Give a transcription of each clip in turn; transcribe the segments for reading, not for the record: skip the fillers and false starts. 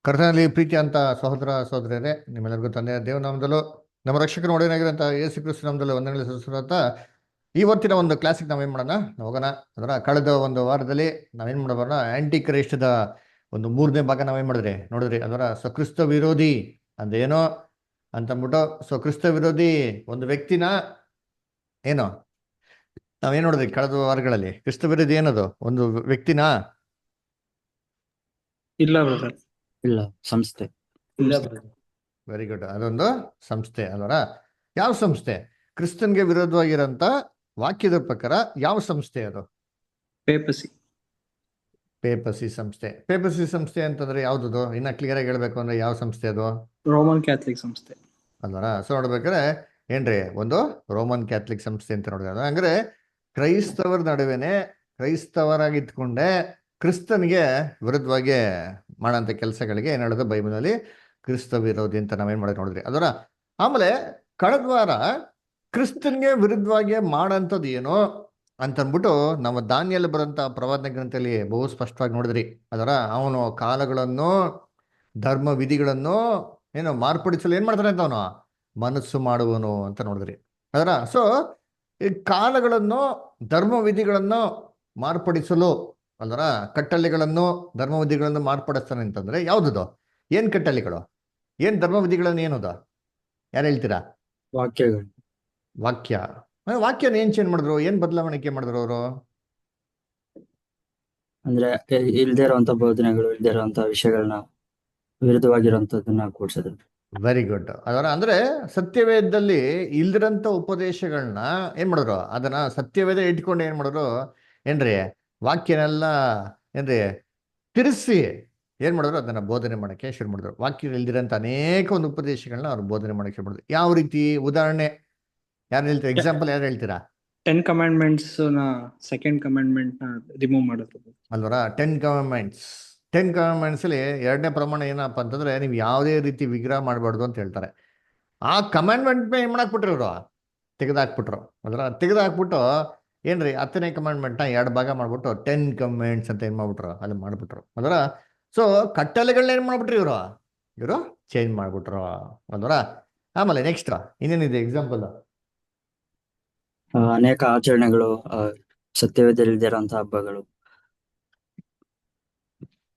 ಕರ್ತನಲ್ಲಿ ಪ್ರೀತಿ ಅಂತ ಸಹೋದರ ಸಹೋದರಿಯರೇ, ನಿಮ್ಮೆಲ್ಲರಿಗೂ ತಂದೆಯ ದೇವನಾಮದಲ್ಲೂ ನಮ್ಮ ರಕ್ಷಕನ ಒಡೆಯನಾಗಿರೋಂಥ ಯೇಸು ಕ್ರಿಸ್ತು ನಾಮದಲ್ಲೂ ವಂದನೆಗಳು ಸಲ್ಲಿಸುತ್ತಾ ಇವತ್ತಿನ ಒಂದು ಕ್ಲಾಸಿಗೆ ನಾವೇನು ಮಾಡೋಣ ಹೋಗೋಣ. ಅದರ ಕಳೆದ ಒಂದು ವಾರದಲ್ಲಿ ನಾವೇನು ಮಾಡೋಣ, ಆಂಟಿ ಕ್ರೈಸ್ಟದ ಒಂದು 3ನೇ ಭಾಗ ನಾವೇನು ಮಾಡಿದ್ರಿ ನೋಡಿದ್ರಿ. ಅದರ ಸ್ವಕ್ರಿಸ್ತ ವಿರೋಧಿ ಅಂದೇನೋ ಅಂತಂದ್ಬಿಟ್ಟು ಸ್ವಕ್ರಿಸ್ತ ವಿರೋಧಿ ಒಂದು ವ್ಯಕ್ತಿನ ಏನೋ ನಾವೇನು ನೋಡಿದ್ರಿ ಕಳೆದ ವಾರಗಳಲ್ಲಿ. ಕ್ರಿಸ್ತ ವಿರೋಧಿ ಏನದು ಒಂದು ವ್ಯಕ್ತಿನ ಇಲ್ಲ ಬ್ರದರ್, ಇಲ್ಲ ಸಂಸ್ಥೆ. ಇಲ್ಲ ಬ್ರದರ್. Very good. ಅದೊಂದು ಸಂಸ್ಥೆ ಅಲ್ವರ. ಯಾವ ಸಂಸ್ಥೆ? ಕ್ರಿಸ್ತನ್ಗೆ ವಿರೋಧವಾಗಿರೋಂಥ ವಾಕ್ಯದ ಪ್ರಕಾರ ಯಾವ ಸಂಸ್ಥೆ ಅದು? ಪೇಪಸಿ. ಪೇಪಸಿ ಸಂಸ್ಥೆ. ಪೇಪಸಿ ಸಂಸ್ಥೆ ಅಂತಂದ್ರೆ ಯಾವ್ದು? ಇನ್ನ ಕ್ಲಿಯರ್ ಆಗಿ ಹೇಳ್ಬೇಕು ಅಂದ್ರೆ ಯಾವ ಸಂಸ್ಥೆ ಅದು? ರೋಮನ್ ಕ್ಯಾಥಲಿಕ್ ಸಂಸ್ಥೆ ಅಲ್ವರ. ಸೊ ನೋಡ್ಬೇಕಾದ್ರೆ ಏನ್ರಿ, ಒಂದು ರೋಮನ್ ಕ್ಯಾಥಲಿಕ್ ಸಂಸ್ಥೆ ಅಂತ ನೋಡಿದ್ರೆ ಅಂದ್ರೆ ಕ್ರೈಸ್ತವರ ನಡುವೆನೆ ಕ್ರೈಸ್ತವರಾಗಿತ್ಕೊಂಡೆ ಕ್ರಿಸ್ತನ್ಗೆ ವಿರುದ್ಧವಾಗಿ ಮಾಡೋಂಥ ಕೆಲಸಗಳಿಗೆ ಏನ್ ಹೇಳೋದು ಬೈಬಲ್ನಲ್ಲಿ ಕ್ರಿಸ್ತ ವಿರೋಧಿ ಅಂತ ನಾವೇನ್ ಮಾಡೋದು ನೋಡಿದ್ರಿ. ಅದರ ಆಮೇಲೆ ಕಳೆದ ವಾರ ಕ್ರಿಸ್ತನ್ಗೆ ವಿರುದ್ಧವಾಗಿ ಮಾಡೋಂಥದ್ದು ಏನೋ ಅಂತಂದ್ಬಿಟ್ಟು ನಮ್ಮ ದಾನಿಯಲ್ಲಿ ಬರೋಂಥ ಪ್ರವಾದನೆ ಗ್ರಂಥದಲ್ಲಿ ಬಹು ಸ್ಪಷ್ಟವಾಗಿ ನೋಡಿದ್ರಿ. ಅದರ ಅವನು ಕಾಲಗಳನ್ನು ಧರ್ಮ ವಿಧಿಗಳನ್ನು ಏನು ಮಾರ್ಪಡಿಸಲು ಏನ್ ಮಾಡ್ತಾನೆ ಅಂತ ಅವನು ಮನಸ್ಸು ಮಾಡುವನು ಅಂತ ನೋಡಿದ್ರಿ. ಅದರ ಸೊ ಈ ಕಾಲಗಳನ್ನು ಧರ್ಮ ವಿಧಿಗಳನ್ನು ಮಾರ್ಪಡಿಸಲು ಅಲ್ವರ ಕಟ್ಟಳೆಗಳನ್ನು ಧರ್ಮ ವಿಧಿಗಳನ್ನು ಮಾರ್ಪಡಿಸ್ತಾನೆ ಅಂತಂದ್ರೆ ಯಾವ್ದು? ಏನ್ ಕಟ್ಟಳೆಗಳು, ಏನ್ ಧರ್ಮ ವಿಧಿಗಳನ್ನು ಏನದ ಯಾರು ಹೇಳ್ತೀರಾ? ವಾಕ್ಯಗಳು. ವಾಕ್ಯ. ವಾಕ್ಯನ ಏನ್ ಚೇಂಜ್ ಮಾಡಿದ್ರು, ಏನ್ ಬದಲಾವಣೆ ಮಾಡಿದ್ರು ಅವರು? ಅಂದ್ರೆ ಇಲ್ದೇ ಇರುವಂತ ಬೋಧನೆಗಳು, ಇಲ್ದೇ ಇರುವಂತ ವಿಷಯಗಳನ್ನ ವಿರುದ್ಧವಾಗಿರುವಂತದನ್ನ ಕೂಡ್ಸಿದ್ರು. Very good. ಅದರ ಅಂದ್ರೆ ಸತ್ಯವೇದದಲ್ಲಿ ಇಲ್ದಿರಂತ ಉಪದೇಶಗಳನ್ನ ಏನ್ ಮಾಡಿದ್ರು, ಅದನ್ನ ಸತ್ಯವೇದ ಇಟ್ಕೊಂಡು ಏನ್ ಮಾಡಿದ್ರು ಏನ್ರಿ ವಾಕ್ಯನೆಲ್ಲ ಏನ್ರಿ ತಿರ್ಸಿ ಏನ್ ಮಾಡಿದ್ರು ಅದನ್ನ ಬೋಧನೆ ಮಾಡಕ್ಕೆ ಶುರು ಮಾಡಿದ್ರು. ವಾಕ್ಯ ಇಲ್ದಿರಂತ ಅನೇಕ ಒಂದು ಉಪದೇಶಗಳನ್ನ ಅವ್ರು ಬೋಧನೆ ಮಾಡಕ್ಕೆ ಶುರು ಮಾಡಿದ್ರು. ಯಾವ ರೀತಿ? ಉದಾಹರಣೆ ಯಾರು ಹೇಳ್ತೀರಾ? ಎಕ್ಸಾಂಪಲ್ ಯಾರು ಹೇಳ್ತೀರಾ? 10 ಕಮಾಂಡ್ಮೆಂಟ್ಸ್ ನ ಸೆಕೆಂಡ್ ಕಮಾಂಡ್ಮೆಂಟ್ ನ ರಿಮೂವ್ ಮಾಡಿದ್ರು ಅಲ್ವರ. 10 ಕಮಾಂಡ್ಮೆಂಟ್ಸ್. 10 ಕಮಾಂಡ್ಮೆಂಟ್ಸ್ ಅಲ್ಲಿ 2ನೇ ಪ್ರಮಾಣ ಏನಪ್ಪ ಅಂತಂದ್ರೆ ನೀವು ಯಾವುದೇ ರೀತಿ ವಿಗ್ರಹ ಮಾಡಬಾರ್ದು ಅಂತ ಹೇಳ್ತಾರೆ. ಆ ಕಮಾಂಡ್ಮೆಂಟ್ ಏನ್ ಮಾಡಾಕ್ಬಿಟ್ರು ಇವರು? ತೆಗೆದಾಕ್ಬಿಟ್ರು. ಅದರ ತೆಗೆದಾಕ್ಬಿಟ್ಟು ಏನ್ರಿ 10ನೇ ಕಮಾಂಡ್ಮೆಂಟ್ನ 2 ಭಾಗ ಮಾಡ್ಬಿಟ್ಟು 10 ಕಮಾಂಡ್ಸ್ ಅಂತ ಏನ್ ಮಾಡ್ಬಿಟ್ರು ಅಲ್ಲಿ ಮಾಡ್ಬಿಟ್ರು. ಅದರ ಸೊ ಕಟ್ಟಳೆಗಳನ್ನ ಏನ್ ಮಾಡ್ಬಿಟ್ರು ಇವರು ಚೇಂಜ್ ಮಾಡ್ಬಿಟ್ರು ಅಲ್ವರ. ಆಮೇಲೆ ನೆಕ್ಸ್ಟ್ ಇನ್ನೇನಿದೆ ಎಕ್ಸಾಂಪಲ್? ಅನೇಕ ಆಚರಣೆಗಳು, ಸತ್ಯವೇದದಲ್ಲಿ ಇಲ್ದೇ ಇರುವಂತ ಹಬ್ಬಗಳು,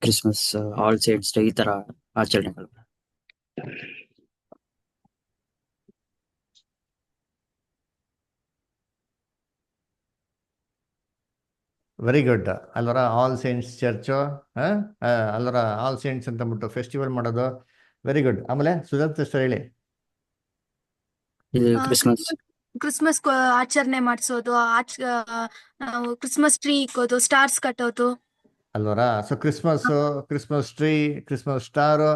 ಕ್ರಿಸ್ಮಸ್, ಆಲ್ ಸೇಂಟ್ಸ್ ಡೇ, ಈ ತರ ಆಚರಣೆಗಳು. Very good. ಅಲ್ವರ ಆಲ್ ಸೇಂಟ್ಸ್ ಚರ್ಚು ಅಲ್ವರ ಆಲ್ ಸೇಂಟ್ಸ್ ಅಂತ ಅಂದ್ಬಿಟ್ಟು ಫೆಸ್ಟಿವಲ್ ಮಾಡೋದು. Very good. ಆಮೇಲೆ ಸುಧಾರ್ಥ ಹೇಳಿ. ಇದು ಕ್ರಿಸ್ಮಸ್. ಕ್ರಿಸ್ಮಸ್ ಆಚರಣೆ ಮಾಡಿಸೋದು, ನಾವು ಕ್ರಿಸ್ಮಸ್ ಟ್ರೀ ಇಕ್ಕೋದು, ಸ್ಟಾರ್ಸ್ ಕಟ್ಟೋದು ಅಲ್ವರ. So Christmas tree, Christmas star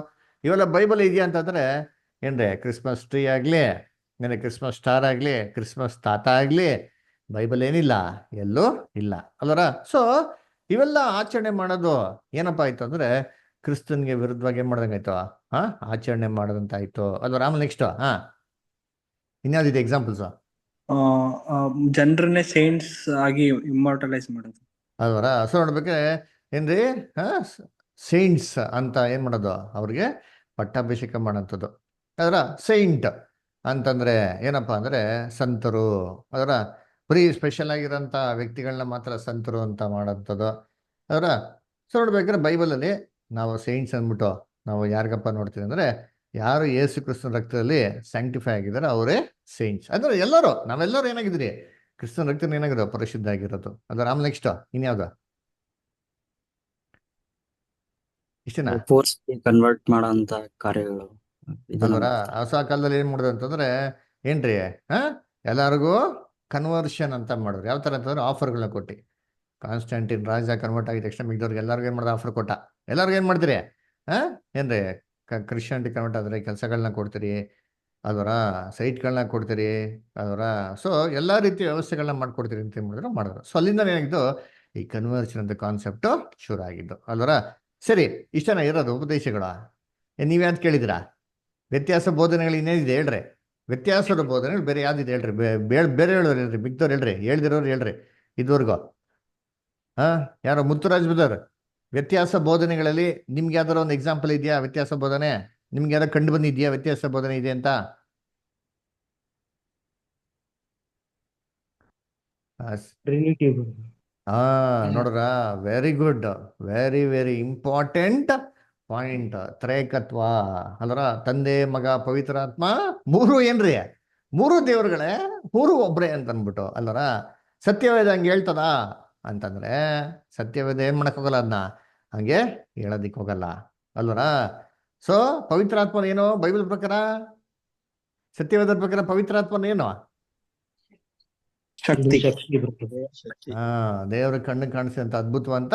ಇವೆಲ್ಲ ಬೈಬಲ್ ಇದೆಯಾ ಅಂತಂದ್ರೆ ಏನ್ರಿ ಕ್ರಿಸ್ಮಸ್ ಟ್ರೀ ಆಗ್ಲಿ, ಕ್ರಿಸ್ಮಸ್ ಸ್ಟಾರ್ ಆಗ್ಲಿ, ಕ್ರಿಸ್ಮಸ್ ತಾತ ಆಗ್ಲಿ ಬೈಬಲ್ ಏನಿಲ್ಲ, ಎಲ್ಲೂ ಇಲ್ಲ ಅಲ್ವರ. ಸೊ ಇವೆಲ್ಲ ಆಚರಣೆ ಮಾಡೋದು ಏನಪ್ಪಾ ಆಯ್ತು ಅಂದ್ರೆ ಕ್ರಿಸ್ತನ್ಗೆ ವಿರುದ್ಧವಾಗಿ ಏನ್ ಮಾಡ್ದಂಗಾಯ್ತು, ಆಚರಣೆ ಮಾಡೋದಂತಾಯ್ತು ಅಲ್ವರ. ಆಮೇಲೆ ನೆಕ್ಸ್ಟ್ ಇನ್ಯಾವ್ದಿದೆ ಎಕ್ಸಾಂಪಲ್ಸ್? ಜನರನ್ನೇ ಸೇಂಟ್ಸ್ ಆಗಿ ಇಮ್ಮೋರ್ಟಲೈಸ್ ಮಾಡೋದು ಅಲ್ವರ. ಸೊ ನೋಡ್ಬೇಕ್ರೆ ಏನ್ರಿ ಸೈಂಟ್ಸ್ ಅಂತ ಏನ್ ಮಾಡೋದು, ಅವ್ರಿಗೆ ಪಟ್ಟಾಭಿಷೇಕ ಮಾಡೋಂಥದ್ದು. ಅದರ ಸೈಂಟ್ ಅಂತಂದ್ರೆ ಏನಪ್ಪಾ ಅಂದ್ರೆ ಸಂತರು. ಅದರ ಬರೀ ಸ್ಪೆಷಲ್ ಆಗಿರೋಂಥ ವ್ಯಕ್ತಿಗಳನ್ನ ಮಾತ್ರ ಸಂತರು ಅಂತ ಮಾಡೋಂಥದ್ದು. ಅದರ ಸೊ ನೋಡ್ಬೇಕಾದ್ರೆ ಬೈಬಲಲ್ಲಿ ನಾವು ಸೈಂಟ್ಸ್ ಅಂದ್ಬಿಟ್ಟು ನಾವು ಯಾರಿಗಪ್ಪ ನೋಡ್ತೀವಿ ಅಂದ್ರೆ ಯಾರು ಯೇಸು ಕ್ರಿಸ್ತನ ರಕ್ತದಲ್ಲಿ ಸ್ಯಾಂಕ್ಟಿಫೈ ಆಗಿದ್ದಾರೆ ಅವರೇ ಸೈಂಟ್ಸ್. ಅಂದ್ರೆ ಎಲ್ಲರೂ ನಾವೆಲ್ಲರೂ ಏನಾಗಿದ್ದೀರಿ ಕ್ರಿಸ್ತನ ರಕ್ತನ ಏನಾಗಿರೋ ಪರಿಶುದ್ಧ ಆಗಿರೋದು. ಅದರ ಆಮೇಲೆ ನೆಕ್ಸ್ಟ್ ಇನ್ಯಾವ್ದು? ಇಷ್ಟೇನಾ? ಫೋರ್ಸ್ ಕನ್ವರ್ಟ್ ಮಾಡೋಂತ ಕಾರ್ಯಗಳು. ಅಲ್ವರ. ಹೊಸ ಕಾಲದಲ್ಲಿ ಏನ್ ಮಾಡಿದ್ರು ಅಂತಂದ್ರೆ ಏನ್ರಿ ಎಲ್ಲರಿಗೂ ಕನ್ವರ್ಷನ್ ಅಂತ ಮಾಡಿದ್ರು. ಯಾವ ತರ ಅಂತಂದ್ರೆ ಆಫರ್ಗಳನ್ನ ಕೊಟ್ಟು ಕಾನ್ಸ್ಟಂಟಿನ್ ರಾಜ ಕನ್ವರ್ಟ್ ಆಗಿದ ತಕ್ಷಣ ಮಿಗ್ದವ್ರಿಗೆ ಎಲ್ಲರಿಗೂ ಏನ್ ಮಾಡಿದ ಆಫರ್ ಕೊಟ್ಟ. ಎಲ್ಲರಿಗೂ ಏನ್ ಮಾಡ್ತೀರಿ ಏನ್ರಿ ಕ್ರಿಶ್ಚಿಯಾನಿಟಿ ಕನ್ವರ್ಟ್ ಆದ್ರೆ ಕೆಲಸಗಳನ್ನ ಕೊಡ್ತೀರಿ ಅಲ್ವರ, ಸೈಟ್ಗಳನ್ನ ಕೊಡ್ತೀರಿ ಅಲ್ವರ. ಸೊ ಎಲ್ಲಾ ರೀತಿಯ ವ್ಯವಸ್ಥೆಗಳನ್ನ ಮಾಡ್ಕೊಡ್ತೀರಿ ಅಂತ ಏನ್ ಮಾಡಿದ್ರು. ಸೊ ಅಲ್ಲಿಂದ ಏನಾಗಿದ್ದು ಈ ಕನ್ವರ್ಷನ್ ಅಂತ ಕಾನ್ಸೆಪ್ಟ್ ಶುರು ಆಗಿದ್ದು ಅಲ್ವರ. ಸರಿ, ಇಷ್ಟನ ಇರೋದು ಉಪದೇಶಗಳ. ನೀವ್ಯಾವ್ದು ಕೇಳಿದಿರಾ? ವ್ಯತ್ಯಾಸ ಬೋಧನೆಗಳು ಇನ್ನೇನಿದೆ ಹೇಳ್ರಿ. ವ್ಯತ್ಯಾಸದ ಬೋಧನೆಗಳು ಬೇರೆ ಯಾವ್ದಿದೆ ಹೇಳ್ರಿ. ಬೇರೆ ಹೇಳೋರು ಹೇಳ್ರಿ, ಮಿಗ್ದವ್ರು ಹೇಳ್ರಿ, ಹೇಳ್ದಿರೋರು ಹೇಳ್ರಿ ಇದುವರೆಗೂ. ಯಾರೋ ಮುತ್ತುರಾಜ್ ಬಿದ್ದವ್ರು ವ್ಯತ್ಯಾಸ ಬೋಧನೆಗಳಲ್ಲಿ ನಿಮ್ಗೆ ಯಾವ್ದಾರ ಒಂದು ಎಕ್ಸಾಂಪಲ್ ಇದೆಯಾ? ವ್ಯತ್ಯಾಸ ಬೋಧನೆ ನಿಮ್ಗೆ ಯಾರೋ ಕಂಡು ಬಂದಿದ್ಯಾ? ವ್ಯತ್ಯಾಸ ಬೋಧನೆ ಇದೆ ಅಂತ? ಆ, ಟ್ರಿನಿಟಿ. ಹಾ, ನೋಡ್ರ, very good, very very important point. ತ್ರೈಕತ್ವ ಅಲ್ರ, ತಂದೆ ಮಗ ಪವಿತ್ರಾತ್ಮ ಮೂರು ಏನ್ರಿ? ಮೂರು ದೇವ್ರುಗಳೇ, ಮೂರು ಒಬ್ರೇ ಅಂತ ಅಂದ್ಬಿಟ್ಟು ಅಲ್ವರ. ಸತ್ಯವೇದ ಹಂಗೆ ಹೇಳ್ತದ ಅಂತಂದ್ರೆ ಸತ್ಯವೇದ ಏನ್ ಮಾಡಕ್ ಹೋಗಲ್ಲ, ಅದನ್ನ ಹಂಗೆ ಹೇಳೋದಿಕ್ ಹೋಗಲ್ಲ ಅಲ್ವರ. ಸೊ ಪವಿತ್ರಾತ್ಮನ ಏನು ಬೈಬಲ್ ಪ್ರಕಾರ, ಸತ್ಯವೇದ ಪ್ರಕಾರ ಪವಿತ್ರಾತ್ಮನ ಏನು? ಶಕ್ತಿ. ಶಕ್ತಿ. ಹಾ, ದೇವರ ಕಣ್ಣು ಕಾಣಿಸಿದಂತ ಅದ್ಭುತವಂತ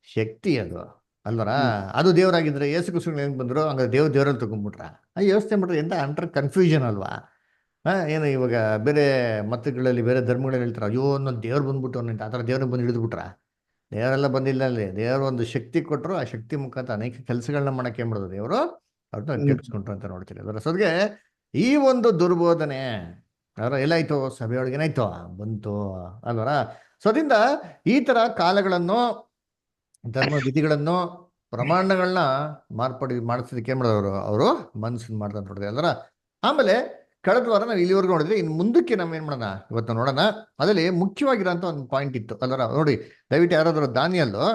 ಶಕ್ತಿ ಅದು ಅಲ್ವರ. ಅದು ದೇವರಾಗಿದ್ರೆ ಯೇಸು ಕ್ರಿಸ್ತನ ಹೆಂಗ್ ಬಂದ್ರು? ಹಂಗ ದೇವರಲ್ಲಿ ತಗೊಂಡ್ಬಿಟ್ರ? ಯೋಚನೆ ಮಾಡ್ರಿ, ಎಂತ ಅಂಟರ್ ಕನ್ಫ್ಯೂಷನ್ ಅಲ್ವಾ? ಏನು ಇವಾಗ ಬೇರೆ ಮತಗಳಲ್ಲಿ ಬೇರೆ ಧರ್ಮಗಳಲ್ಲಿ ಹೇಳ್ತಾರೆ, ಅಯ್ಯೋ ನನ್ನ ದೇವ್ರು ಬಂದ್ಬಿಟ್ಟು ಅನ್ನೋ ಆ ಥರ ದೇವ್ರನ್ನ ಬಂದು ಹಿಡಿದ್ಬಿಟ್ರ? ದೇವರೆಲ್ಲ ಬಂದಿಲ್ಲ ಅಲ್ಲಿ. ದೇವರು ಒಂದು ಶಕ್ತಿ ಕೊಟ್ಟರು, ಆ ಶಕ್ತಿ ಮುಖಾಂತರ ಅನೇಕ ಕೆಲಸಗಳನ್ನ ಮಾಡಕ್ಕೆ ಏನ್ ಮಾಡಿದ್ರು ದೇವರು? ಅವ್ರನ್ನ ಕೆಲ್ಸ್ಕೊಂಡ್ರು ಅಂತ ನೋಡ್ತೀರಿ ಅದರ. ಸದ್ಗೆ ಈ ಒಂದು ದುರ್ಬೋಧನೆ ಅದರ ಎಲ್ಲಾಯ್ತು? ಸಭೆಯೊಳಗೆ ಏನಾಯ್ತು? ಬಂತು ಅಲ್ವರ. ಸೊ ಅದರಿಂದ ಈ ತರ ಕಾಲಗಳನ್ನು, ಧರ್ಮ ವಿಧಿಗಳನ್ನು, ಪ್ರಮಾಣಗಳನ್ನ ಮಾಡಿಸೋದಕ್ಕೆ ಏನ್ ಮಾಡಿದವರು? ಅವರು ಮನಸ್ಸು ಮಾಡ್ದಂತ ನೋಡಿದ್ರೆ ಅಲ್ವರ. ಆಮೇಲೆ ಕಳೆದ ವಾರ ನಾವು ಇಲ್ಲಿವರೆಗೂ ನೋಡಿದ್ರೆ, ಇನ್ನು ಮುಂದಕ್ಕೆ ನಾವು ಏನ್ ಮಾಡೋಣ ಇವತ್ತು ನೋಡೋಣ. ಅದರಲ್ಲಿ ಮುಖ್ಯವಾಗಿರೋಂಥ ಒಂದು ಪಾಯಿಂಟ್ ಇತ್ತು ಅಲ್ವರ. ನೋಡಿ, ದಯವಿಟ್ಟು ಯಾರಾದರೂ ದಾನಿಯಲ್ಲು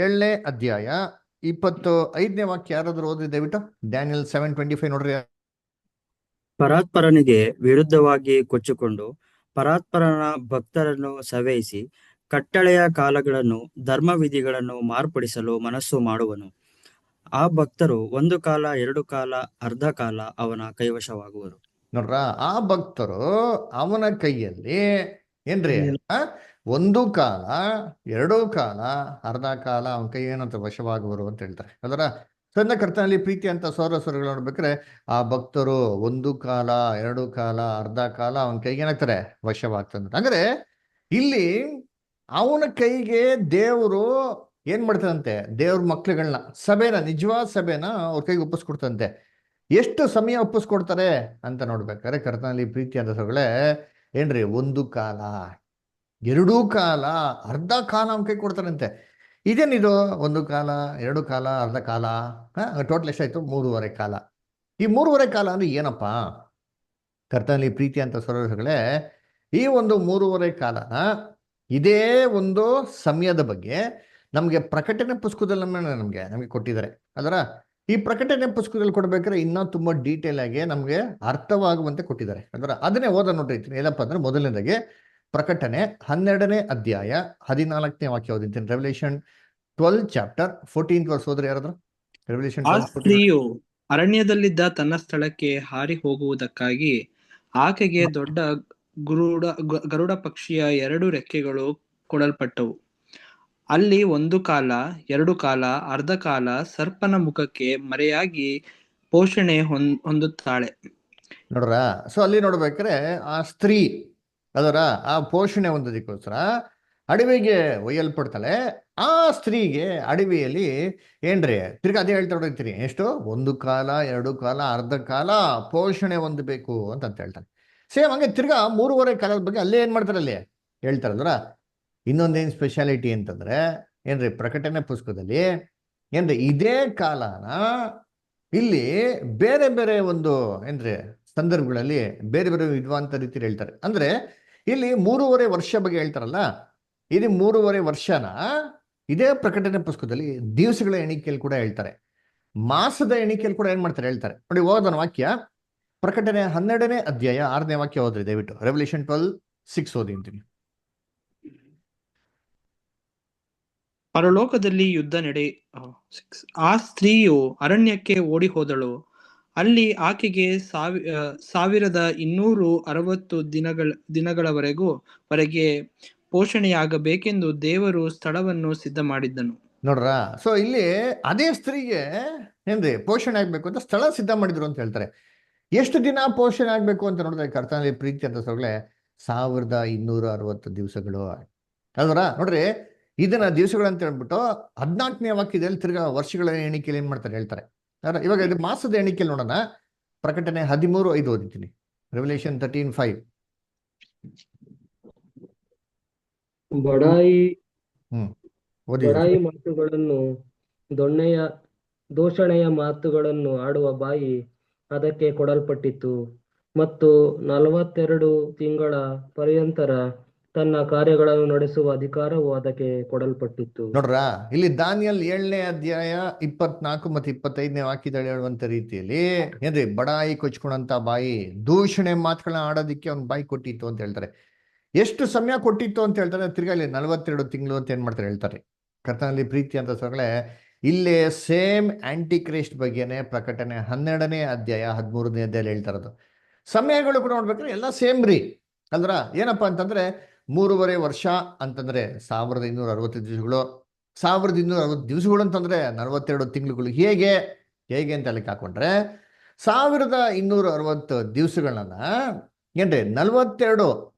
7ನೇ ಅಧ್ಯಾಯ 25ನೇ ವಾಕ್ಯ ಯಾರಾದರೂ ಓದಿ ದಯವಿಟ್ಟು. ಡ್ಯಾನಿಯಲ್ 7:25 ನೋಡ್ರಿ. ಪರಾತ್ಪರನಿಗೆ ವಿರುದ್ಧವಾಗಿ ಕೊಚ್ಚಿಕೊಂಡು ಪರಾತ್ಪರನ ಭಕ್ತರನ್ನು ಸವೆಯಿಸಿ ಕಟ್ಟಳೆಯ ಕಾಲಗಳನ್ನು ಧರ್ಮವಿಧಿಗಳನ್ನು ಮಾರ್ಪಡಿಸಲು ಮನಸ್ಸು ಮಾಡುವನು. ಆ ಭಕ್ತರು ಒಂದು ಕಾಲ, ಎರಡು ಕಾಲ, ಅರ್ಧ ಕಾಲ ಅವನ ಕೈವಶವಾಗುವರು. ನೋಡ್ರ, ಆ ಭಕ್ತರು ಅವನ ಕೈಯಲ್ಲಿ ಏನ್ರಿ? ಒಂದು ಕಾಲ, ಎರಡು ಕಾಲ, ಅರ್ಧ ಕಾಲ ಅವನ ಕೈ ಏನಂತ ವಶವಾಗುವರು ಅಂತ ಹೇಳ್ತಾರೆ ಅದರ. ಸಣ್ಣ ಕರ್ತನಲ್ಲಿ ಪ್ರೀತಿ ಅಂತ ಸ್ವರಗಳು ನೋಡ್ಬೇಕಾರೆ, ಆ ಭಕ್ತರು ಒಂದು ಕಾಲ, ಎರಡು ಕಾಲ, ಅರ್ಧ ಕಾಲ ಅವನ ಕೈಗೆ ಏನಾಗ್ತಾರೆ? ವಶವಾಗ್ತಾರೆ. ಅಂದ್ರೆ ಇಲ್ಲಿ ಅವನ ಕೈಗೆ ದೇವರು ಏನ್ ಮಾಡ್ತಾರಂತೆ? ದೇವ್ರ ಮಕ್ಳುಗಳನ್ನ, ಸಭೆನ, ನಿಜವಾದ ಸಭೆನ ಅವ್ರ ಕೈಗೆ ಒಪ್ಪಿಸ್ಕೊಡ್ತಂತೆ. ಎಷ್ಟು ಸಮಯ ಒಪ್ಪಿಸ್ಕೊಡ್ತಾರೆ ಅಂತ ನೋಡ್ಬೇಕಾದ್ರೆ ಕರ್ತನಲ್ಲಿ ಪ್ರೀತಿ ಅಂತ ಸೊಗಳೇ ಏನ್ರಿ? ಒಂದು ಕಾಲ, ಎರಡೂ ಕಾಲ, ಅರ್ಧ ಕಾಲ ಅವನ ಕೈ ಕೊಡ್ತಾರಂತೆ. ಇದೇನಿದು? ಒಂದು ಕಾಲ, ಎರಡು ಕಾಲ, ಅರ್ಧ ಕಾಲ, ಟೋಟಲ್ ಎಷ್ಟಾಯ್ತು? 3.5 ಕಾಲ. ಈ 3.5 ಕಾಲ ಅಂದ್ರೆ ಏನಪ್ಪ? ಕರ್ತನಲ್ಲಿ ಪ್ರೀತಿ ಅಂತ ಸೊರಗಳೇ, ಈ ಒಂದು 3.5 ಕಾಲನ ಇದೇ ಒಂದು ಸಮಯದ ಬಗ್ಗೆ ನಮಗೆ ಪ್ರಕಟಣೆ ಪುಸ್ತಕದಲ್ಲಿ ನಮಗೆ ಕೊಟ್ಟಿದ್ದಾರೆ ಅದರ. ಈ ಪ್ರಕಟಣೆ ಪುಸ್ತಕದಲ್ಲಿ ಕೊಡ್ಬೇಕಾದ್ರೆ ಇನ್ನೂ ತುಂಬಾ ಡೀಟೇಲ್ ಆಗಿ ನಮಗೆ ಅರ್ಥವಾಗುವಂತೆ ಕೊಟ್ಟಿದ್ದಾರೆ ಅದರ. ಅದನ್ನೇ ಓದ ನೋಡ್ರಿ. ಏನಪ್ಪ ಅಂದ್ರೆ, ಮೊದಲನೇದಾಗಿ ಪ್ರಕಟಣೆ 12ನೇ ಅಧ್ಯಾಯ 14ನೇ ವಾಕ್ಯ ಓದಿಂತೀನಿ. ರೆವಲ್ಯೂಷನ್ 12 ಚಾಪ್ಟರ್ 14th ವರ್ಸ್ ಹೋದ್ರೆ ಯಾರಾದ್ರು? ರೆವಲ್ಯೂಷನ್ ಆ 12:14. ಸ್ತ್ರೀಯು ಅರಣ್ಯದಲ್ಲಿದ್ದ ತನ್ನ ಸ್ಥಳಕ್ಕೆ ಹಾರಿ ಹೋಗುವುದಕ್ಕಾಗಿ ಆಕೆಗೆ ದೊಡ್ಡ ಗರುಡ ಪಕ್ಷಿಯ 2 ರೆಕ್ಕೆಗಳು ಕೊಡಲ್ಪಟ್ಟವು. ಅಲ್ಲಿ ಒಂದು ಕಾಲ, ಎರಡು ಕಾಲ, ಅರ್ಧ ಕಾಲ ಸರ್ಪನ ಮುಖಕ್ಕೆ ಮರೆಯಾಗಿ ಪೋಷಣೆ ಹೊಂದುತ್ತಾಳೆ. ನೋಡ್ರ, ಸೊ ಅಲ್ಲಿ ನೋಡ್ಬೇಕಾದ್ರೆ ಆ ಸ್ತ್ರೀ ಅದರ ಆ ಪೋಷಣೆ ಹೊಂದೋದಕ್ಕೋಸ್ಕರ ಅಡವಿಗೆ ಒಯ್ಯಲ್ಪಡ್ತಾಳೆ. ಆ ಸ್ತ್ರೀಗೆ ಅಡವಿಯಲ್ಲಿ ಏನ್ರಿ ತಿರ್ಗಾ ಅದೇ ಹೇಳ್ತಾ ಹೊಡಿತೀರಿ, ಎಷ್ಟು? ಒಂದು ಕಾಲ, ಎರಡು ಕಾಲ, ಅರ್ಧ ಕಾಲ ಪೋಷಣೆ ಹೊಂದಬೇಕು ಅಂತ ಹೇಳ್ತಾನೆ. ಸೇಮ್ ಹಂಗೆ ತಿರ್ಗಾ 3.5 ಕಾಲದ ಬಗ್ಗೆ ಅಲ್ಲೇ ಏನ್ ಮಾಡ್ತಾರೆ? ಅಲ್ಲಿ ಹೇಳ್ತಾರಲ್ರ. ಇನ್ನೊಂದೇನು ಸ್ಪೆಷಾಲಿಟಿ ಅಂತಂದ್ರೆ ಏನ್ರಿ? ಪ್ರಕಟಣೆ ಪುಸ್ತಕದಲ್ಲಿ ಏನ್ರಿ ಇದೇ ಕಾಲನ ಇಲ್ಲಿ ಬೇರೆ ಬೇರೆ ಒಂದು ಏನ್ರಿ ಸಂದರ್ಭಗಳಲ್ಲಿ ಬೇರೆ ಬೇರೆ ವಿದ್ವಾಂತ ರೀತಿಯಲ್ಲಿ ಹೇಳ್ತಾರೆ. ಅಂದ್ರೆ ಇಲ್ಲಿ 3.5 ವರ್ಷ ಬಗ್ಗೆ ಹೇಳ್ತಾರಲ್ಲ, ಇದು 3.5 ವರ್ಷನ ಇದೇ ಪ್ರಕಟಣೆ ಪುಸ್ತಕದಲ್ಲಿ ದಿವಸಗಳ ಎಣಿಕೆಯಲ್ಲಿ ಕೂಡ ಹೇಳ್ತಾರೆ, ಮಾಸದ ಎಣಿಕೆಯಲ್ಲಿ ಕೂಡ ಏನ್ ಮಾಡ್ತಾರೆ ಹೇಳ್ತಾರೆ. ನೋಡಿ, ಓದೋಣ ವಾಕ್ಯ. ಪ್ರಕಟಣೆ 12ನೇ ಅಧ್ಯಾಯ 6ನೇ ವಾಕ್ಯ ಓದ್ರಿ ದಯವಿಟ್ಟು. ರೆವಲ್ಯೂಷನ್ 12:6 ಓದಿ ಅಂತೀನಿ. ಪರಲೋಕದಲ್ಲಿ ಯುದ್ಧ ಆ ಸ್ತ್ರೀಯು ಅರಣ್ಯಕ್ಕೆ ಓಡಿ ಹೋದಳು. ಅಲ್ಲಿ ಆಕೆಗೆ 1260 ದಿನಗಳವರೆಗೆ ಪೋಷಣೆಯಾಗಬೇಕೆಂದು ದೇವರು ಸ್ಥಳವನ್ನು ಸಿದ್ಧ ಮಾಡಿದ್ದನು. ನೋಡ್ರ, ಸೊ ಇಲ್ಲಿ ಅದೇ ಸ್ತ್ರೀಗೆ ಏನ್ರಿ ಪೋಷಣೆ ಆಗ್ಬೇಕು ಅಂತ ಸ್ಥಳ ಸಿದ್ಧ ಮಾಡಿದ್ರು ಅಂತ ಹೇಳ್ತಾರೆ. ಎಷ್ಟು ದಿನ ಪೋಷಣೆ ಆಗ್ಬೇಕು ಅಂತ ನೋಡಿದ್ರೆ ಕರ್ತನಲ್ಲಿ ಪ್ರೀತಿ ಅಂತ ಸೊಗಳೆ 1260 ದಿವಸಗಳು ಅಲ್ವರ. ನೋಡ್ರಿ, ಇದನ್ನ ದಿವಸಗಳು ಅಂತ ಹೇಳ್ಬಿಟ್ಟು 14ನೇ ವಾಕ್ಯದಲ್ಲಿ ತಿರ್ಗಾ ವರ್ಷಗಳ ಎಣಿಕೆಯಲ್ಲಿ ಏನ್ ಮಾಡ್ತಾರೆ ಹೇಳ್ತಾರೆ. ಇವಾಗ ಇದು ಮಾಸದ ಎಣಿಕೆಯಲ್ಲಿ ನೋಡೋಣ. ಪ್ರಕಟಣೆ 13:5 ಓದಿದ್ದೀನಿ. ರೆವಲ್ಯೂಷನ್ 13:5. ಬಡಾಯಿ ಓದಿ. ಬಡಾಯಿ ಮಾತುಗಳನ್ನು ದೊಣ್ಣೆಯ ದೂಷಣೆಯ ಮಾತುಗಳನ್ನು ಆಡುವ ಬಾಯಿ ಅದಕ್ಕೆ ಕೊಡಲ್ಪಟ್ಟಿತು, ಮತ್ತು 42 ತಿಂಗಳ ಪರ್ಯಂತರ ತನ್ನ ಕಾರ್ಯಗಳನ್ನು ನಡೆಸುವ ಅಧಿಕಾರವು ಅದಕ್ಕೆ ಕೊಡಲ್ಪಟ್ಟಿತು. ನೋಡ್ರ, ಇಲ್ಲಿ ದಾನಿಯಲ್ 7ನೇ ಅಧ್ಯಾಯ 24 ಮತ್ತು 25ನೇ ವಾಕ್ಯದಲ್ಲಿ ಹೇಳುವಂತ ರೀತಿಯಲ್ಲಿ ಏನ್ರಿ, ಬಡಾಯಿ ಕೊಚ್ಕೊಂಡಂತ ಬಾಯಿ, ದೂಷಣೆ ಮಾತುಗಳನ್ನ ಆಡೋದಿಕ್ಕೆ ಅವ್ನ್ ಬಾಯಿ ಕೊಟ್ಟಿತ್ತು ಅಂತ ಹೇಳ್ತಾರೆ. ಎಷ್ಟು ಸಮಯ ಕೊಟ್ಟಿತ್ತು ಅಂತ ಹೇಳ್ತಾರೆ, ತಿರ್ಗಾ ಇಲ್ಲಿ 42 ತಿಂಗಳು ಅಂತ ಏನ್ ಮಾಡ್ತಾರೆ ಹೇಳ್ತಾರೆ. ಕರ್ತನಲ್ಲಿ ಪ್ರೀತಿ ಅಂತ ಸೊಗಳೆ, ಇಲ್ಲೇ ಸೇಮ್ ಆಂಟಿ ಕ್ರೈಸ್ಟ್ ಬಗ್ಗೆನೆ ಪ್ರಕಟಣೆ 12ನೇ ಅಧ್ಯಾಯ 13ನೇ ಅಧ್ಯಾಯ ಹೇಳ್ತಾ ಇರೋದು. ಸಮಯಗಳು ಕೂಡ ನೋಡ್ಬೇಕಾದ್ರೆ ಎಲ್ಲ ಸೇಮ್ ರೀ ಅಲ್ರ. ಏನಪ್ಪಾ ಅಂತಂದ್ರೆ 3.5 ವರ್ಷ ಅಂತಂದ್ರೆ 1260 ದಿವಸಗಳು, 1260 ದಿವಸಗಳು ಅಂತಂದ್ರೆ 42 ತಿಂಗಳುಗಳು. ಹೇಗೆ ಹೇಗೆ ಅಂತ ಲೆಕ್ಕ ಹಾಕೊಂಡ್ರೆ 1260 ದಿವಸಗಳನ್ನ ಏನ್ರಿ 42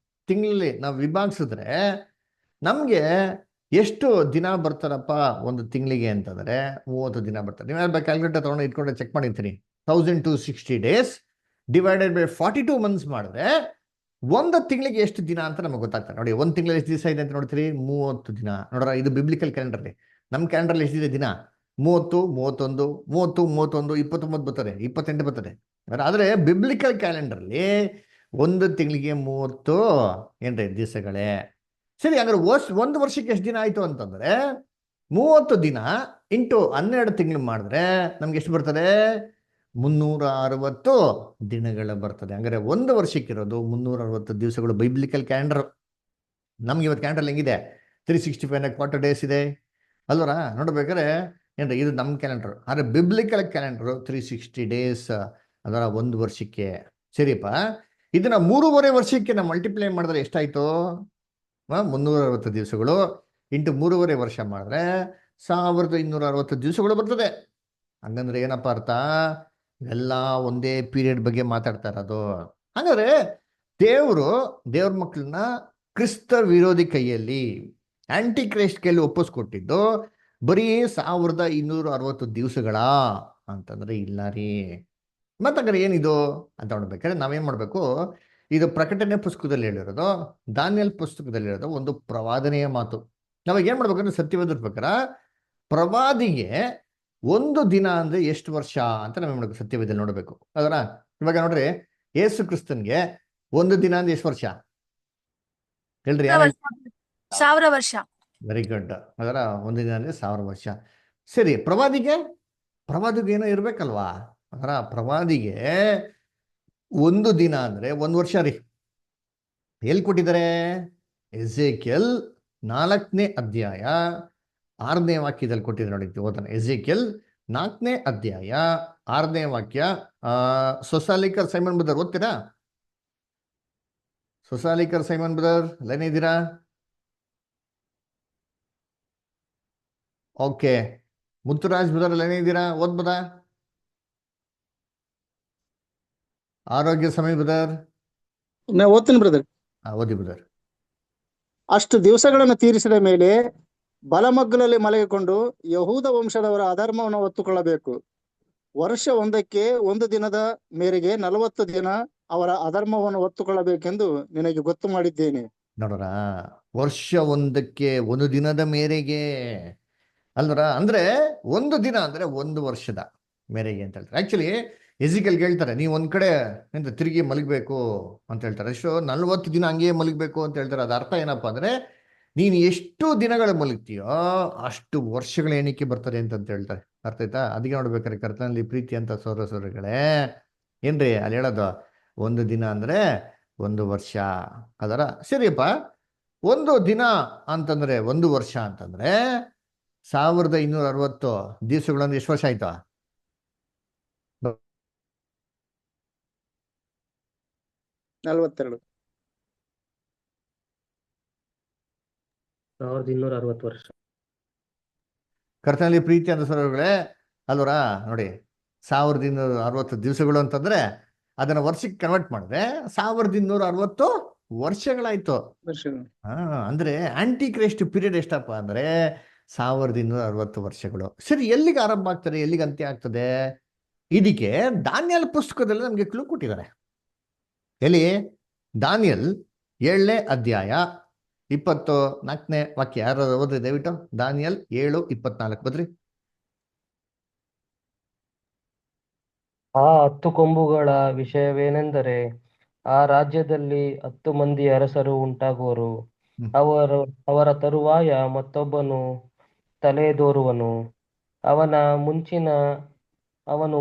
ತಿಂಗಳಲ್ಲಿ ನಾವು ವಿಭಾಗಿಸಿದ್ರೆ ನಮ್ಗೆ ಎಷ್ಟು ದಿನ ಬರ್ತಾರಪ್ಪ ಒಂದು ತಿಂಗಳಿಗೆ ಅಂತಂದ್ರೆ 30 ದಿನ ಬರ್ತಾರೆ. ನೀವು ಯಾರು ಕ್ಯಾಲ್ಕುಲೇಟರ್ ತಗೊಂಡು ಇಟ್ಕೊಂಡ್ರೆ ಚೆಕ್ ಮಾಡಿರ್ತೀನಿ. 1260 days ಡಿವೈಡೆಡ್ ಬೈ 42 months ಮಾಡಿದ್ರೆ ಒಂದು ತಿಂಗಳಿಗೆ ಎಷ್ಟು ದಿನ ಅಂತ ನಮಗೆ ಗೊತ್ತಾಗ್ತದೆ. ನೋಡಿ, ಒಂದು ತಿಂಗಳಲ್ಲಿ ಎಷ್ಟು ದಿವಸ ಇದೆ ಅಂತ ನೋಡ್ತೀರಿ, 30 ದಿನ. ನೋಡ್ರ, ಇದು ಬಿಬ್ಲಿಕಲ್ ಕ್ಯಾಲೆಂಡರ್ ರೀ. ನಮ್ಮ ಕ್ಯಾಲೆಂಡರ್ ಎಷ್ಟಿದೆ ದಿನ? 30, 31, 29 ಬರ್ತದೆ, 28 ಬರ್ತದೆ. ಆದ್ರೆ ಬಿಬ್ಲಿಕಲ್ ಕ್ಯಾಲೆಂಡರ್ಲಿ ಒಂದು ತಿಂಗಳಿಗೆ 30 ಏನ್ರಿ ದಿವಸಗಳೇ. ಸರಿ, ಹಂಗಾರೆ ಒಂದು ವರ್ಷಕ್ಕೆ ಎಷ್ಟು ದಿನ ಆಯ್ತು ಅಂತಂದ್ರೆ 30 ದಿನ ಇಂಟು 12 ತಿಂಗಳು ಮಾಡಿದ್ರೆ ನಮ್ಗೆ ಎಷ್ಟು ಬರ್ತದೆ? 360 ದಿನಗಳು ಬರ್ತದೆ. ಹಂಗಾರೆ ಒಂದು ವರ್ಷಕ್ಕಿರೋದು 360 ದಿವಸಗಳು ಬೈಬ್ಲಿಕಲ್ ಕ್ಯಾಲೆಂಡರ್. ನಮ್ಗೆ ಇವತ್ತು ಕ್ಯಾಲೆಂಡರ್ ಹೆಂಗಿದೆ? 365 ಕ್ವಾರ್ಟರ್ ಡೇಸ್ ಇದೆ ಅಲ್ವರ. ನೋಡ್ಬೇಕಾದ್ರೆ ಏನ್ರಿ, ಇದು ನಮ್ಮ ಕ್ಯಾಲೆಂಡರ್. ಆದರೆ ಬಿಬ್ಲಿಕಲ್ ಕ್ಯಾಲೆಂಡರ್ 360 days ಅದರ ಒಂದು ವರ್ಷಕ್ಕೆ. ಸರಿಯಪ್ಪ, ಇದನ್ನ 3.5 ವರ್ಷಕ್ಕೆ ನಾವು ಮಲ್ಟಿಪ್ಲೈ ಮಾಡಿದ್ರೆ ಎಷ್ಟಾಯ್ತು? 360 ದಿವಸಗಳು ಇಂಟು 3.5 ವರ್ಷ ಮಾಡಿದ್ರೆ 1260 ದಿವಸಗಳು ಬರ್ತದೆ. ಹಂಗಂದ್ರೆ ಏನಪ್ಪ ಅರ್ಥ? ಎಲ್ಲ ಒಂದೇ ಪೀರಿಯಡ್ ಬಗ್ಗೆ ಮಾತಾಡ್ತಾ ಇರೋದು. ಹಾಗಾದ್ರೆ ದೇವ್ರ ಮಕ್ಕಳನ್ನ ಕ್ರಿಸ್ತ ವಿರೋಧಿ ಕೈಯಲ್ಲಿ, ಆಂಟಿ ಕ್ರೈಸ್ಟ್ ಕೈಯಲ್ಲಿ ಒಪ್ಪಿಸ್ಕೊಟ್ಟಿದ್ದು ಬರೀ 1260 ದಿವಸಗಳ ಅಂತಂದ್ರೆ ಇಲ್ಲ ರೀ. ಮತ್ತಂದ್ರೆ ಏನಿದು ಅಂತ ನೋಡ್ಬೇಕಾದ್ರೆ ನಾವೇನ್ ಮಾಡ್ಬೇಕು? ಇದು ಪ್ರಕಟಣೆ ಪುಸ್ತಕದಲ್ಲಿ ಹೇಳಿರೋದು, ದಾನಿಯಲ್ ಪುಸ್ತಕದಲ್ಲಿ ಹೇಳಿರೋದು ಒಂದು ಪ್ರವಾದನೆಯ ಮಾತು. ನಾವಾಗ ಏನ್ ಮಾಡ್ಬೇಕಂದ್ರೆ ಸತ್ಯವೇದ ಪ್ರಕಾರ ಪ್ರವಾದಿಗೆ ಒಂದು ದಿನ ಅಂದ್ರೆ ಎಷ್ಟು ವರ್ಷ ಅಂತ ನಾವೇನ್ ಮಾಡ್ಬೇಕು? ಸತ್ಯವೇದಲ್ಲಿ ನೋಡ್ಬೇಕು. ಅದರ ಇವಾಗ ನೋಡ್ರಿ, ಯೇಸು ಕ್ರಿಸ್ತನ್ಗೆ ಒಂದು ದಿನ ಅಂದ್ರೆ ಎಷ್ಟು ವರ್ಷ ಹೇಳ್ರಿ? 1000 ವರ್ಷ. Very good. ಅದರ ಒಂದು ದಿನ ಅಂದ್ರೆ 1000 ವರ್ಷ. ಸರಿ, ಪ್ರವಾದಿಗೆ ಏನೋ ಇರ್ಬೇಕಲ್ವಾ? ಅದರ ಪ್ರವಾದಿಗೆ ಒಂದು ದಿನ ಅಂದ್ರೆ ಒಂದು ವರ್ಷ ರೀ. ಎಲ್ಲಿ ಕೊಟ್ಟಿದ್ದಾರೆ? ಎಜೇಕಿಯಲ್ 4ನೇ ಅಧ್ಯಾಯ 6ನೇ ವಾಕ್ಯದಲ್ಲಿ ಕೊಟ್ಟಿದ್ದಾರೆ ನೋಡಿ, ಓದೋಣ. ಎಜೇಕಿಯಲ್ 4ನೇ ಅಧ್ಯಾಯ 6ನೇ ವಾಕ್ಯ. ಸೊಸಾಲಿಕರ್ ಸೈಮನ್ ಬ್ರದರ್ ಓದ್ತೀರಾ? ಸೊಸಾಲಿಕರ್ ಸೈಮನ್ ಬ್ರದರ್ ಲೈನ್ ಇದ್ದೀರಾ? ಓಕೆ. ಮುತ್ತುರಾಜ್ ಬ್ರದರ್ ಲೈನ್ ಇದ್ದೀರಾ? ಓದ್ಬೋದಾ? ಆರೋಗ್ಯ ಸಮಯ ಬ್ರದರ್ ನಾ ಓದ್ತೀನಿ ಬ್ರದರ್. ಓದಿ ಬ್ರದರ್. ಅಷ್ಟು ದಿವಸಗಳನ್ನು ತೀರಿಸಿದ ಮೇಲೆ ಬಲಮಗ್ಗಲಲ್ಲಿ ಮಲಗಿಕೊಂಡು ಯಹೂದ ವಂಶದವರ ಅಧರ್ಮವನ್ನು ಹೊತ್ತುಕೊಳ್ಳಬೇಕು. ವರ್ಷ ಒಂದಕ್ಕೆ ಒಂದು ದಿನದ ಮೇರೆಗೆ 40 ದಿನ ಅವರ ಅಧರ್ಮವನ್ನು ಹೊತ್ತುಕೊಳ್ಳಬೇಕೆಂದು ನಿನಗೆ ಗೊತ್ತು ಮಾಡಿದ್ದೇನೆ. ನೋಡ್ರ, ವರ್ಷ ಒಂದಕ್ಕೆ ಒಂದು ದಿನದ ಮೇರೆಗೆ ಅಲ್ವರ. ಅಂದ್ರೆ ಒಂದು ದಿನ ಅಂದ್ರೆ ಒಂದು ವರ್ಷದ ಮೇರೆಗೆ ಅಂತ ಹೇಳ್ತಾರೆ. ಆಕ್ಚುಲಿ ಎಜಿಕಲ್ಗೆ ಹೇಳ್ತಾರೆ, ನೀವು ಒಂದ್ ಕಡೆ ಎಂತ ತಿರುಗಿ ಮಲಗಬೇಕು ಅಂತ ಹೇಳ್ತಾರೆ. ಎಷ್ಟು 40 ದಿನ ಹಂಗೆ ಮಲಗಬೇಕು ಅಂತ ಹೇಳ್ತಾರೆ. ಅದ ಅರ್ಥ ಏನಪ್ಪಾ ಅಂದ್ರೆ, ನೀನು ಎಷ್ಟು ದಿನಗಳು ಮಲಗ್ತೀಯೋ ಅಷ್ಟು ವರ್ಷಗಳ ಎಣಿಕೆ ಬರ್ತದೆ ಅಂತ ಹೇಳ್ತಾರೆ. ಅರ್ಥ ಆಯ್ತಾ? ಅದಕ್ಕೆ ನೋಡ್ಬೇಕಾರೆ ಕರ್ತನಲ್ಲಿ ಪ್ರೀತಿ ಅಂತ ಸೋದರಗಳೇ ಏನ್ರಿ ಅಲ್ಲಿ ಹೇಳೋದು, ಒಂದು ದಿನ ಅಂದ್ರೆ ಒಂದು ವರ್ಷ. ಅದರ ಸರಿಯಪ್ಪ, ಒಂದು ದಿನ ಅಂತಂದ್ರೆ ಒಂದು ವರ್ಷ ಅಂತಂದ್ರೆ 1260 ದಿವಸಗಳಂದ್ರೆ ಎಷ್ಟು ವರ್ಷ ಆಯ್ತಾ? 42. 1260 ವರ್ಷ. ಕರ್ತನಲ್ಲಿ ಪ್ರೀತಿ ಅಂತ ಸರೋಗಳೇ ಅಲ್ವರ. ನೋಡಿ, 1260 ದಿವಸಗಳು ಅಂತಂದ್ರೆ ಅದನ್ನ ವರ್ಷಕ್ಕೆ ಕನ್ವರ್ಟ್ ಮಾಡಿದ್ರೆ 1260 ವರ್ಷಗಳಾಯ್ತು. ಅಂದ್ರೆ ಆಂಟಿ ಕ್ರೈಸ್ಟ್ ಪೀರಿಯಡ್ ಎಷ್ಟಪ್ಪ ಅಂದ್ರೆ 1260 ವರ್ಷಗಳು. ಸರಿ, ಎಲ್ಲಿಗೆ ಆರಂಭ ಆಗ್ತದೆ, ಎಲ್ಲಿಗೆ ಅಂತ್ಯ ಆಗ್ತದೆ? ಇದಕ್ಕೆ ದಾನಿಯಲ್ ಪುಸ್ತಕದಲ್ಲಿ ನಮ್ಗೆ ಕ್ಲೂ ಕೊಟ್ಟಿದ್ದಾರೆ. ಎಲ್ಲಿ? ದಾನಿಯಲ್ 7ನೇ ಅಧ್ಯಾಯ 24ನೇ ವಾಕ್ಯ ಯಾರು ಓದ್ರಿ ದಯವಿಟ್ಟು. ದಾನಿಯಲ್ 7:24 ಬದ್ರಿ. ಆ 10 ಕೊಂಬುಗಳ ವಿಷಯವೇನೆಂದರೆ, ಆ ರಾಜ್ಯದಲ್ಲಿ 10 ಮಂದಿ ಅರಸರು ಉಂಟಾಗುವರು. ಹ್ಮ್. ಅವರ ತರುವಾಯ ಮತ್ತೊಬ್ಬನು ತಲೆದೋರುವನು. ಅವನು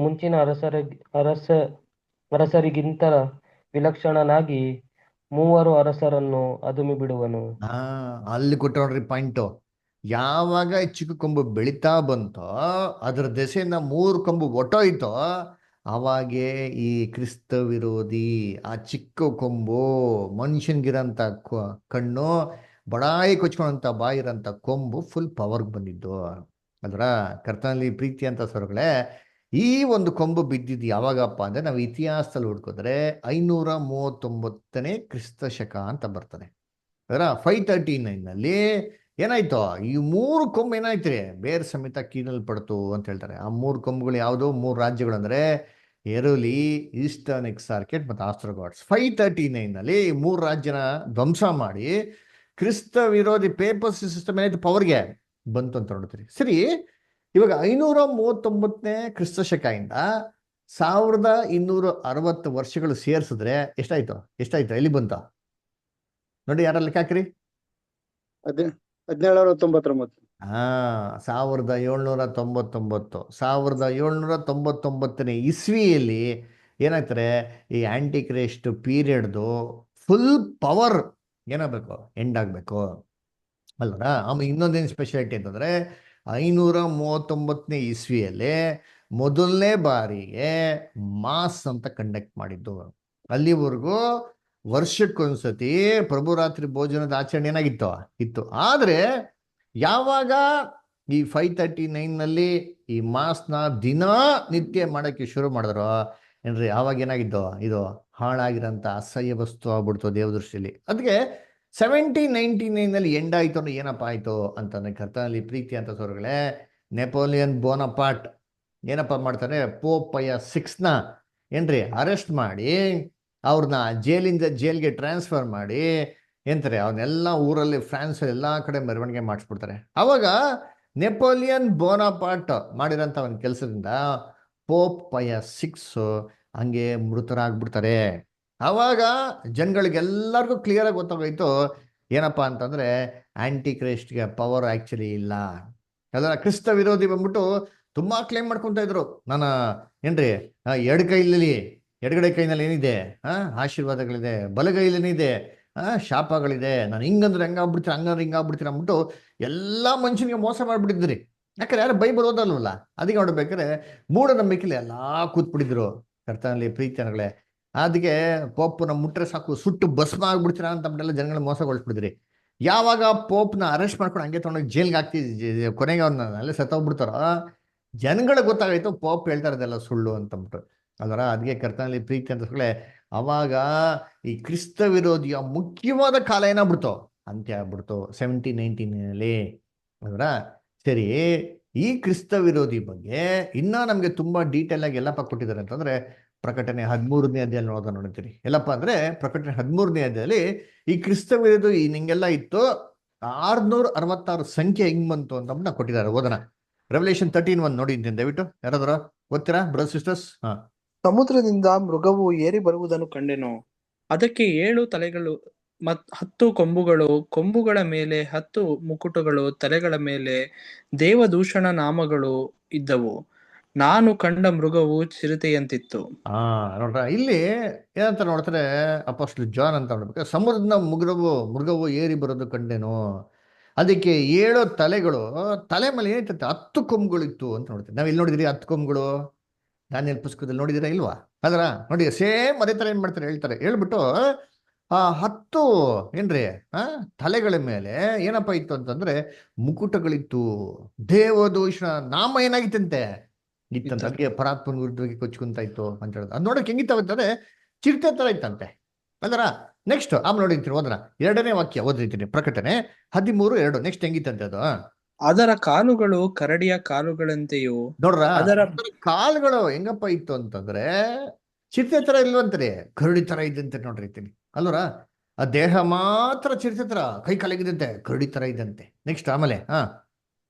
ಮುಂಚಿನ ಅರಸರಿಗಿಂತ ವಿಲಕ್ಷಣನಾಗಿ 3 ಅರಸರನ್ನು ಅದುಮಿ ಬಿಡುವನು. ಅಲ್ಲಿ ಕೊಟ್ಟ ನೋಡ್ರಿ ಪಾಯಿಂಟು. ಯಾವಾಗ ಈ ಚಿಕ್ಕ ಕೊಂಬು ಬೆಳೀತಾ ಬಂತೋ, ಅದ್ರ ದೆಸೆಯಿಂದ 3 ಕೊಂಬು ಒಟ್ಟೋಯ್ತೋ, ಅವಾಗೇ ಈ ಕ್ರಿಸ್ತ ವಿರೋಧಿ ಆ ಚಿಕ್ಕ ಕೊಂಬು, ಮನುಷ್ಯನ್ಗಿರಂತ ಕಣ್ಣು, ಬಡಾಯಿ ಕೊಚ್ಕೊಂಡಂತ ಬಾಯಿರಂತ ಕೊಂಬು ಫುಲ್ ಪವರ್ಗೆ ಬಂದಿದ್ದು. ಅದರ ಕರ್ತನಲ್ಲಿ ಪ್ರೀತಿ ಅಂತ ಸ್ವರ್ಗಳೇ, ಈ ಒಂದು ಕೊಂಬು ಬಿದ್ದಿದ್ದು ಯಾವಾಗಪ್ಪ ಅಂದ್ರೆ, ನಾವು ಇತಿಹಾಸದಲ್ಲಿ ಹುಡ್ಕೋದ್ರೆ 539ನೇ ಕ್ರಿಸ್ತ ಶಕ ಅಂತ ಬರ್ತದೆ. ಅದರ 539ನಲ್ಲಿ ಏನಾಯ್ತು, ಈ 3 ಕೊಂಬು ಏನಾಯ್ತ್ರಿ, ಬೇರೆ ಸಮೇತ ಕೀಳಲ್ಪಡ್ತು ಅಂತ ಹೇಳ್ತಾರೆ. ಆ 3 ಕೊಂಬುಗಳು ಯಾವುದು? 3 ರಾಜ್ಯಗಳು ಅಂದ್ರೆ ಎರುಲಿ, ಈಸ್ಟರ್ನ್ ಎಕ್ಸಾರ್ಕೆಟ್ ಮತ್ತು ಆಸ್ಟ್ರೋಗಾಟ್ಸ್. 539ನಲ್ಲಿ 3 ರಾಜ್ಯನ ಧ್ವಂಸ ಮಾಡಿ ಕ್ರಿಸ್ತ ವಿರೋಧಿ ಪೇಪರ್ ಸಿಸ್ಟಮ್ ಏನಾಯ್ತು, ಪವರ್ಗೆ ಬಂತು ಅಂತ ನೋಡ್ತೀರಿ. ಸರಿ, ಇವಾಗ 539ನೇ ಕ್ರಿಸ್ತ ಶಕ ಇಂದ 1260 ವರ್ಷಗಳು ಸೇರಿಸಿದ್ರೆ ಎಷ್ಟಾಯ್ತು? ಎಲ್ಲಿ ಬಂತ ನೋಡಿ, ಯಾರ ಲೆಕ್ಕ ಹಾಕ್ರಿ. 1799. 1799. 1799ನೇ ಇಸ್ವಿಯಲ್ಲಿ ಏನಾಗ್ತಾರೆ, ಈ ಆಂಟಿ ಕ್ರೈಸ್ಟ್ ಪೀರಿಯಡ್ದು ಫುಲ್ ಪವರ್ ಏನಾಗಬೇಕು, ಎಂಡ್ ಆಗಬೇಕು ಅಲ್ವರ. ಆಮೇಲೆ ಇನ್ನೊಂದೇನು ಸ್ಪೆಷಾಲಿಟಿ ಅಂತಂದರೆ, 539ನೇ ಇಸ್ವಿಯಲ್ಲಿ ಮೊದಲನೇ ಬಾರಿಗೆ ಮಾಸ್ ಅಂತ ಕಂಡಕ್ಟ್ ಮಾಡಿದ್ದು. ಅಲ್ಲಿವರೆಗೂ ವರ್ಷಕ್ಕೊಂದ್ಸತಿ ಪ್ರಭುರಾತ್ರಿ ಭೋಜನದ ಆಚರಣೆ ಏನಾಗಿತ್ತು, ಇತ್ತು. ಆದರೆ ಯಾವಾಗ ಈ 539ನಲ್ಲಿ ಈ ಮಾಸ್ನ ನಿತ್ಯ ಮಾಡೋಕ್ಕೆ ಶುರು ಮಾಡಿದ್ರು ಏನ್ರಿ, ಆವಾಗ ಏನಾಗಿದ್ದು, ಇದು ಹಾಳಾಗಿರೋಂಥ ಅಸಹ್ಯ ವಸ್ತು ಆಗ್ಬಿಡ್ತು ದೇವದೃಷ್ಟಿಯಲ್ಲಿ. ಅದಕ್ಕೆ 1799ನಲ್ಲಿ ಎಂಡ್ ಆಯಿತು ಅಂದ್ರೆ ಏನಪ್ಪ ಆಯಿತು ಅಂತಂದ್ರೆ, ಕರ್ತನಲ್ಲಿ ಪ್ರೀತಿ ಅಂತ ಸ್ವರ್ಗಳೇ, ನೆಪೋಲಿಯನ್ ಬೋನಪಾರ್ಟ್ ಏನಪ್ಪ ಮಾಡ್ತಾರೆ, ಪೋಪ್ ಪಯ 6ನ ಏನ್ರಿ ಅರೆಸ್ಟ್ ಮಾಡಿ ಅವ್ರನ್ನ ಜೈಲಿಂದ ಜೈಲ್ಗೆ ಟ್ರಾನ್ಸ್ಫರ್ ಮಾಡಿ ಏನಂತಾರೆ, ಅವನ್ನೆಲ್ಲ ಊರಲ್ಲಿ ಫ್ರಾನ್ಸ್ ಎಲ್ಲ ಕಡೆ ಮೆರವಣಿಗೆ ಮಾಡಿಸ್ಬಿಡ್ತಾರೆ. ಅವಾಗ ನೆಪೋಲಿಯನ್ ಬೋನಾಪಾರ್ಟ್ ಮಾಡಿರೋಂಥ ಒಂದು ಕೆಲಸದಿಂದ ಪೋಪ್ ಪಯ 6 ಹಂಗೆ ಮೃತರಾಗ್ಬಿಡ್ತಾರೆ. ಆವಾಗ ಜನಗಳಿಗೆಲ್ಲರಿಗೂ ಕ್ಲಿಯರಾಗಿ ಗೊತ್ತಾಗೋಯ್ತು ಏನಪ್ಪ ಅಂತಂದರೆ, ಆ್ಯಂಟಿ ಕ್ರೈಸ್ಟ್ಗೆ ಪವರ್ ಆ್ಯಕ್ಚುಲಿ ಇಲ್ಲ. ಅದರ ಕ್ರಿಸ್ತ ವಿರೋಧಿ ಬಂದ್ಬಿಟ್ಟು ತುಂಬ ಕ್ಲೇಮ್ ಮಾಡ್ಕೊತಾ ಇದ್ರು, ನಾನು ಏನ್ರಿ ಎಡಗಡೆ ಕೈನಲ್ಲಿ ಏನಿದೆ ಆಶೀರ್ವಾದಗಳಿದೆ, ಬಲಗೈಲೇನಿದೆ ಶಾಪಗಳಿದೆ, ನಾನು ಹಿಂಗಂದ್ರೆ ಹೆಂಗಾಗ್ಬಿಡ್ತೀನಿ, ಹಂಗಂದ್ರೆ ಹಿಂಗಾಗ್ಬಿಡ್ತೀನಿ ಅಂದ್ಬಿಟ್ಟು ಎಲ್ಲ ಮನುಷ್ಯನಿಗೆ ಮೋಸ ಮಾಡಿಬಿಟ್ಟಿದ್ರಿ. ಯಾಕಂದ್ರೆ ಯಾರು ಬೈಬಲ್ ಓದಲ್ವಲ್ಲ, ಅದಕ್ಕೆ ನೋಡ್ಬೇಕಾದ್ರೆ ಮೂಢನಂಬಿಕೆಲಿ ಎಲ್ಲ ಕೂತ್ಬಿಟ್ಟಿದ್ರು. ಕರ್ತನಲ್ಲಿ ಪ್ರೀತಿ ಅನ್ನಗಳೇ, ಅದಕ್ಕೆ ಪೋಪ್ನ ಮುಟ್ರೆ ಸಾಕು ಸುಟ್ಟು ಭಸ್ಮ ಆಗ್ಬಿಡ್ತೀರಾ ಅಂತಂಬಿಟ್ಟೆಲ್ಲ ಜನಗಳನ್ನ ಮೋಸಗೊಳಿಸ್ಬಿಡಿದ್ರಿ. ಯಾವಾಗ ಪೋಪ್ನ ಅರೆಸ್ಟ್ ಮಾಡ್ಕೊಂಡು ಹಂಗೆ ತೊಗೊಂಡೋಗಿ ಜೈಲ್ಗೆ ಹಾಕ್ತಿದ್ವಿ, ಕೊನೆಗೆ ಅವ್ರನ್ನ ಅಲ್ಲೇ ಸತ್ತೋಗ್ಬಿಡ್ತಾರೋ, ಜನಗಳಿಗೆ ಗೊತ್ತಾಗೈತು ಪೋಪ್ ಹೇಳ್ತಾ ಇರೋದೆಲ್ಲ ಸುಳ್ಳು ಅಂತಂದ್ಬಿಟ್ಟು. ಅದರ ಅದಕ್ಕೆ ಕರ್ತನಲ್ಲಿ ಪ್ರೀತಿ ಅಂತ ಅವಾಗ ಈ ಕ್ರಿಸ್ತ ವಿರೋಧಿಯ ಮುಖ್ಯವಾದ ಕಾಲ ಏನಾಗ್ಬಿಡ್ತು, ಅಂತ್ಯ ಆಗ್ಬಿಡ್ತು 1719ನಲ್ಲಿ. ಅದರ ಸರಿ, ಈ ಕ್ರಿಸ್ತ ವಿರೋಧಿ ಬಗ್ಗೆ ಇನ್ನ ನಮ್ಗೆ ತುಂಬಾ ಡೀಟೇಲ್ ಆಗಿ ಎಲ್ಲಪ್ಪ ಕೊಟ್ಟಿದ್ದಾರೆ ಅಂತಂದ್ರೆ, ಪ್ರಕಟಣೆ 13ನೇ ಅಧ್ಯಾಯ ನೋಡ್ತೀರಿ. ಎಲ್ಲಪ್ಪ ಅಂದ್ರೆ ಪ್ರಕಟಣೆ 13ನೇ ಅಧ್ಯಾಯದಲ್ಲಿ ಈ ಕ್ರಿಸ್ತ ವಿರೋಧಿ ನಿಂಗೆಲ್ಲ ಇತ್ತು, 666 ಸಂಖ್ಯೆ ಹೆಂಗ್ ಬಂತು ಅಂತ ನಾವು ಕೊಟ್ಟಿದ್ದಾರೆ. ಓದೋಣ. ರೆವಲ್ಯೂಷನ್ 13:1 ನೋಡಿದ್ದೀನಿ, ದಯವಿಟ್ಟು ಯಾರಾದ್ರೂ ಓದ್ತೀರಾ ಬ್ರದರ್ ಸಿಸ್ಟರ್ಸ್? ಸಮುದ್ರದಿಂದ ಮೃಗವು ಏರಿ ಬರುವುದನ್ನು ಕಂಡೆನು. ಅದಕ್ಕೆ 7 ತಲೆಗಳು 10 ಕೊಂಬುಗಳು, ಕೊಂಬುಗಳ ಮೇಲೆ 10 ಮುಕುಟಗಳು, ತಲೆಗಳ ಮೇಲೆ ದೇವದೂಷಣ ನಾಮಗಳು ಇದ್ದವು. ನಾನು ಕಂಡ ಮೃಗವು ಚಿರತೆಯಂತಿತ್ತು. ನೋಡ್ರ, ಇಲ್ಲಿ ಏನಂತ ನೋಡ್ತಾರೆ ಅಪೊಸ್ತಲ ಜಾನ್ ಅಂತ ನೋಡ್ಬೇಕು, ಸಮುದ್ರದ ಮೃಗವು ಏರಿ ಬರೋದು ಕಂಡೆನು. ಅದಕ್ಕೆ 7 ತಲೆಗಳು, ತಲೆ ಮೇಲೆ ಏನೈತೆ 10 ಕೊಂಬುಗಳಿತ್ತು ಅಂತ ನೋಡ್ತೀವಿ. ನಾವ್ ಇಲ್ಲಿ ನೋಡಿದ್ರಿ 10 ಕೊಂಬುಗಳು ದಾನಿಯೇಲ್ ಪುಸ್ತಕದಲ್ಲಿ ನೋಡಿದಿರಾ ಇಲ್ವಾ? ಅದರ ನೋಡಿ, ಸೇಮ್ ಅದೇ ತರ ಏನ್ ಮಾಡ್ತಾರೆ ಹೇಳ್ಬಿಟ್ಟು 10 ಏನ್ರಿ ತಲೆಗಳ ಮೇಲೆ ಏನಪ್ಪ ಇತ್ತು ಅಂತಂದ್ರೆ ಮುಕುಟಗಳಿತ್ತು, ದೇವದೂಷಣ ನಾಮ ಏನಾಗಿತ್ತಂತೆ ಇತ್ತಂತೆ. ಅದಕ್ಕೆ ಪರಾತ್ಮನ ವಿರುದ್ಧವಾಗಿ ಕೊಚ್ಕೊಂತ ಇತ್ತು ಅಂತ ಹೇಳೋದು. ಅದು ನೋಡಕ್ ಹೆಂಗಿತ್ತಂದ್ರೆ ಚಿರತೆ ತರ ಇತ್ತಂತೆ. ಅದರ ನೆಕ್ಸ್ಟ್ ಆಮೇಲೆ ನೋಡಿರ್ತೀನಿ, ಓದನ 2ನೇ ವಾಕ್ಯ ಓದಿರ್ತೀನಿ, ಪ್ರಕಟಣೆ 13:2. ನೆಕ್ಸ್ಟ್ ಹೆಂಗಿತ್ತಂತೆ ಅದು? ಅದರ ಕಾಲುಗಳು ಕರಡಿಯ ಕಾಲುಗಳಂತೆಯೂ. ನೋಡ್ರ, ಅದರ ಕಾಲುಗಳು ಹೆಂಗಪ್ಪ ಇತ್ತು ಅಂತಂದ್ರೆ ಚಿರತೆ ತರ ಇಲ್ವಂತಾರೆ, ಕರಡಿ ತರ ಇದ್ದಂತೆ ನೋಡಿರ್ತೀನಿ ಅಲ್ವರ. ಆ ದೇಹ ಮಾತ್ರ ಚಿರತೆ ತರ ಕೈ ಕಾಲಾಗಿದಂತೆ ಕರಡಿ ತರ ಇದಂತೆ. ನೆಕ್ಸ್ಟ್ ಆಮೇಲೆ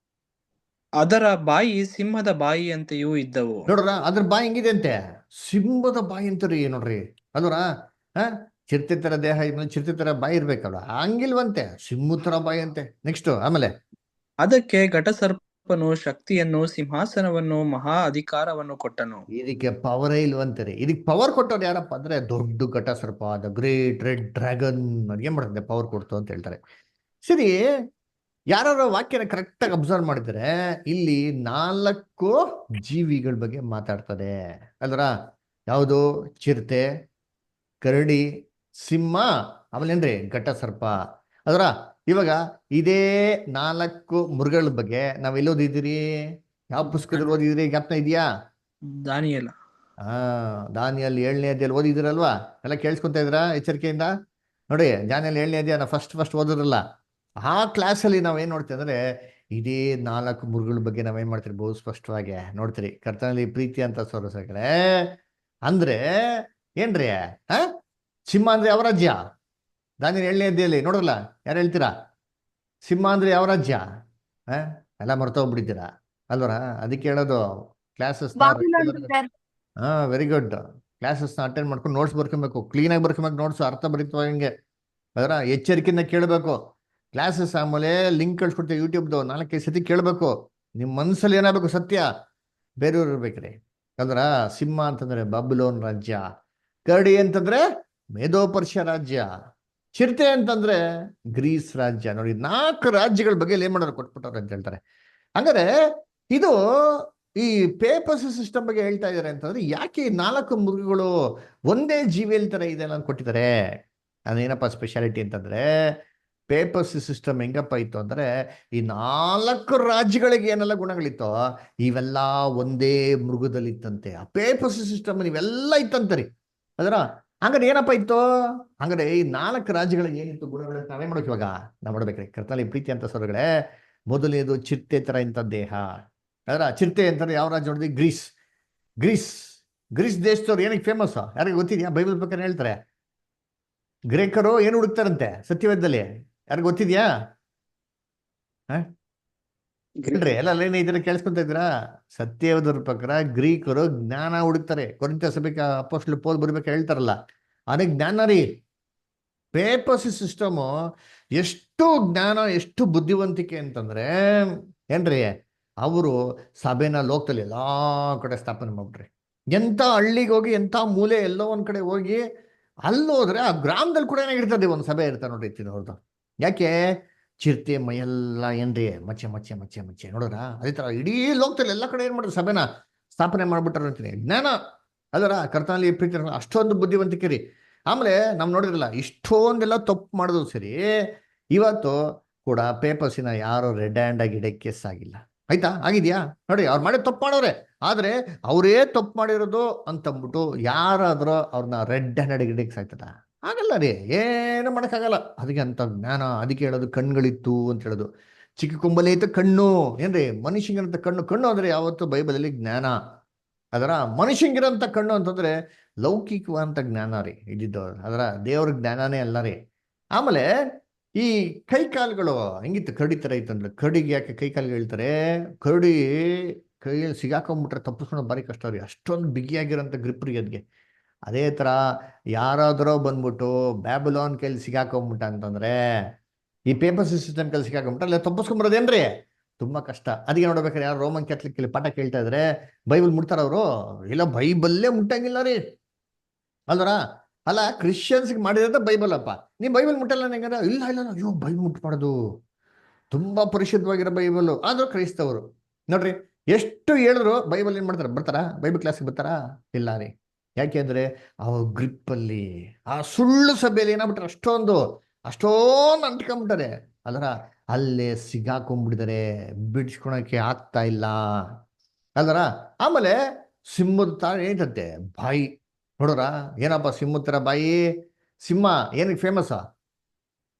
ಅದರ ಬಾಯಿ ಸಿಂಹದ ಬಾಯಿಯಂತೆಯೂ ಇದ್ದವು. ನೋಡ್ರ ಅದ್ರ ಬಾಯಿ ಹೆಂಗಿದೆ ಅಂತೆ, ಸಿಂಹದ ಬಾಯಿ ಅಂತಾರಿ ನೋಡ್ರಿ ಅಲ್ವರ. ಹಾ, ಚಿರತೆ ತರ ದೇಹ ಇದ್ಮೇಲೆ ಚಿರತೆ ತರ ಬಾಯಿ ಇರ್ಬೇಕಲ್ವ, ಹಂಗಿಲ್ವಂತೆ, ಸಿಂಹ ತರ ಬಾಯಿ ಅಂತೆ. ನೆಕ್ಸ್ಟ್ ಆಮೇಲೆ ಅದಕ್ಕೆ ಘಟಸರ್ಪನು ಶಕ್ತಿಯನ್ನು, ಸಿಂಹಾಸನವನ್ನು, ಮಹಾ ಅಧಿಕಾರವನ್ನು ಕೊಟ್ಟನು. ಇದಕ್ಕೆ ಪವರೇ ಇಲ್ವಂತಾರೆ. ಇದಕ್ಕೆ ಪವರ್ ಕೊಟ್ಟವ್ರು ಯಾರಪ್ಪ ಅಂದ್ರೆ ದೊಡ್ಡ ಘಟ ಸರ್ಪ, ದ ಗ್ರೇಟ್ ರೆಡ್ ಡ್ರ್ಯಾಗನ್ ಏನ್ ಮಾಡುತ್ತೆ ಪವರ್ ಕೊಡ್ತು ಅಂತ ಹೇಳ್ತಾರೆ. ಸರಿ, ಯಾರು ವಾಕ್ಯನ ಕರೆಕ್ಟ್ ಆಗಿ ಅಬ್ಸರ್ವ್ ಮಾಡಿದ್ರೆ ಇಲ್ಲಿ 4 ಜೀವಿಗಳ ಬಗ್ಗೆ ಮಾತಾಡ್ತದೆ ಅಲ್ರ. ಯಾವುದು? ಚಿರತೆ, ಕರಡಿ, ಸಿಂಹ, ಆಮೇಲೆ ಏನ್ರಿ ಘಟ ಸರ್ಪ ಅದರ. ಇವಾಗ ಇದೇ 4 ಮೃಗಗಳ ಬಗ್ಗೆ ನಾವ್ ಎಲ್ಲಿ ಓದಿದ್ದೀರಿ? ಯಾವ ಪುಸ್ತಕದಲ್ಲಿ ಓದಿದಿರಿ? ಜ್ಞಾಪನ ಇದೆಯಾ? ದಾನಿಯೇಲ. ದಾನಿಯಲ್ಲಿ 7ನೇ ಅಧ್ಯಾಯಲ್ಲಿ ಓದಿದಿರಲ್ವಾ? ಎಲ್ಲ ಕೇಳಿಸ್ಕೊಂತ ಇದ್ರಾ ಎಚ್ಚರಿಕೆಯಿಂದ? ನೋಡಿ, ದಾನಿಯಲ್ಲಿ 7ನೇ ಅಧ್ಯಾಯ ಫಸ್ಟ್ ಓದಿದ್ರಲ್ಲ, ಆ ಕ್ಲಾಸಲ್ಲಿ ನಾವೇನ್ ನೋಡ್ತೀವಿ ಅಂದ್ರೆ ಇದೇ 4 ಮೃಗಗಳ ಬಗ್ಗೆ ನಾವೇನ್ ಮಾಡ್ತೀರಿ ಬಹು ಸ್ಪಷ್ಟವಾಗಿ ನೋಡ್ತೀರಿ. ಕರ್ತನಲ್ಲಿ ಪ್ರೀತಿ ಅಂತ ಸೋರಸಕಡೆ ಅಂದ್ರೆ ಏನ್ರಿ? ಸಿಂಹ ಅಂದ್ರೆ ಯಾವ ರಾಜ್ಯ? ದಾನಿಯಲ್ಲಿ 7ನೇ ಅಧ್ಯಾಯಲ್ಲಿ ನೋಡಲ್ಲ, ಯಾರು ಹೇಳ್ತೀರಾ? ಸಿಂಹ ಅಂದ್ರೆ ಯಾವ ರಾಜ್ಯ? ಎಲ್ಲ ಮರ್ತೋಗ್ಬಿಟ್ಟಿದ್ದೀರಾ ಅಲ್ವರ. ಅದಕ್ಕೆ ಹೇಳೋದು ಕ್ಲಾಸಸ್ನ ಬಾಬಿಲೋನ್ ಬ್ರದರ್. Very good. ಕ್ಲಾಸಸ್ನ ಅಟೆಂಡ್ ಮಾಡ್ಕೊಂಡು ನೋಟ್ಸ್ ಬರ್ಕೊಬೇಕು, ಕ್ಲೀನಾಗಿ ಬರ್ಕೊಬೇಕು, ನೋಟ್ಸ್ ಅರ್ಥ ಬರೀತವಂಗೆ ಅದರ. ಎಚ್ಚರಿಕೆಯಿಂದ ಕೇಳಬೇಕು. ಕ್ಲಾಸಸ್ ಆಮೇಲೆ ಲಿಂಕ್ ಕಳ್ಸ್ಕೊಡ್ತೀವಿ ಯೂಟ್ಯೂಬ್ದು, 4-5 ಸತಿ ಕೇಳಬೇಕು. ನಿಮ್ಮ ಮನಸ್ಸಲ್ಲಿ ಏನಾಗಬೇಕು? ಸತ್ಯ ಬೇರೆಯವ್ರು ಇರ್ಬೇಕ್ರಿ ಅಲ್ದ್ರ. ಸಿಂಹ ಅಂತಂದ್ರೆ ಬಾಬಿಲೋನ್ ರಾಜ್ಯ, ಕರಡಿ ಅಂತಂದ್ರೆ ಮೇದೋ ಪರ್ಷಿಯ ರಾಜ್ಯ, ಚಿರತೆ ಅಂತಂದ್ರೆ ಗ್ರೀಸ್ ರಾಜ್ಯ. ನೋಡಿ, 4 ರಾಜ್ಯಗಳ ಬಗ್ಗೆ ಏನ್ ಮಾಡೋರು ಕೊಟ್ಬಿಟ್ಟವ್ರು ಅಂತ ಹೇಳ್ತಾರೆ. ಹಂಗಾರೆ ಇದು ಈ ಪೇಪರ್ಸ್ ಸಿಸ್ಟಮ್ ಬಗ್ಗೆ ಹೇಳ್ತಾ ಇದ್ದಾರೆ ಅಂತಂದ್ರೆ ಯಾಕೆ ಈ 4 ಮೃಗಗಳು ಒಂದೇ ಜೀವಿಯಲ್ಲಿ ತರ ಇದೆ ಅಂತ ಕೊಟ್ಟಿದ್ದಾರೆ? ಅದೇನಪ್ಪ ಸ್ಪೆಷಾಲಿಟಿ ಅಂತಂದ್ರೆ, ಪೇಪರ್ಸ್ ಸಿಸ್ಟಮ್ ಹೆಂಗಪ್ಪ ಇತ್ತು ಅಂದ್ರೆ ಈ 4 ರಾಜ್ಯಗಳಿಗೆ ಏನೆಲ್ಲ ಗುಣಗಳಿತ್ತೋ ಇವೆಲ್ಲ ಒಂದೇ ಮೃಗದಲ್ಲಿ ಇತ್ತಂತೆ. ಆ ಪೇಪರ್ಸ್ ಸಿಸ್ಟಮ್ ಇವೆಲ್ಲ ಇತ್ತಂತರಿ ಅದರ. ಹಂಗಾರೆ ಏನಪ್ಪ ಇತ್ತು? ಹಂಗಾರೆ ಈ 4 ರಾಜ್ಯಗಳಿಗೆ ಏನಿತ್ತು ಗುಣಗಳು ನಾವೇ ಮಾಡೋಕೆ ಇವಾಗ ನಾವು ನೋಡ್ಬೇಕ್ರಿ. ಕರ್ತನಲ್ಲಿ ಪ್ರೀತಿ ಅಂತ ಸೊರಗಡೆ ಮೊದಲನೇದು ಚಿರತೆ ತರ ಇಂಥ ದೇಹ ಅದರ. ಚಿರತೆ ಅಂತಂದ್ರೆ ಯಾವ ರಾಜ್ಯ ನೋಡಿದ್ವಿ? ಗ್ರೀಸ್. ಗ್ರೀಸ್ ಗ್ರೀಸ್ ದೇಶದವ್ರು ಏನಕ್ಕೆ ಫೇಮಸ್ ಯಾರಿಗೆ ಗೊತ್ತಿದ್ಯಾ? ಬೈಬಲ್ ಪ್ರಕಾರ ಹೇಳ್ತಾರೆ ಗ್ರೇಕರು ಏನು ಹುಡುಕ್ತಾರಂತೆ ಸತ್ಯವೇದದಲ್ಲಿ, ಯಾರಿಗೆ ಗೊತ್ತಿದ್ಯಾ? ಹೇಳ್ರಿ, ಎಲ್ಲ ಏನೇ ಇದನ್ನ ಕೇಳಿಸ್ಕೊಂತ ಇದ್ದೀರಾ? ಸತ್ಯವೇದರ ಪ್ರಕಾರ ಗ್ರೀಕರು ಜ್ಞಾನ ಹುಡುಕ್ತಾರೆ. ಕೊರಿಂಥ ಸಭೆಗೆ ಅಪೊಸ್ತಲ ಪೌಲ್ ಬರ್ಬೇಕು ಹೇಳ್ತಾರಲ್ಲ, ಅದೇ ಜ್ಞಾನ ರೀ. ಪೇಪರ್ಸ್ ಸಿಸ್ಟಮು ಎಷ್ಟು ಜ್ಞಾನ, ಎಷ್ಟು ಬುದ್ಧಿವಂತಿಕೆ ಅಂತಂದ್ರೆ ಏನ್ರಿ, ಅವರು ಸಭೆನ ಲೋಕದಲ್ಲಿ ಎಲ್ಲಾ ಕಡೆ ಸ್ಥಾಪನೆ ಮಾಡ್ಬಿಟ್ರಿ. ಎಂತ ಹಳ್ಳಿಗೆ ಹೋಗಿ, ಎಂತ ಮೂಲೆ ಎಲ್ಲೋ ಒಂದ್ ಕಡೆ ಹೋಗಿ ಅಲ್ಲೋದ್ರೆ ಆ ಗ್ರಾಮದಲ್ಲಿ ಕೂಡ ಏನಾಗಿರ್ತದೆ ಒಂದು ಸಭೆ ಇರ್ತಾರೆ ನೋಡ್ರಿ ಅವ್ರದ್ದು. ಯಾಕೆ? ಚಿರತೆ ಮೈಯೆಲ್ಲ ಏನ್ರಿ ಮಚ್ಚೆ ಮಚ್ಚೆ ಮಚ್ಚೆ ಮಚ್ಚೆ ನೋಡೋಣ. ಅದೇ ತರ ಇಡೀ ಲೋಕದಲ್ಲಿ ಎಲ್ಲ ಕಡೆ ಏನ್ ಮಾಡಿದ್ರು ಸಭೆನ ಸ್ಥಾಪನೆ ಮಾಡ್ಬಿಟ್ಟಾರ ಅಂತೀನಿ. ಜ್ಞಾನ ಅದರ. ಕರ್ತನಲ್ಲಿ ಪ್ರೀತಿ ಅಷ್ಟೊಂದು ಬುದ್ಧಿವಂತಿಕೆ ರೀ. ಆಮೇಲೆ ನಮ್ ನೋಡಿದ್ರಲ್ಲ ಇಷ್ಟೊಂದೆಲ್ಲ ತಪ್ಪು ಮಾಡೋದು ಸರಿ, ಇವತ್ತು ಕೂಡ ಪೇಪರ್ಸಿನ ಯಾರು ರೆಡ್ ಹ್ಯಾಂಡ್ ಆಗಿ ಇಡಕ್ಕೆ ಕೇಸ್ ಆಗಿಲ್ಲ. ಆಯ್ತಾ? ಆಗಿದ್ಯಾ? ನೋಡಿ, ಅವ್ರು ಮಾಡಿ ತಪ್ಪು ಮಾಡೋರೆ, ಆದ್ರೆ ಅವರೇ ತಪ್ಪು ಮಾಡಿರೋದು ಅಂತಂದ್ಬಿಟ್ಟು ಯಾರಾದ್ರೂ ಅವ್ರನ್ನ ರೆಡ್ ಹ್ಯಾಂಡ್ ಇಡಕ್ಕೆ ಸಾಯ್ತದ? ಆಗಲ್ಲ ರೀ, ಏನು ಮಾಡೋಕ್ಕಾಗಲ್ಲ. ಅದಕ್ಕೆ ಅಂತ ಜ್ಞಾನ. ಅದಕ್ಕೆ ಹೇಳೋದು ಕಣ್ಗಳಿತ್ತು ಅಂತ ಹೇಳೋದು. ಚಿಕ್ಕ ಕೊಂಬಲೆ ಇತ್ತು ಕಣ್ಣು. ಏನ್ರಿ ಮನುಷ್ಯಂಗಿರಂತ ಕಣ್ಣು? ಕಣ್ಣು ಅಂದ್ರೆ ಯಾವತ್ತು ಬೈಬಲಲ್ಲಿ ಜ್ಞಾನ ಅದರ. ಮನುಷ್ಯಂಗಿರಂತ ಕಣ್ಣು ಅಂತಂದ್ರೆ ಲೌಕಿಕವಂತ ಜ್ಞಾನ ರೀ ಇದ್ದಿದ್ದು ಅದರ. ದೇವ್ರ ಜ್ಞಾನನೇ ಅಲ್ಲ ರೀ. ಆಮೇಲೆ ಈ ಕೈ ಕಾಲುಗಳು ಹೆಂಗಿತ್ತು? ಕರಡಿ ತರ ಇತ್ತಂದ್ರೆ, ಕರಡಿಗೆ ಯಾಕೆ ಕೈ ಕಾಲು ಹೇಳ್ತಾರೆ? ಕರಡಿ ಕೈಯಲ್ಲಿ ಸಿಗಾಕೊಂಡ್ಬಿಟ್ರೆ ತಪ್ಪಿಸ್ಕೊಂಡು ಭಾರಿ ಕಷ್ಟ ರೀ, ಅಷ್ಟೊಂದು ಬಿಗಿಯಾಗಿರೋಂಥ ಗ್ರಿಪ್ ರೀ ಅದ್ಗೆ. ಅದೇ ತರ ಯಾರಾದ್ರೂ ಬಂದ್ಬಿಟ್ಟು ಬ್ಯಾಬಿಲೋನ್ ಕೈಲಿ ಸಿಗಾಕೊಂಡ್ಬಿಟ್ಟ ಅಂತಂದ್ರೆ, ಈ ಪೇಪರ್ ಸಿಸ್ಟಮ್ ಕೈಲಿ ಸಿಗಾಕೊಂಡ್ಬಿಟ್ರೆ ಅಲ್ಲ ತಪ್ಪಿಸ್ಕೊಂಬರೋದೇನ್ರಿ ತುಂಬಾ ಕಷ್ಟ. ಅದಕ್ಕೆ ನೋಡ್ಬೇಕಾದ್ರೆ ಯಾರು ರೋಮನ್ ಕ್ಯಾಥಲಿಕ್ ಪಾಠ ಕೇಳ್ತಾ ಇದ್ರೆ ಬೈಬಲ್ ಮುಟ್ತಾರ ಅವರು? ಇಲ್ಲ, ಬೈಬಲ್ಲೇ ಮುಟ್ಟಂಗಿಲ್ಲ ರೀ ಅಲ್ವರ. ಅಲ್ಲ, ಕ್ರಿಶ್ಚಿಯನ್ಸ್ಗೆ ಮಾಡಿರೋದ ಬೈಬಲ್ ಅಪ್ಪ, ನೀ ಬೈಬಲ್ ಮುಟ್ಟಲ್ಲ ಹೆಂಗಾರ? ಇಲ್ಲ ಇಲ್ಲ, ಅಯ್ಯೋ ಬೈಬಲ್ ಮುಟ್ಬಾರ್ದು, ತುಂಬಾ ಪರಿಶುದ್ಧವಾಗಿರೋ ಬೈಬಲ್. ಆದ್ರೂ ಕ್ರೈಸ್ತವರು ನೋಡ್ರಿ ಎಷ್ಟು ಹೇಳಿದ್ರು ಬೈಬಲ್ ಏನ್ ಮಾಡ್ತಾರ? ಬರ್ತಾರಾ? ಬೈಬಲ್ ಕ್ಲಾಸ್ಗೆ ಬರ್ತಾರಾ? ಇಲ್ಲ ರೀ. ಯಾಕೆಂದ್ರೆ ಅವ್ರ ಗ್ರಿಪ್ಪಲ್ಲಿ ಆ ಸುಳ್ಳು ಸಭೆಯಲ್ಲಿ ಏನಾಗ್ಬಿಟ್ರೆ ಅಷ್ಟೊಂದು ಅಂಟ್ಕೊಂಡ್ಬಿಟ್ಟಾರೆ ಅದರ. ಅಲ್ಲೇ ಸಿಗಾಕೊಂಡ್ಬಿಟ್ಟಿದ್ದಾರೆ, ಬಿಡಿಸ್ಕೊಳಕ್ಕೆ ಆಗ್ತಾ ಇಲ್ಲ ಅಲ್ದರ. ಆಮೇಲೆ ಸಿಂಹದ ತರ ಏನಂತೆ ಬಾಯಿ ನೋಡೋರ. ಏನಪ್ಪ ಸಿಂಹದ ತರ ಬಾಯಿ? ಸಿಂಹ ಏನಕ್ಕೆ ಫೇಮಸ್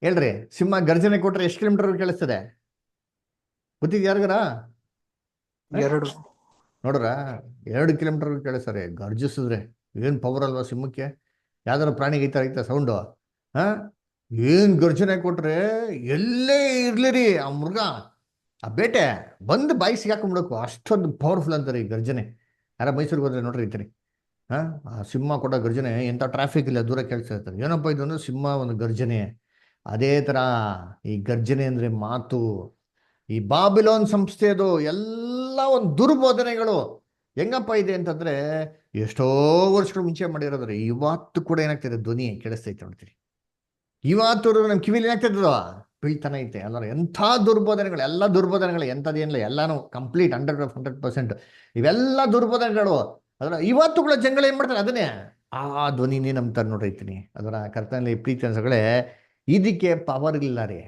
ಹೇಳ್ರಿ? ಸಿಂಹ ಗರ್ಜನೆ ಕೊಟ್ರೆ ಎಷ್ಟು ಕಿಲೋಮೀಟರ್ ಕೇಳಿಸ್ತದೆ ಗೊತ್ತಿದ್ ಯಾರಿಗಾರ? 2. ನೋಡ್ರ 2 ಕಿಲೋಮೀಟರ್ ಕೇಳಿಸ್ತಾರೆ ಗರ್ಜಿಸಿದ್ರೆ. ಏನ್ ಪವರ್ ಅಲ್ವಾ ಸಿಂಹಕ್ಕೆ? ಯಾವ್ದಾರು ಪ್ರಾಣಿಗೆ ಐತ ಸೌಂಡು? ಏನ್ ಗರ್ಜನೆ ಕೊಟ್ರೆ ಎಲ್ಲೇ ಇರ್ಲಿರಿ ಆ ಮೃಗ, ಆ ಬೇಟೆ ಬಂದು ಬಾಯಿ ಸಿಗಾಕೊಂಡ್ಬಿಡಕು, ಅಷ್ಟೊಂದು ಪವರ್ಫುಲ್ ಅಂತಾರೆ ಈ ಗರ್ಜನೆ. ಯಾರ ಮೈಸೂರಿಗೆ ಹೋದ್ರೆ ನೋಡ್ರಿ ಇರ್ತೀರಿ. ಆ ಸಿಂಹ ಕೊಡೋ ಗರ್ಜನೆ ಎಂಥ ಟ್ರಾಫಿಕ್ ಇಲ್ಲ ದೂರ ಕೇಳಿಸ್ತಾ ಇರ್ತಾರೆ. ಏನಪ್ಪ ಇದು ಅಂದ್ರೆ ಸಿಂಹ ಒಂದು ಗರ್ಜನೆ. ಅದೇ ತರ ಈ ಗರ್ಜನೆ ಅಂದ್ರೆ ಮಾತು. ಈ ಬಾಬಿಲೋನ್ ಸಂಸ್ಥೆದು ಎಲ್ಲ ಒಂದು ದುರ್ಬೋಧನೆಗಳು ಹೆಂಗಪ್ಪ ಇದೆ ಅಂತಂದ್ರೆ ಎಷ್ಟೋ ವರ್ಷಗಳ ಮುಂಚೆ ಮಾಡಿರೋದ್ರೆ ಇವತ್ತು ಕೂಡ ಏನಾಗ್ತಿದೆ, ಧ್ವನಿ ಕೇಳಿಸ್ತೈತೆ ನೋಡ್ತೀರಿ. ಇವತ್ತು ನಮ್ಮ ಕಿವಿಲಿ ಏನಾಗ್ತಿದ್ದೋ ಬೀಳ್ತಾನೆ ಐತೆ. ಅಲ್ಲ ಎಂಥ ದುರ್ಬೋಧನೆಗಳು, ಎಲ್ಲ ದುರ್ಬೋಧನೆಗಳು, ಎಂಥದ್ದೇನಿಲ್ಲ, ಎಲ್ಲಾನು ಕಂಪ್ಲೀಟ್ 100% ಇವೆಲ್ಲ ದುರ್ಬೋಧನೆಗಳು. ಅದರ ಇವತ್ತು ಕೂಡ ಜನಗಳು ಏನ್ ಮಾಡ್ತಾರೆ, ಅದನ್ನೇ ಆ ಧ್ವನಿನೇ ನಂಬ್ತಾರೆ ನೋಡಿರ್ತೀನಿ. ಅದರ ಕರ್ತನಲ್ಲಿ ಪ್ರೀತಿ ಅನ್ಸಗಳೇ, ಇದಕ್ಕೆ ಪವರ್ ಇಲ್ಲ ರೀ.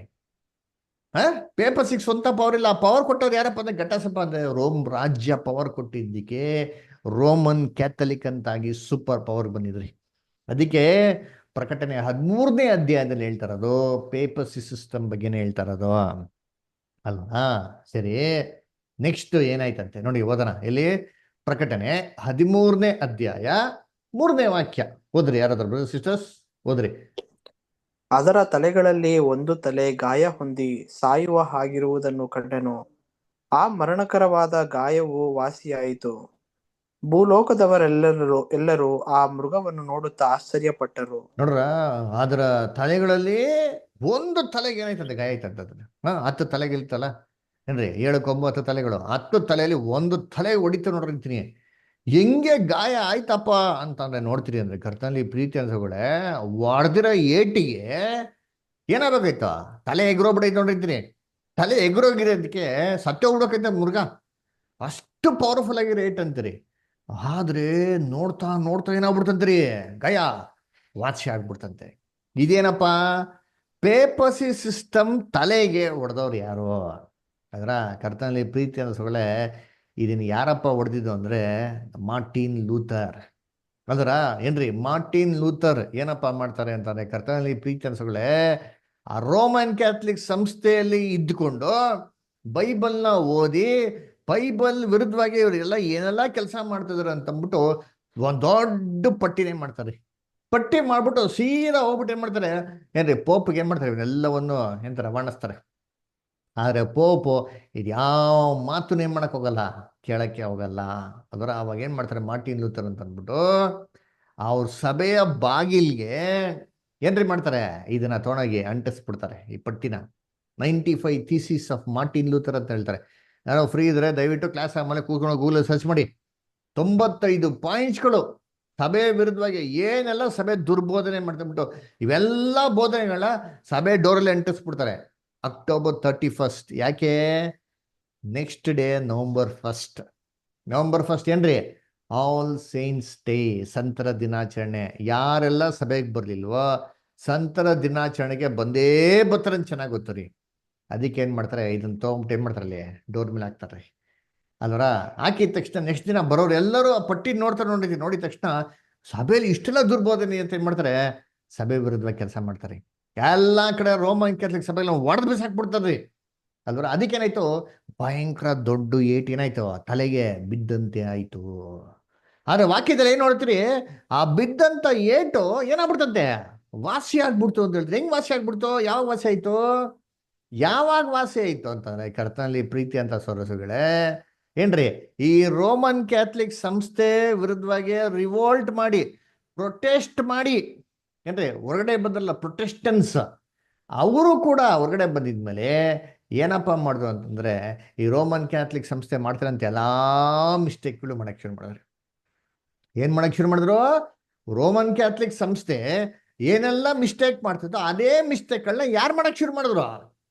ಪೇಪರ್ 6 ಸ್ವಂತ ಪವರ್ ಇಲ್ಲ. ಪವರ್ ಕೊಟ್ಟವ್ರು ಯಾರಪ್ಪ ಅಂದ್ರೆ ಘಟಸಭ ಅಂದ್ರೆ ರೋಮ್ ರಾಜ್ಯ ಪವರ್ ಕೊಟ್ಟಿದ್ದಕ್ಕೆ ರೋಮನ್ ಕ್ಯಾಥಲಿಕ್ ಅಂತಾಗಿ ಸೂಪರ್ ಪವರ್ ಬಂದಿದ್ರಿ. ಅದಕ್ಕೆ ಪ್ರಕಟಣೆ 13ನೇ ಅಧ್ಯಾಯದಲ್ಲಿ ಹೇಳ್ತಾರದು ಪೇಪಸಿ ಸಿಸ್ಟಮ್ ಬಗ್ಗೆನೇ ಹೇಳ್ತಾರದು ಅಲ್ವಾ. ಸರಿ, ನೆಕ್ಸ್ಟ್ ಏನಾಯ್ತಂತೆ ನೋಡಿ, ಓದೋಣ. ಎಲ್ಲಿ? ಪ್ರಕಟಣೆ 13ನೇ ಅಧ್ಯಾಯ 3ನೇ ವಾಕ್ಯ ಓದ್ರಿ. ಯಾರಾದ್ರೂ ಬ್ರದರ್ ಸಿಸ್ಟರ್ಸ್ ಓದ್ರಿ. ಅದರ ತಲೆಗಳಲ್ಲಿ ಒಂದು ತಲೆ ಗಾಯ ಹೊಂದಿ ಸಾಯುವ ಹಾಗಿರುವುದನ್ನು ಕಂಡೆನು. ಆ ಮರಣಕರವಾದ ಗಾಯವು ವಾಸಿಯಾಯಿತು. ಎಲ್ಲರೂ ಆ ಮೃಗವನ್ನು ನೋಡುತ್ತಾ ಆಶ್ಚರ್ಯಪಟ್ಟರು. ನೋಡ್ರ, ಅದರ ತಲೆಗಳಲ್ಲಿ ಒಂದು ತಲೆಗೆ ಏನಾಯ್ತಂತೆ, ಗಾಯ ಆಯ್ತಂತಂದ್ರೆ 10 ತಲೆಗಿಲ್ತಲ್ಲ ಏನ್ರಿ, 7 ಕೊಂಬು 10 ತಲೆಗಳು, 10 ತಲೆಯಲ್ಲಿ ಒಂದು ತಲೆ ಹೊಡಿತು ನೋಡ್ರಿ ಅಂತೀನಿ. ಹೆಂಗೆ ಗಾಯ ಆಯ್ತಪ್ಪ ಅಂತಂದ್ರೆ ನೋಡ್ತೀರಿ ಅಂದ್ರೆ ಕರ್ತನಲ್ಲಿ ಪ್ರೀತಿ ಅನ್ಸಗಳೇ, ಹೊಡೆದಿರೋ ಏಟಿಗೆ ಏನಾಗಬೇಕಾಯ್ತು, ತಲೆ ಎಗ್ರೋಗ್ಬಿಡೈತೆ ನೋಡಿರ್ತೀನಿ. ತಲೆ ಎಗ್ರೋಗಿರೋದಕ್ಕೆ ಸತ್ಯ ಹುಡಕೈತೆ ಮುರುಗ, ಅಷ್ಟು ಪವರ್ಫುಲ್ ಆಗಿರೋ ಏಟ್ ಅಂತೀರಿ. ಆದ್ರೆ ನೋಡ್ತಾ ನೋಡ್ತಾ ಏನಾಗ್ಬಿಡ್ತಂತ್ರಿ, ಗಾಯ ವಾಸಿ ಆಗ್ಬಿಡ್ತಂತೆ. ಇದೇನಪ್ಪ, ಪೇಪಸಿ ಸಿಸ್ಟಮ್ ತಲೆಗೆ ಹೊಡೆದವ್ರು ಯಾರು? ಅದರ ಕರ್ತನಲ್ಲಿ ಪ್ರೀತಿ ಅನ್ಸಗಳೇ, ಇದನ್ನ ಯಾರಪ್ಪ ಹೊಡೆದಿದ್ದು ಅಂದ್ರೆ ಮಾರ್ಟಿನ್ ಲೂಥರ್. ಅದರ ಏನ್ರಿ, ಮಾರ್ಟಿನ್ ಲೂಥರ್ ಏನಪ್ಪಾ ಮಾಡ್ತಾರೆ ಅಂತಂದ್ರೆ ಕರ್ತನಲ್ಲಿ ಪ್ರೀತಿ ಅನ್ಸಗಳೇ, ಆ ರೋಮನ್ ಕ್ಯಾಥಲಿಕ್ ಸಂಸ್ಥೆಯಲ್ಲಿ ಇದ್ದುಕೊಂಡು ಬೈಬಲ್ನ ಓದಿ ಬೈಬಲ್ ವಿರುದ್ಧವಾಗಿ ಇವರೆಲ್ಲ ಏನೆಲ್ಲ ಕೆಲಸ ಮಾಡ್ತಿದ್ರು ಅಂತಂದ್ಬಿಟ್ಟು ಒಂದ್ ದೊಡ್ಡ ಪಟ್ಟಿನೇ ಮಾಡ್ತಾರೆ. ಪಟ್ಟಿ ಮಾಡ್ಬಿಟ್ಟು ಸೀದಾ ಹೋಗ್ಬಿಟ್ಟು ಏನ್ ಮಾಡ್ತಾರೆ, ಏನ್ರಿ ಪೋಪ್ಗೆ ಏನ್ ಮಾಡ್ತಾರೆ, ಇವನ್ನೆಲ್ಲವನ್ನು ಎಂತ ವರ್ಣಿಸ್ತಾರೆ. ಆದ್ರೆ ಪೋಪು ಇದ್ಯಾವ ಮಾತು ಏನ್ ಮಾಡಕ್ ಹೋಗಲ್ಲ, ಕೇಳಕ್ಕೆ ಹೋಗಲ್ಲ. ಅದರ ಅವಾಗ ಏನ್ ಮಾಡ್ತಾರೆ, ಮಾರ್ಟಿನ್ ಲೂಥರ್ ಅಂತ ಅಂದ್ಬಿಟ್ಟು ಅವ್ರ ಸಭೆಯ ಬಾಗಿಲ್ಗೆ ಏನ್ರಿ ಮಾಡ್ತಾರೆ, ಇದನ್ನ ತೊಗೊಂಡೋಗಿ ಅಂಟಿಸ್ಬಿಡ್ತಾರೆ ಈ ಪಟ್ಟಿನ. 95 ಥೀಸಿಸ್ ಆಫ್ ಮಾರ್ಟಿನ್ ಲೂಥರ್ ಅಂತ ಹೇಳ್ತಾರೆ. ಯಾರೋ ಫ್ರೀ ಇದ್ರೆ ದಯವಿಟ್ಟು ಕ್ಲಾಸ್ ಆದ್ಮೇಲೆ ಕೂತ್ಕೊಂಡು ಗೂಗಲ್ ಸರ್ಚ್ ಮಾಡಿ. 95 ಪಾಯಿಂಟ್ಸ್ಗಳು ಸಭೆ ವಿರುದ್ಧವಾಗಿ ಏನೆಲ್ಲ ಸಭೆ ದುರ್ಬೋಧನೆ ಮಾಡ್ಕೊಂಡ್ಬಿಟ್ಟು ಇವೆಲ್ಲ ಬೋಧನೆಗಳನ್ನ ಸಭೆ ಡೋರಲ್ಲಿ ಅಂಟಿಸ್ಬಿಡ್ತಾರೆ. ಅಕ್ಟೋಬರ್ 31. ಯಾಕೆ? Next day November 1. ನವಂಬರ್ 1 ಏನ್ರಿ, ಆಲ್ ಸೇಂಟ್ಸ್ ಡೇ, ಸಂತರ ದಿನಾಚರಣೆ. ಯಾರೆಲ್ಲ ಸಭೆಗೆ ಬರ್ಲಿಲ್ವೋ ಸಂತರ ದಿನಾಚರಣೆಗೆ ಬಂದೇ ಬರ್ತಾರಂತ ಚೆನ್ನಾಗಿ ಗೊತ್ತರಿ. ಅದಕ್ಕೆ ಏನ್ ಮಾಡ್ತಾರೆ, ಇದನ್ನ ತೊಗೊಂಬಿಟ್ಟು ಏನ್ ಮಾಡ್ತಾರೆ, ಅಲ್ಲಿ ಡೋರ್ ಮೇಲೆ ಹಾಕ್ತಾರೆ ಅಲ್ವರ. ಹಾಕಿದ ತಕ್ಷಣ ನೆಕ್ಸ್ಟ್ ದಿನ ಬರೋರು ಎಲ್ಲರೂ ಆ ಪಟ್ಟಿ ನೋಡ್ತಾರೆ. ನೋಡಿದ ತಕ್ಷಣ ಸಭೆಯಲ್ಲಿ ಇಷ್ಟೆಲ್ಲ ದುರ್ಬೋಧನೆ ಅಂತ ಏನ್ ಮಾಡ್ತಾರೆ, ಸಭೆ ವಿರುದ್ಧವಾಗಿ ಕೆಲಸ ಮಾಡ್ತಾರೆ. ಎಲ್ಲಾ ಕಡೆ ರೋಮನ್ ಕ್ಯಾಥಲಿಕ್ ಸಭೆಯಲ್ಲಿ ಒಡೆದು ಬಿಸಾಕ್ಬಿಡ್ತಾರ್ರಿ ಅಲ್ವರ. ಅದಕ್ಕೇನಾಯ್ತು, ಭಯಂಕರ ದೊಡ್ಡ ಏಟ್ ಏನಾಯ್ತು, ತಲೆಗೆ ಬಿದ್ದಂತೆ ಆಯ್ತು. ಆದ್ರೆ ವಾಕ್ಯದಲ್ಲಿ ಏನ್ ನೋಡ್ತೀರಿ, ಆ ಬಿದ್ದಂತ ಏಟು ಏನಾಗ್ಬಿಡ್ತಂತೆ, ವಾಸಿ ಆಗ್ಬಿಡ್ತು ಅಂತ ಹೇಳ್ತಾರೆ. ಹೆಂಗ್ ವಾಸಿ ಆಗ್ಬಿಡ್ತು, ಯಾವಾಗ ವಾಸಿ ಆಯ್ತು, ಯಾವಾಗ ವಾಸಿ ಆಯ್ತು ಅಂತಂದ್ರೆ ಕರ್ತನಲ್ಲಿ ಪ್ರೀತಿ ಅಂತ ಸೊರಸುಗಳೇ ಏನ್ರಿ, ಈ ರೋಮನ್ ಕ್ಯಾಥಲಿಕ್ ಸಂಸ್ಥೆ ವಿರುದ್ಧವಾಗಿ ರಿವೋಲ್ಟ್ ಮಾಡಿ ಪ್ರೊಟೆಸ್ಟ್ ಮಾಡಿ ಏನ್ರಿ ಹೊರಗಡೆ ಬಂದಲ್ಲ ಪ್ರೊಟೆಸ್ಟನ್ಸ್, ಅವರು ಕೂಡ ಹೊರಗಡೆ ಬಂದಿದ್ಮೇಲೆ ಏನಪ್ಪ ಮಾಡಿದ್ರು ಅಂತಂದ್ರೆ ಈ ರೋಮನ್ ಕ್ಯಾಥಲಿಕ್ ಸಂಸ್ಥೆ ಮಾಡ್ತಾರಂತ ಎಲ್ಲಾ ಮಿಸ್ಟೇಕ್ಗಳು ಮಾಡಕ್ ಶುರು ಮಾಡಿದ್ರು. ಏನ್ ಮಾಡಕ್ ಶುರು ಮಾಡಿದ್ರು, ರೋಮನ್ ಕ್ಯಾಥಲಿಕ್ ಸಂಸ್ಥೆ ಏನೆಲ್ಲ ಮಿಸ್ಟೇಕ್ ಮಾಡ್ತಿದ್ದೋ ಅದೇ ಮಿಸ್ಟೇಕ್ಗಳನ್ನ ಯಾರು ಮಾಡಕ್ ಶುರು ಮಾಡಿದ್ರು,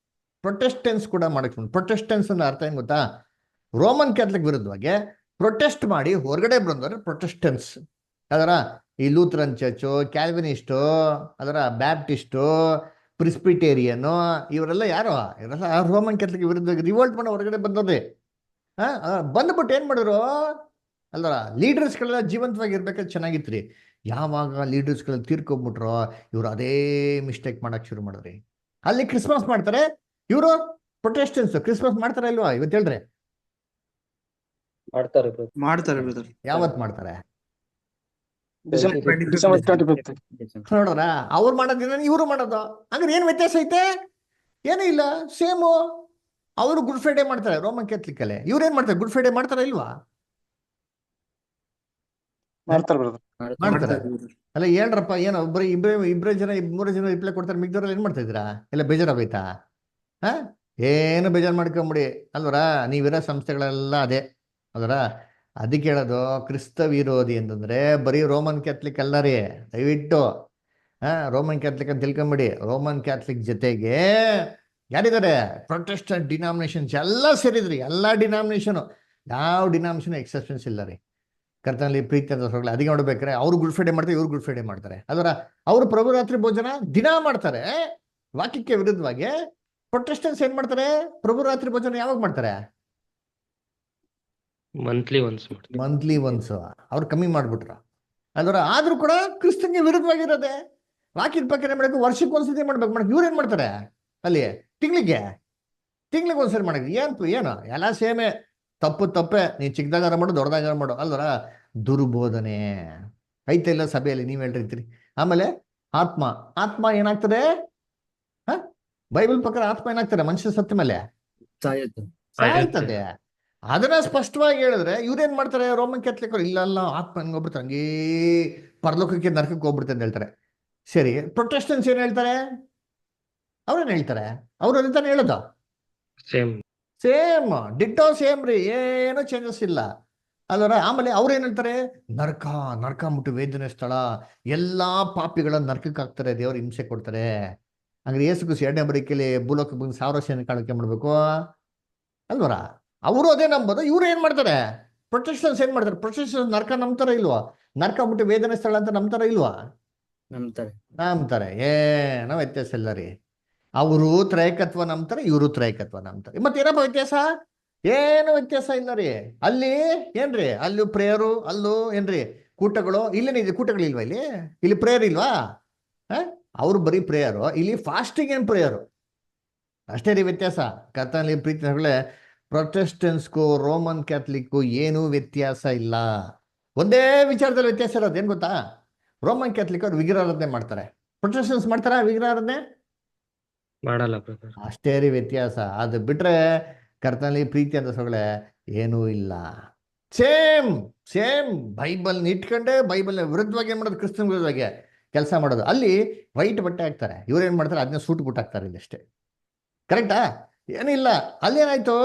ಪ್ರೊಟೆಸ್ಟೆನ್ಸ್ ಕೂಡ ಮಾಡಕ್ ಶುರು. ಪ್ರೊಟೆಸ್ಟೆನ್ಸ್ ಅಂದ್ರೆ ಅರ್ಥ ಏನ್ ಗೊತ್ತಾ, ರೋಮನ್ ಕ್ಯಾಥಲಿಕ್ ವಿರುದ್ಧವಾಗಿ ಪ್ರೊಟೆಸ್ಟ್ ಮಾಡಿ ಹೊರಗಡೆ ಬಂದವರು ಪ್ರೊಟೆಸ್ಟೆನ್ಸ್. ಅದರ ಈ ಲೂಥರನ್ ಚರ್ಚು, ಕ್ಯಾಲ್ವಿನಿಸ್ಟು, ಅದರ ಬ್ಯಾಪ್ಟಿಸ್ಟು, ಪ್ರಿಸ್ಪಿಟೇರಿಯನ್, ಇವರೆಲ್ಲ ಯಾರು, ಇವರೆಲ್ಲ ರೋಮನ್ ಕ್ಯಾಥಲಿಕ್ ವಿರುದ್ಧ ರಿವೋಲ್ಟ್ ಮಾಡಿ ಹೊರಗಡೆ ಬಂದವ್ರಿ. ಬಂದ್ಬಿಟ್ಟು ಏನ್ ಮಾಡಿದ್ರು ಅಲ್ವರ, ಲೀಡರ್ಸ್ಗಳೆಲ್ಲ ಜೀವಂತವಾಗಿ ಇರ್ಬೇಕಾದ್ರೆ ಚೆನ್ನಾಗಿತ್ರಿ. ಯಾವಾಗ ಲೀಡರ್ಸ್ಗಳು ತೀರ್ಕೊಂಡ್ಬಿಟ್ರೋ ಇವ್ರು ಅದೇ ಮಿಸ್ಟೇಕ್ ಮಾಡಕ್ ಶುರು ಮಾಡಿದ್ರಿ. ಅಲ್ಲಿ ಕ್ರಿಸ್ಮಸ್ ಮಾಡ್ತಾರೆ, ಇವರು ಪ್ರೊಟೆಸ್ಟೆನ್ಸ್ ಕ್ರಿಸ್ಮಸ್ ಮಾಡ್ತಾರ ಇಲ್ವಾ ಇವತ್ತು ಹೇಳ್ರಿ? ಮಾಡ್ತಾರೆ ಮಾಡ್ತಾರೆ ಬ್ರದರ್. ಯಾವತ್ ಮಾಡ್ತಾರೆ? December 25th. ನೋಡ್ರ ಅವ್ರು ಮಾಡೋದಿನ ಇವ್ರು ಮಾಡೋದು, ಹಂಗಾರೆ ಏನ್ ವ್ಯತ್ಯಾಸ ಐತೆ? ಏನೂ ಇಲ್ಲ, ಸೇಮು. ಅವರು ಗುಡ್ ಫ್ರೈಡೆ ಮಾಡ್ತಾರೆ ರೋಮನ್ ಕ್ಯಾಥಲಿಕ್ ಅಲ್ಲಿ, ಇವ್ರೇನ್ ಮಾಡ್ತಾರೆ? ಗುಡ್ ಫ್ರೈಡೆ ಮಾಡ್ತಾರ ಇಲ್ವಾ? ಮಾಡ್ತಾರೆ ಬ್ರದರ್. ಮಾಡ್ತಾರೆ. ಅಲ್ಲ ಹೇಳ್ರಪ್ಪ, ಏನೋ ಬರೀ ಇಬ್ಬರೇ ಜನ ಮೂರೇ ಜನ ರಿಪ್ಲೈ ಕೊಡ್ತಾರೆ, ಮಿಗ್ದವ್ರಲ್ಲಿ ಏನ್ ಮಾಡ್ತಾ ಇದ್ದೀರಾ? ಎಲ್ಲ ಬೇಜಾರಾಗೋಯ್ತಾ? ಹಾ, ಏನು ಬೇಜಾರು ಮಾಡ್ಕೊಂಬಿಡಿ ಅಲ್ವರ. ನೀವಿರೋ ಸಂಸ್ಥೆಗಳೆಲ್ಲ ಅದೇ ಅಲ್ವರ. ಅದಕ್ಕೆ ಹೇಳೋದು ಕ್ರಿಸ್ತ ವಿರೋಧಿ ಅಂತಂದ್ರೆ ಬರೀ ರೋಮನ್ ಕ್ಯಾಥಲಿಕ್ ಅಲ್ಲ ರೀ, ದಯವಿಟ್ಟು. ರೋಮನ್ ಕ್ಯಾಥಲಿಕ್ ಅಂತ ತಿಳ್ಕೊಂಬಿಡಿ. ರೋಮನ್ ಕ್ಯಾಥಲಿಕ್ ಜೊತೆಗೆ ಯಾರಿದ್ದಾರೆ? ಪ್ರೊಟೆಸ್ಟೆಂಟ್ ಡಿನಾಮಿನೇಷನ್ಸ್ ಎಲ್ಲ ಸೇರಿದ್ರಿ, ಎಲ್ಲ ಡಿನಾಮಿನೇಷನ್. ಯಾವ ಡಿನಾಮಿನೇಷನ್ ಎಕ್ಸೆಪ್ಷನ್ಸ್ ಇಲ್ಲ ರೀ. ಕರ್ತನಲ್ಲಿ ಪ್ರೀತಿ ಅಂತ ಹೊರಗಡೆ ಅದಕ್ಕೆ ನೋಡ್ಬೇಕಾರೆ ಅವ್ರು ಗುಡ್ ಫ್ರೈಡೆ ಮಾಡ್ತಾರೆ, ಇವ್ರು ಗುಡ್ ಫ್ರೈಡೆ ಮಾಡ್ತಾರೆ. ಅದರ ಅವರು ಪ್ರಭುರಾತ್ರಿ ಭೋಜನ ದಿನ ಮಾಡ್ತಾರೆ ವಾಕ್ಯಕ್ಕೆ ವಿರುದ್ಧವಾಗಿ. ಪ್ರೊಟೆಸ್ಟೆಂಟ್ಸ್ ಏನ್ ಮಾಡ್ತಾರೆ? ಪ್ರಭುರಾತ್ರಿ ಭೋಜನ ಯಾವಾಗ ಮಾಡ್ತಾರೆ? Monthly once. ಅವ್ರು ಕಮ್ಮಿ ಮಾಡ್ಬಿಟ್ರ ಅದರ. ಆದ್ರೂ ಕೂಡ ಕ್ರಿಸ್ತನ್ಗೆ ವಿರುದ್ಧವಾಗಿರೋದೆ. ವಾಕ್ಯದ ಪ್ರಕಾರ ಏನ್ ಮಾಡಬೇಕು? ವರ್ಷಕ್ಕೆ ಒಂದ್ಸತಿ ಮಾಡ್ಬೇಕು. ಇವ್ರು ಏನ್ ಮಾಡ್ತಾರೆ ಅಲ್ಲಿ? ತಿಂಗಳಿಗೆ ಒಂದ್ಸರಿ ಮಾಡಕ್ ಏನು ಎಲ್ಲ ಸೇಮೆ. ತಪ್ಪೆ. ನೀ ಚಿಕ್ಕದಾಗಾರ ಮಾಡು, ದೊಡ್ಡದಾಗಾರ ಮಾಡು ಅಲ್ವರ. ದುರ್ಬೋಧನೆ ಐತೆ ಇಲ್ಲ ಸಭೆಯಲ್ಲಿ, ನೀವ್ ಹೇಳಿರ್ತೀರಿ. ಆಮೇಲೆ ಆತ್ಮ ಏನಾಗ್ತದೆ? ಬೈಬಲ್ ಪ್ರಕಾರ ಆತ್ಮ ಏನಾಗ್ತಾರೆ? ಮನುಷ್ಯ ಸತ್ತ ಮೇಲೆ ಸಾಯ್ತದೆ. ಅದನ್ನ ಸ್ಪಷ್ಟವಾಗಿ ಹೇಳಿದ್ರೆ ಇವ್ರೇನ್ ಮಾಡ್ತಾರೆ? ರೋಮನ್ ಕ್ಯಾಥಲಿಕ್ ಅವ್ರು ಇಲ್ಲ ಆತ್ಮ ಹಂಗೋಗ್ಬಿಡ್ತಾರೆ, ಹಂಗೇ ಪರಲೋಕಕ್ಕೆ ನರಕಕ್ಕೆ ಹೋಗ್ಬಿಡುತ್ತೆ ಅಂತ ಹೇಳ್ತಾರೆ. ಸರಿ, ಪ್ರೊಟೆಸ್ಟೆಂಟ್ಸ್ ಏನ್ ಹೇಳ್ತಾರೆ? ಅವ್ರೇನ್ ಹೇಳ್ತಾರೆ? ಅವ್ರು ಅಂತಾನೆ ಹೇಳೋದು ಸೇಮ್ ಡಿಟ್ಟೋ ಸೇಮ್ ರೀ, ಏನೂ ಚೇಂಜಸ್ ಇಲ್ಲ ಅಲ್ವರ. ಆಮೇಲೆ ಅವ್ರು ಏನ್ ಹೇಳ್ತಾರೆ? ನರಕ ಮುಟ್ಟು ವೇದನೆ ಸ್ಥಳ, ಎಲ್ಲಾ ಪಾಪಿಗಳನ್ನ ನರಕಕ್ಕೆ ಹಾಕ್ತಾರೆ, ದೇವ್ರು ಹಿಂಸೆ ಕೊಡ್ತಾರೆ. ಹಂಗ್ರೆ ಯೇಸು ಕ್ರಿಸ್ತ 2ನೇ ಬರಿಕೆಯಲ್ಲಿ ಭೂಲೋಕಕ್ಕೆ ಬಂದು 1000 ವರ್ಷ ಕಾಳಕೆ ಮಾಡ್ಬೇಕು ಅಲ್ವರ. ಅವರು ಅದೇ ನಂಬೋದು. ಇವ್ರು ಏನ್ ಮಾಡ್ತಾರೆ? ಪ್ರೊಟೆಸ್ಟೆಂಟ್ಸ್ ಏನ್ ಮಾಡ್ತಾರೆ? ಪ್ರೊಟೆಸ್ಟೆಂಟ್ಸ್ ನರಕ ನಂಬ್ತಾರ ಇಲ್ವಾ? ನರಕ ಮುಟ್ಟು ವೇದನೆ ಸ್ಥಳ ಅಂತ ನಂಬ್ತಾರ ಇಲ್ವಾ? ನಂಬ್ತಾರೆ. ಏನೋ ವ್ಯತ್ಯಾಸ ಇಲ್ಲ ರೀ. ಅವರು ತ್ರೈಕತ್ವ ನಂಬ್ತಾರೆ, ಇವರು ತ್ರೈಕತ್ವ ನಂಬ್ತಾರೆ. ಮತ್ತೇನಪ್ಪ ವ್ಯತ್ಯಾಸ? ಏನು ವ್ಯತ್ಯಾಸ ಇಲ್ಲ ರೀ. ಅಲ್ಲಿ ಏನ್ರಿ? ಅಲ್ಲೂ ಪ್ರೇಯರು, ಅಲ್ಲೂ ಏನ್ರಿ ಕೂಟಗಳು. ಇಲ್ಲೇನಿದೆ? ಕೂಟಗಳಿಲ್ವಾ ಇಲ್ಲಿ ಪ್ರೇಯರ್ ಇಲ್ವಾ? ಅವ್ರು ಬರೀ ಪ್ರೇಯರು, ಇಲ್ಲಿ ಫಾಸ್ಟಿಂಗ್ ಏನ್ ಪ್ರೇಯರು ಅಷ್ಟೇ ರೀ ವ್ಯತ್ಯಾಸ. ಕರ್ತನಲ್ಲಿ ಪ್ರೀತಿ ಪ್ರೊಟೆಸ್ಟೆಂಟ್ಸ್ಗೂ ರೋಮನ್ ಕ್ಯಾಥಲಿಕ್ಗೂ ಏನೂ ವ್ಯತ್ಯಾಸ ಇಲ್ಲ. ಒಂದೇ ವಿಚಾರದಲ್ಲಿ ವ್ಯತ್ಯಾಸ ಇರೋದು ಏನ್ ಗೊತ್ತಾ? ರೋಮನ್ ಕ್ಯಾಥಲಿಕ್ ಅವ್ರು ವಿಗ್ರಹಾರಾಧನೆ ಮಾಡ್ತಾರೆ, ಪ್ರೊಟೆಸ್ಟೆಂಟ್ಸ್ ಮಾಡ್ತಾರ ವಿಗ್ರಹಾರಾಧನೆ? ಮಾಡಲ್ಲ. ಅಷ್ಟೇ ರೀ ವ್ಯತ್ಯಾಸ. ಅದು ಬಿಟ್ರೆ ಕರ್ತನಲ್ಲಿ ಪ್ರೀತಿ ಅಂತ ಏನೂ ಇಲ್ಲ. ಸೇಮ್ ಬೈಬಲ್ ಇಟ್ಕೊಂಡೆ ಬೈಬಲ್ನ ವಿರುದ್ಧವಾಗಿ ಏನ್ ಮಾಡೋದು? ಕ್ರಿಸ್ತನ ವಿರುದ್ಧವಾಗಿ ಕೆಲಸ ಮಾಡೋದು. ಅಲ್ಲಿ ವೈಟ್ ಬಟ್ಟೆ ಹಾಕ್ತಾರೆ, ಇವ್ರೇನ್ ಮಾಡ್ತಾರೆ? ಅದನ್ನ ಸೂಟ್ ಬುಟ್ ಹಾಕ್ತಾರೆ ಇಲ್ಲಿ ಅಷ್ಟೇ. ಕರೆಕ್ಟಾ? ಏನಿಲ್ಲ. ಅಲ್ಲೇನಾಯ್ತು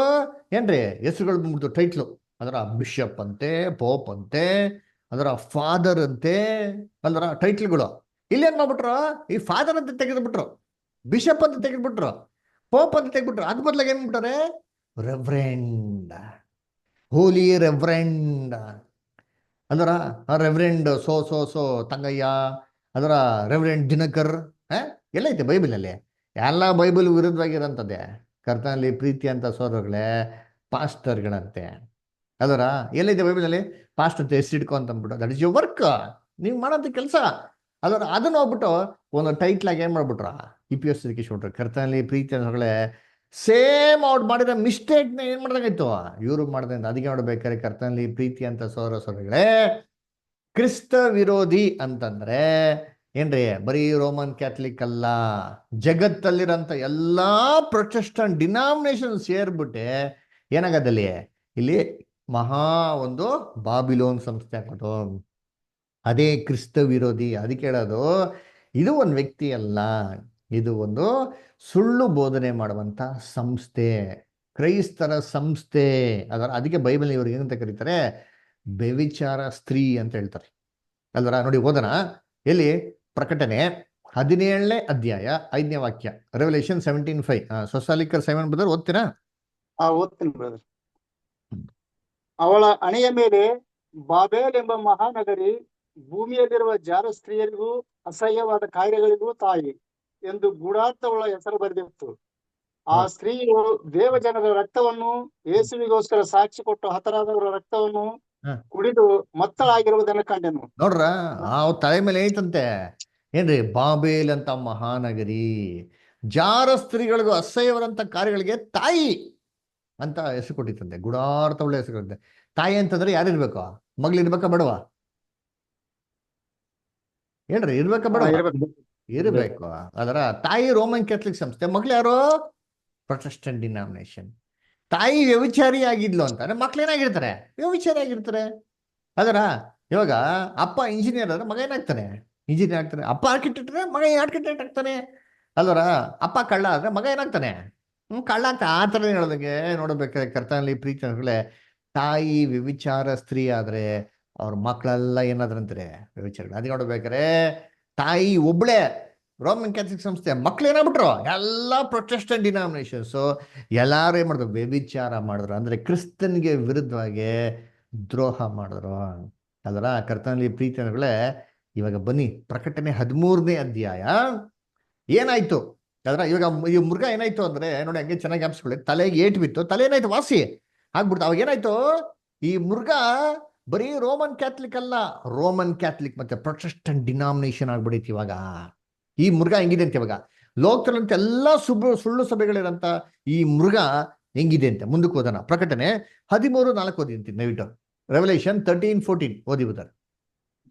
ಏನ್ರಿ? ಹೆಸರುಗಳು ಬಂದ್ಬಿಡ್ತು, ಟೈಟ್ಲು. ಅದರ ಬಿಷಪ್ ಅಂತೆ, ಪೋಪ್ ಅಂತೆ, ಅದರ ಫಾದರ್ ಅಂತೆ, ಅದರ ಟೈಟ್ಲ್ಗಳು. ಇಲ್ಲೇನ್ ಮಾಡ್ಬಿಟ್ರು? ಈ ಫಾದರ್ ಅಂತ ತೆಗೆದ್ಬಿಟ್ರು, ಬಿಷಪ್ ಅಂತ ತೆಗೆದ್ಬಿಟ್ರು, ಪೋಪ್ ಅಂತ ತೆಗೆದ್ಬಿಟ್ರು. ಅದ್ ಬದಲಾಗಿ ಏನ್ ಬಿಟ್ಟಾರೆ? ರೆವ್ರೆಂಡ್, ಹೋಲಿ ರೆವ್ರೆಂಡ್. ಅದರ ರೆವ್ರೆಂಡ್ ಸೋ ತಂಗಯ್ಯ, ಅದರ ರೆವ್ರೆಂಡ್ ದಿನಕರ್ ಎಲ್ಲ ಐತೆ ಬೈಬಲಲ್ಲಿ. ಎಲ್ಲ ಬೈಬಲ್ ವಿರುದ್ಧವಾಗಿರೋಂಥದ್ದೇ. ಕರ್ತನಲ್ಲಿ ಪ್ರೀತಿ ಅಂತ ಸೋದರಗಳೇ ಪಾಸ್ಟರ್ಗಳಂತೆ. ಅದರ ಎಲ್ಲೈತೆ ಬೈಬಲಲ್ಲಿ? ಪಾಸ್ಟ್ ಅಂತ ಹೆಸರಿಡ್ಕೊ ಅಂತ ಅಂದ್ಬಿಟ್ಟು, ದಟ್ ಇಸ್ ಯುವರ್ ವರ್ಕ್, ನೀವು ಮಾಡೋಂಥ ಕೆಲಸ. ಅದನ್ನ ಹೋಗ್ಬಿಟ್ಟು ಒಂದು ಟೈಟ್ಲಾಗಿ ಏನ್ ಮಾಡ್ಬಿಟ್ರ? EPS ಬಿಟ್ರು. ಕರ್ತನಲ್ಲಿ ಪ್ರೀತಿ ಅನ್ನೋಗಳೇ ಸೇಮ್ ಔಟ್ ಮಾಡಿರೋ ಮಿಸ್ಟೇಕ್ನ ಏನ್ ಮಾಡ್ದಂಗಾಯ್ತು? ಇವರು ಮಾಡ್ದಂತ. ಅದಕ್ಕೆ ನೋಡ್ಬೇಕಾದ್ರೆ ಕರ್ತನಲ್ಲಿ ಪ್ರೀತಿ ಅಂತ ಸೋದರಗಳೇ, ಕ್ರಿಸ್ತ ವಿರೋಧಿ ಅಂತಂದ್ರೆ ಏನ್ರಿ? ಬರೀ ರೋಮನ್ ಕ್ಯಾಥಲಿಕ್ ಅಲ್ಲ, ಜಗತ್ತಲ್ಲಿರೋಂಥ ಎಲ್ಲಾ ಪ್ರೊಟೆಸ್ಟೆಂಟ್ ಡಿನಾಮಿನೇಷನ್ ಸೇರ್ಬಿಟ್ಟೆ ಏನಾಗದಲ್ಲಿ ಇಲ್ಲಿ ಮಹಾ ಒಂದು ಬಾಬಿಲೋನ್ ಸಂಸ್ಥೆ ಹಾಕೋದು. ಅದೇ ಕ್ರಿಸ್ತ ವಿರೋಧಿ. ಅದಕ್ಕೆ ಹೇಳೋದು ಇದು ಒಂದು ವ್ಯಕ್ತಿ ಅಲ್ಲ, ಇದು ಒಂದು ಸುಳ್ಳು ಬೋಧನೆ ಮಾಡುವಂತ ಸಂಸ್ಥೆ, ಕ್ರೈಸ್ತರ ಸಂಸ್ಥೆ. ಅದಕ್ಕೆ ಬೈಬಲ್ ಇವ್ರಿಗೆ ಏನಂತ ಕರೀತಾರೆ? ವ್ಯಭಿಚಾರ ಸ್ತ್ರೀ ಅಂತ ಹೇಳ್ತಾರೆ ಅಲ್ವರ. ನೋಡಿ ಓದೋಣ. ಎಲ್ಲಿ? ಪ್ರಕಟಣೆ 17ನೇ ಅಧ್ಯಾಯ 5ನೇ ವಾಕ್ಯ, ರೆವಲ್ಯೂಷನ್ 17:5. ಸೊಸಾಲಿಕರ್ 7 ಬ್ರದರ್ ಓದ್ತೀರಾ? ಓದ್ತೀನಿ ಬ್ರದರ್. ಅವಳ ಹಣೆಯ ಮೇಲೆ ಬಾಬೇಲ್ ಎಂಬ ಮಹಾನಗರಿ, ಭೂಮಿಯಲ್ಲಿರುವ ಜಾರ ಸ್ತ್ರೀಯರಿಗೂ ಅಸಹ್ಯವಾದ ಕಾರ್ಯಗಳಿಗೂ ತಾಯಿ ಎಂದು ಗೂಢಾರ್ಥವುಳ್ಳ ಹೆಸರು ಬರೆದಿತ್ತು. ಆ ಸ್ತ್ರೀಯು ದೇವಜನರ ರಕ್ತವನ್ನು, ಯೇಸುವಿಗೋಸ್ಕರ ಸಾಕ್ಷಿ ಕೊಟ್ಟು ಹತರಾದವರ ರಕ್ತವನ್ನು ಕುಡಿದು ಮತ್ತಳಾಗಿರುವುದನ್ನು ಕಂಡೆನು. ನೋಡ್ರ, ಆ ತಲೆ ಮೇಲೆ ಐತಂತೆ ಏನ್ರಿ? ಬಾಬೇಲ್ ಅಂತ ಮಹಾನಗರಿ, ಜಾರ ಸ್ತ್ರೀಗಳಿಗೂ ಅಸಹ್ಯವರಂತ ಕಾರ್ಯಗಳಿಗೆ ತಾಯಿ ಅಂತ ಹೆಸರು ಕೊಟ್ಟಿತ್ತಂತೆ. ಗುಡಾರ್ಥವುಳ್ಳ ಹೆಸರು. ತಾಯಿ ಅಂತಂದ್ರೆ ಯಾರಿರ್ಬೇಕು? ಮಗಳಿರ್ಬೇಕಾ ಬೇಡವಾ? ಹೇಳ್ರಿ, ಇರ್ಬೇಕಾ ಬೇಡ? ಇರ್ಬೇಕು. ಇರಬೇಕು. ಅದರ ತಾಯಿ ರೋಮನ್ ಕ್ಯಾಥಲಿಕ್ ಸಂಸ್ಥೆ, ಮಕ್ಳು ಯಾರು? Protestant denomination. ತಾಯಿ ವ್ಯಭಿಚಾರಿ ಆಗಿದ್ಲು ಅಂತಾರೆ, ಮಕ್ಳು ಏನಾಗಿರ್ತಾರೆ? ವ್ಯಭಿಚಾರಿ ಆಗಿರ್ತಾರೆ. ಅದರ ಇವಾಗ ಅಪ್ಪ ಇಂಜಿನಿಯರ್ ಆದ್ರೆ ಮಗ ಏನಾಗ್ತಾನೆ? ಇಂಜಿನಿಯರ್ ಆಗ್ತಾನೆ. ಅಪ್ಪ ಆರ್ಕಿಟೆಕ್ಟ್ ಮಗ ಆರ್ಕಿಟೆಕ್ಟ್ ಆಗ್ತಾನೆ. ಅಲ್ವರ ಅಪ್ಪ ಕಳ್ಳ ಆದ್ರೆ ಮಗ ಏನಾಗ್ತಾನೆ? ಕಳ್ಳ ಆಗ್ತಾನೆ. ಆ ಥರ ಹೇಳೋದಕ್ಕೆ ನೋಡ್ಬೇಕಾದ್ರೆ ಕರ್ತನಲ್ಲಿ ಪ್ರೀತಿಗಳೇ, ತಾಯಿ ವ್ಯಭಿಚಾರ ಸ್ತ್ರೀ ಆದ್ರೆ ಅವ್ರ ಮಕ್ಕಳೆಲ್ಲ ಏನಾದ್ರಂತಾರೆ? ವ್ಯಭಿಚಾರಗಳು. ಅದೇ ನೋಡ್ಬೇಕಾರೆ ತಾಯಿ ಒಬ್ಳೆ ರೋಮನ್ ಕ್ಯಾಥಲಿಕ್ ಸಂಸ್ಥೆ, ಮಕ್ಳು ಏನಾಗ್ಬಿಟ್ರು? ಎಲ್ಲ ಪ್ರೊಟೆಸ್ಟೆಂಟ್ ಡಿನಾಮಿನೇಷನ್ಸು ಎಲ್ಲಾರು ಏನ್ ಮಾಡಿದ್ರು? ವ್ಯಭಿಚಾರ ಮಾಡಿದ್ರು. ಅಂದ್ರೆ ಕ್ರಿಸ್ತನ್ಗೆ ವಿರುದ್ಧವಾಗಿ ದ್ರೋಹ ಮಾಡಿದ್ರು. ಅದರ ಕರ್ತನಲ್ಲಿ ಪ್ರೀತಿಗಳೇ, ಇವಾಗ ಬನ್ನಿ ಪ್ರಕಟಣೆ 13ನೇ ಅಧ್ಯಾಯ ಏನಾಯ್ತು? ಅದರ ಇವಾಗ ಈ ಮೃಗ ಏನಾಯ್ತು ಅಂದ್ರೆ ನೋಡಿ, ಹಂಗೆ ಚೆನ್ನಾಗಿ ಜ್ಞಾಪಿಸ್ಕೊಳ್ಳಿ. ತಲೆಗೆ ಏಟು ಬಿತ್ತು, ತಲೆ ಏನಾಯ್ತು? ವಾಸಿ ಆಗ್ಬಿಡ್ತು. ಅವಾಗ ಏನಾಯ್ತು? ಈ ಮೃಗ ಬರೀ ರೋಮನ್ ಕ್ಯಾಥಲಿಕ್ ಅಲ್ಲ, ರೋಮನ್ ಕ್ಯಾಥಲಿಕ್ ಮತ್ತೆ ಪ್ರೊಟೆಸ್ಟೆಂಟ್ ಡಿನಾಮಿನೇಷನ್ ಆಗ್ಬಿಡೈತಿ ಇವಾಗ. ಈ ಮೃಗ ಹೆಂಗಿದೆ ಅಂತ ಇವಾಗ ಲೋಕದಲ್ಲಂತ ಎಲ್ಲಾ ಸುಳ್ಳು ಸಭೆಗಳಿರಂತ ಈ ಮೃಗ ಹೆಂಗಿದೆ ಅಂತ ಮುಂದಕ್ಕೆ ಓದೋಣ. ಪ್ರಕಟಣೆ 13:4 ಓದಿಂತೀನಿ ದಯವಿಟ್ಟು. ರೆವಲ್ಯೂಷನ್ 13:14 ಓದಿ ಬರ್ತಾರೆ.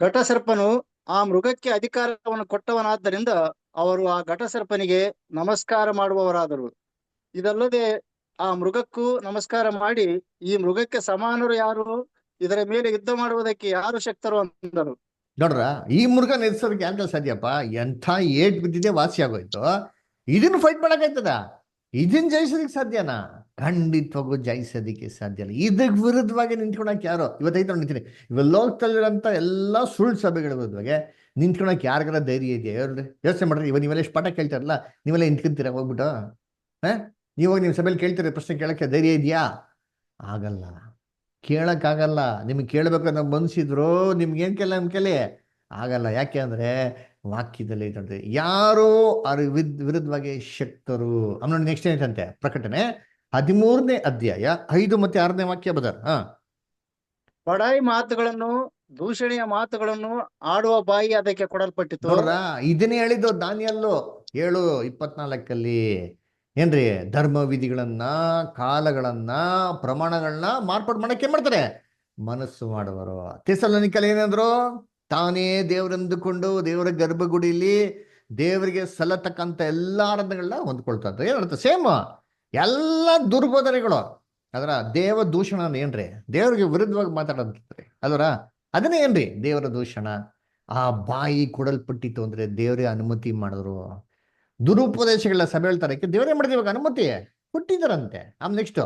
ಘಟಸರ್ಪನು ಆ ಮೃಗಕ್ಕೆ ಅಧಿಕಾರವನ್ನು ಕೊಟ್ಟವನಾದ್ದರಿಂದ ಅವರು ಆ ಘಟಸರ್ಪನಿಗೆ ನಮಸ್ಕಾರ ಮಾಡುವವರಾದರು. ಇದಲ್ಲದೆ ಆ ಮೃಗಕ್ಕೂ ನಮಸ್ಕಾರ ಮಾಡಿ, ಈ ಮೃಗಕ್ಕೆ ಸಮಾನರು ಯಾರು? ಇದರ ಮೇಲೆ ಯುದ್ಧ ಮಾಡುವುದಕ್ಕೆ ಯಾರು ಶಕ್ತರು ಅಂದರು. ನೋಡ್ರ, ಈ ಮೃಗ ನೆಲೆಸೋದಕ್ಕೆ ಯಾಕೆ ಸಾಧ್ಯಪ್ಪ? ಎಂಥ ಏಟ್ ಬಿದ್ದಿದೆ, ವಾಸಿ ಆಗೋಯ್ತು. ಇದನ್ನು ಫೈಟ್ ಮಾಡಕ್ಕಾಯ್ತದ? ಇದನ್ನ ಜಯಿಸೋದಕ್ಕೆ ಸಾಧ್ಯನಾ? ಖಂಡಿತವಾಗೂ ಜಯಿಸೋದಕ್ಕೆ ಸಾಧ್ಯ ಇಲ್ಲ. ಇದಕ್ಕೆ ವಿರುದ್ಧವಾಗಿ ನಿಂತ್ಕೊಳಕ್ ಯಾರು ಇವತ್ತೈತೆ ನಿಂತೀನಿ? ಇವಾಗ ಲೋಕದಲ್ಲಿರೋಂಥ ಎಲ್ಲ ಸುಳ್ಳು ಸಭೆಗಳ ವಿರುದ್ಧವಾಗಿ ನಿಂತ್ಕೊಳಕ್ ಯಾರಿಗಾರ ಧೈರ್ಯ ಇದೆಯಾ? ಹೇಳ್ರಿ, ಯೋಚನೆ ಮಾಡ್ರಿ. ಇವಾಗ ನೀವೆಲ್ಲ ಎಷ್ಟು ಪಾಠ ಕೇಳ್ತಾರಲ್ಲ, ನೀವೆಲ್ಲ ನಿಂತ್ಕೊಂತೀರ ಹೋಗ್ಬಿಟ್ಟು? ನೀವಾಗ ನಿಮ್ಮ ಸಭೆಯಲ್ಲಿ ಕೇಳ್ತೀರ, ಪ್ರಶ್ನೆ ಕೇಳಕ್ಕೆ ಧೈರ್ಯ ಇದೆಯಾ? ಆಗಲ್ಲ, ಕೇಳಕ್ಕಾಗಲ್ಲ. ನಿಮ್ಗೆ ಕೇಳಬೇಕು ನಾವು ಮನ್ಸಿದ್ರು ನಿಮ್ಗೇನ್ ಕೇಳ ನಮ್ ಕೇಳಿ ಆಗಲ್ಲ. ಯಾಕೆ ಅಂದ್ರೆ ವಾಕ್ಯದಲ್ಲಿ ಐತಂತೆ ಯಾರು ಅವ್ರ ವಿರುದ್ಧವಾಗಿ ಶಕ್ತರು. ಆಮೇಲೆ ನೆಕ್ಸ್ಟ್ ಏನಂತೆ? ಪ್ರಕಟಣೆ 13ನೇ ಅಧ್ಯಾಯ 5 ಮತ್ತು 6ನೇ ವಾಕ್ಯ ಬದರ್. ಬಡಾಯಿ ಮಾತುಗಳನ್ನು, ದೂಷಣೆಯ ಮಾತುಗಳನ್ನು ಆಡುವ ಬಾಯಿ ಅದಕ್ಕೆ ಕೊಡಲ್ಪಟ್ಟಿತು. ನೋಡ್ರ, ಇದನ್ನೇ ಹೇಳಿದ್ದು ದಾನಿಯಲ್ಲು 7:24 ಏನ್ರಿ? ಧರ್ಮ ವಿಧಿಗಳನ್ನ, ಕಾಲಗಳನ್ನ, ಪ್ರಮಾಣಗಳನ್ನ ಮಾರ್ಪಾಡು ಮಾಡಕ್ಕೆ ಏನ್ ಮಾಡ್ತಾರೆ? ಮನಸ್ಸು ಮಾಡುವರು. ಥೆಸಲೋನಿಕಲ್ಲಿ ಏನಂದ್ರು? ತಾನೇ ದೇವರೆಂದುಕೊಂಡು ದೇವರ ಗರ್ಭಗುಡಿಲಿ ದೇವರಿಗೆ ಸಲ್ಲತಕ್ಕಂಥ ಎಲ್ಲಾ ಆರಾಧನೆಗಳನ್ನ ಹೊಂದ್ಕೊಳ್ತಾ ಇದ್ದಾರೆ. ಏನರ್ಥ? ಸೇಮ್ ಎಲ್ಲ ದುರ್ಬೋಧನೆಗಳು. ಅದರ ದೇವ ದೂಷಣ ಏನ್ರಿ? ದೇವರಿಗೆ ವಿರುದ್ಧವಾಗಿ ಮಾತಾಡೋದ್ರಿ. ಅದರ ಅದನ್ನೇ ಏನ್ರಿ? ದೇವರ ದೂಷಣ. ಆ ಬಾಯಿ ಕೊಡಲ್ಪಟ್ಟಿತ್ತು ಅಂದ್ರೆ ದೇವರೇ ಅನುಮತಿ ಮಾಡಿದ್ರು. ದುರುಪದೇಶಗಳ ಸಭೆ ಹೇಳ್ತಾರೆ, ದೇವರೇ ಮಾಡಿದ ಇವಾಗ ಅನುಮತಿ ಕೊಟ್ಟಿದ್ದಾರಂತೆ. ಆಮೇಲೆ ನೆಕ್ಸ್ಟ್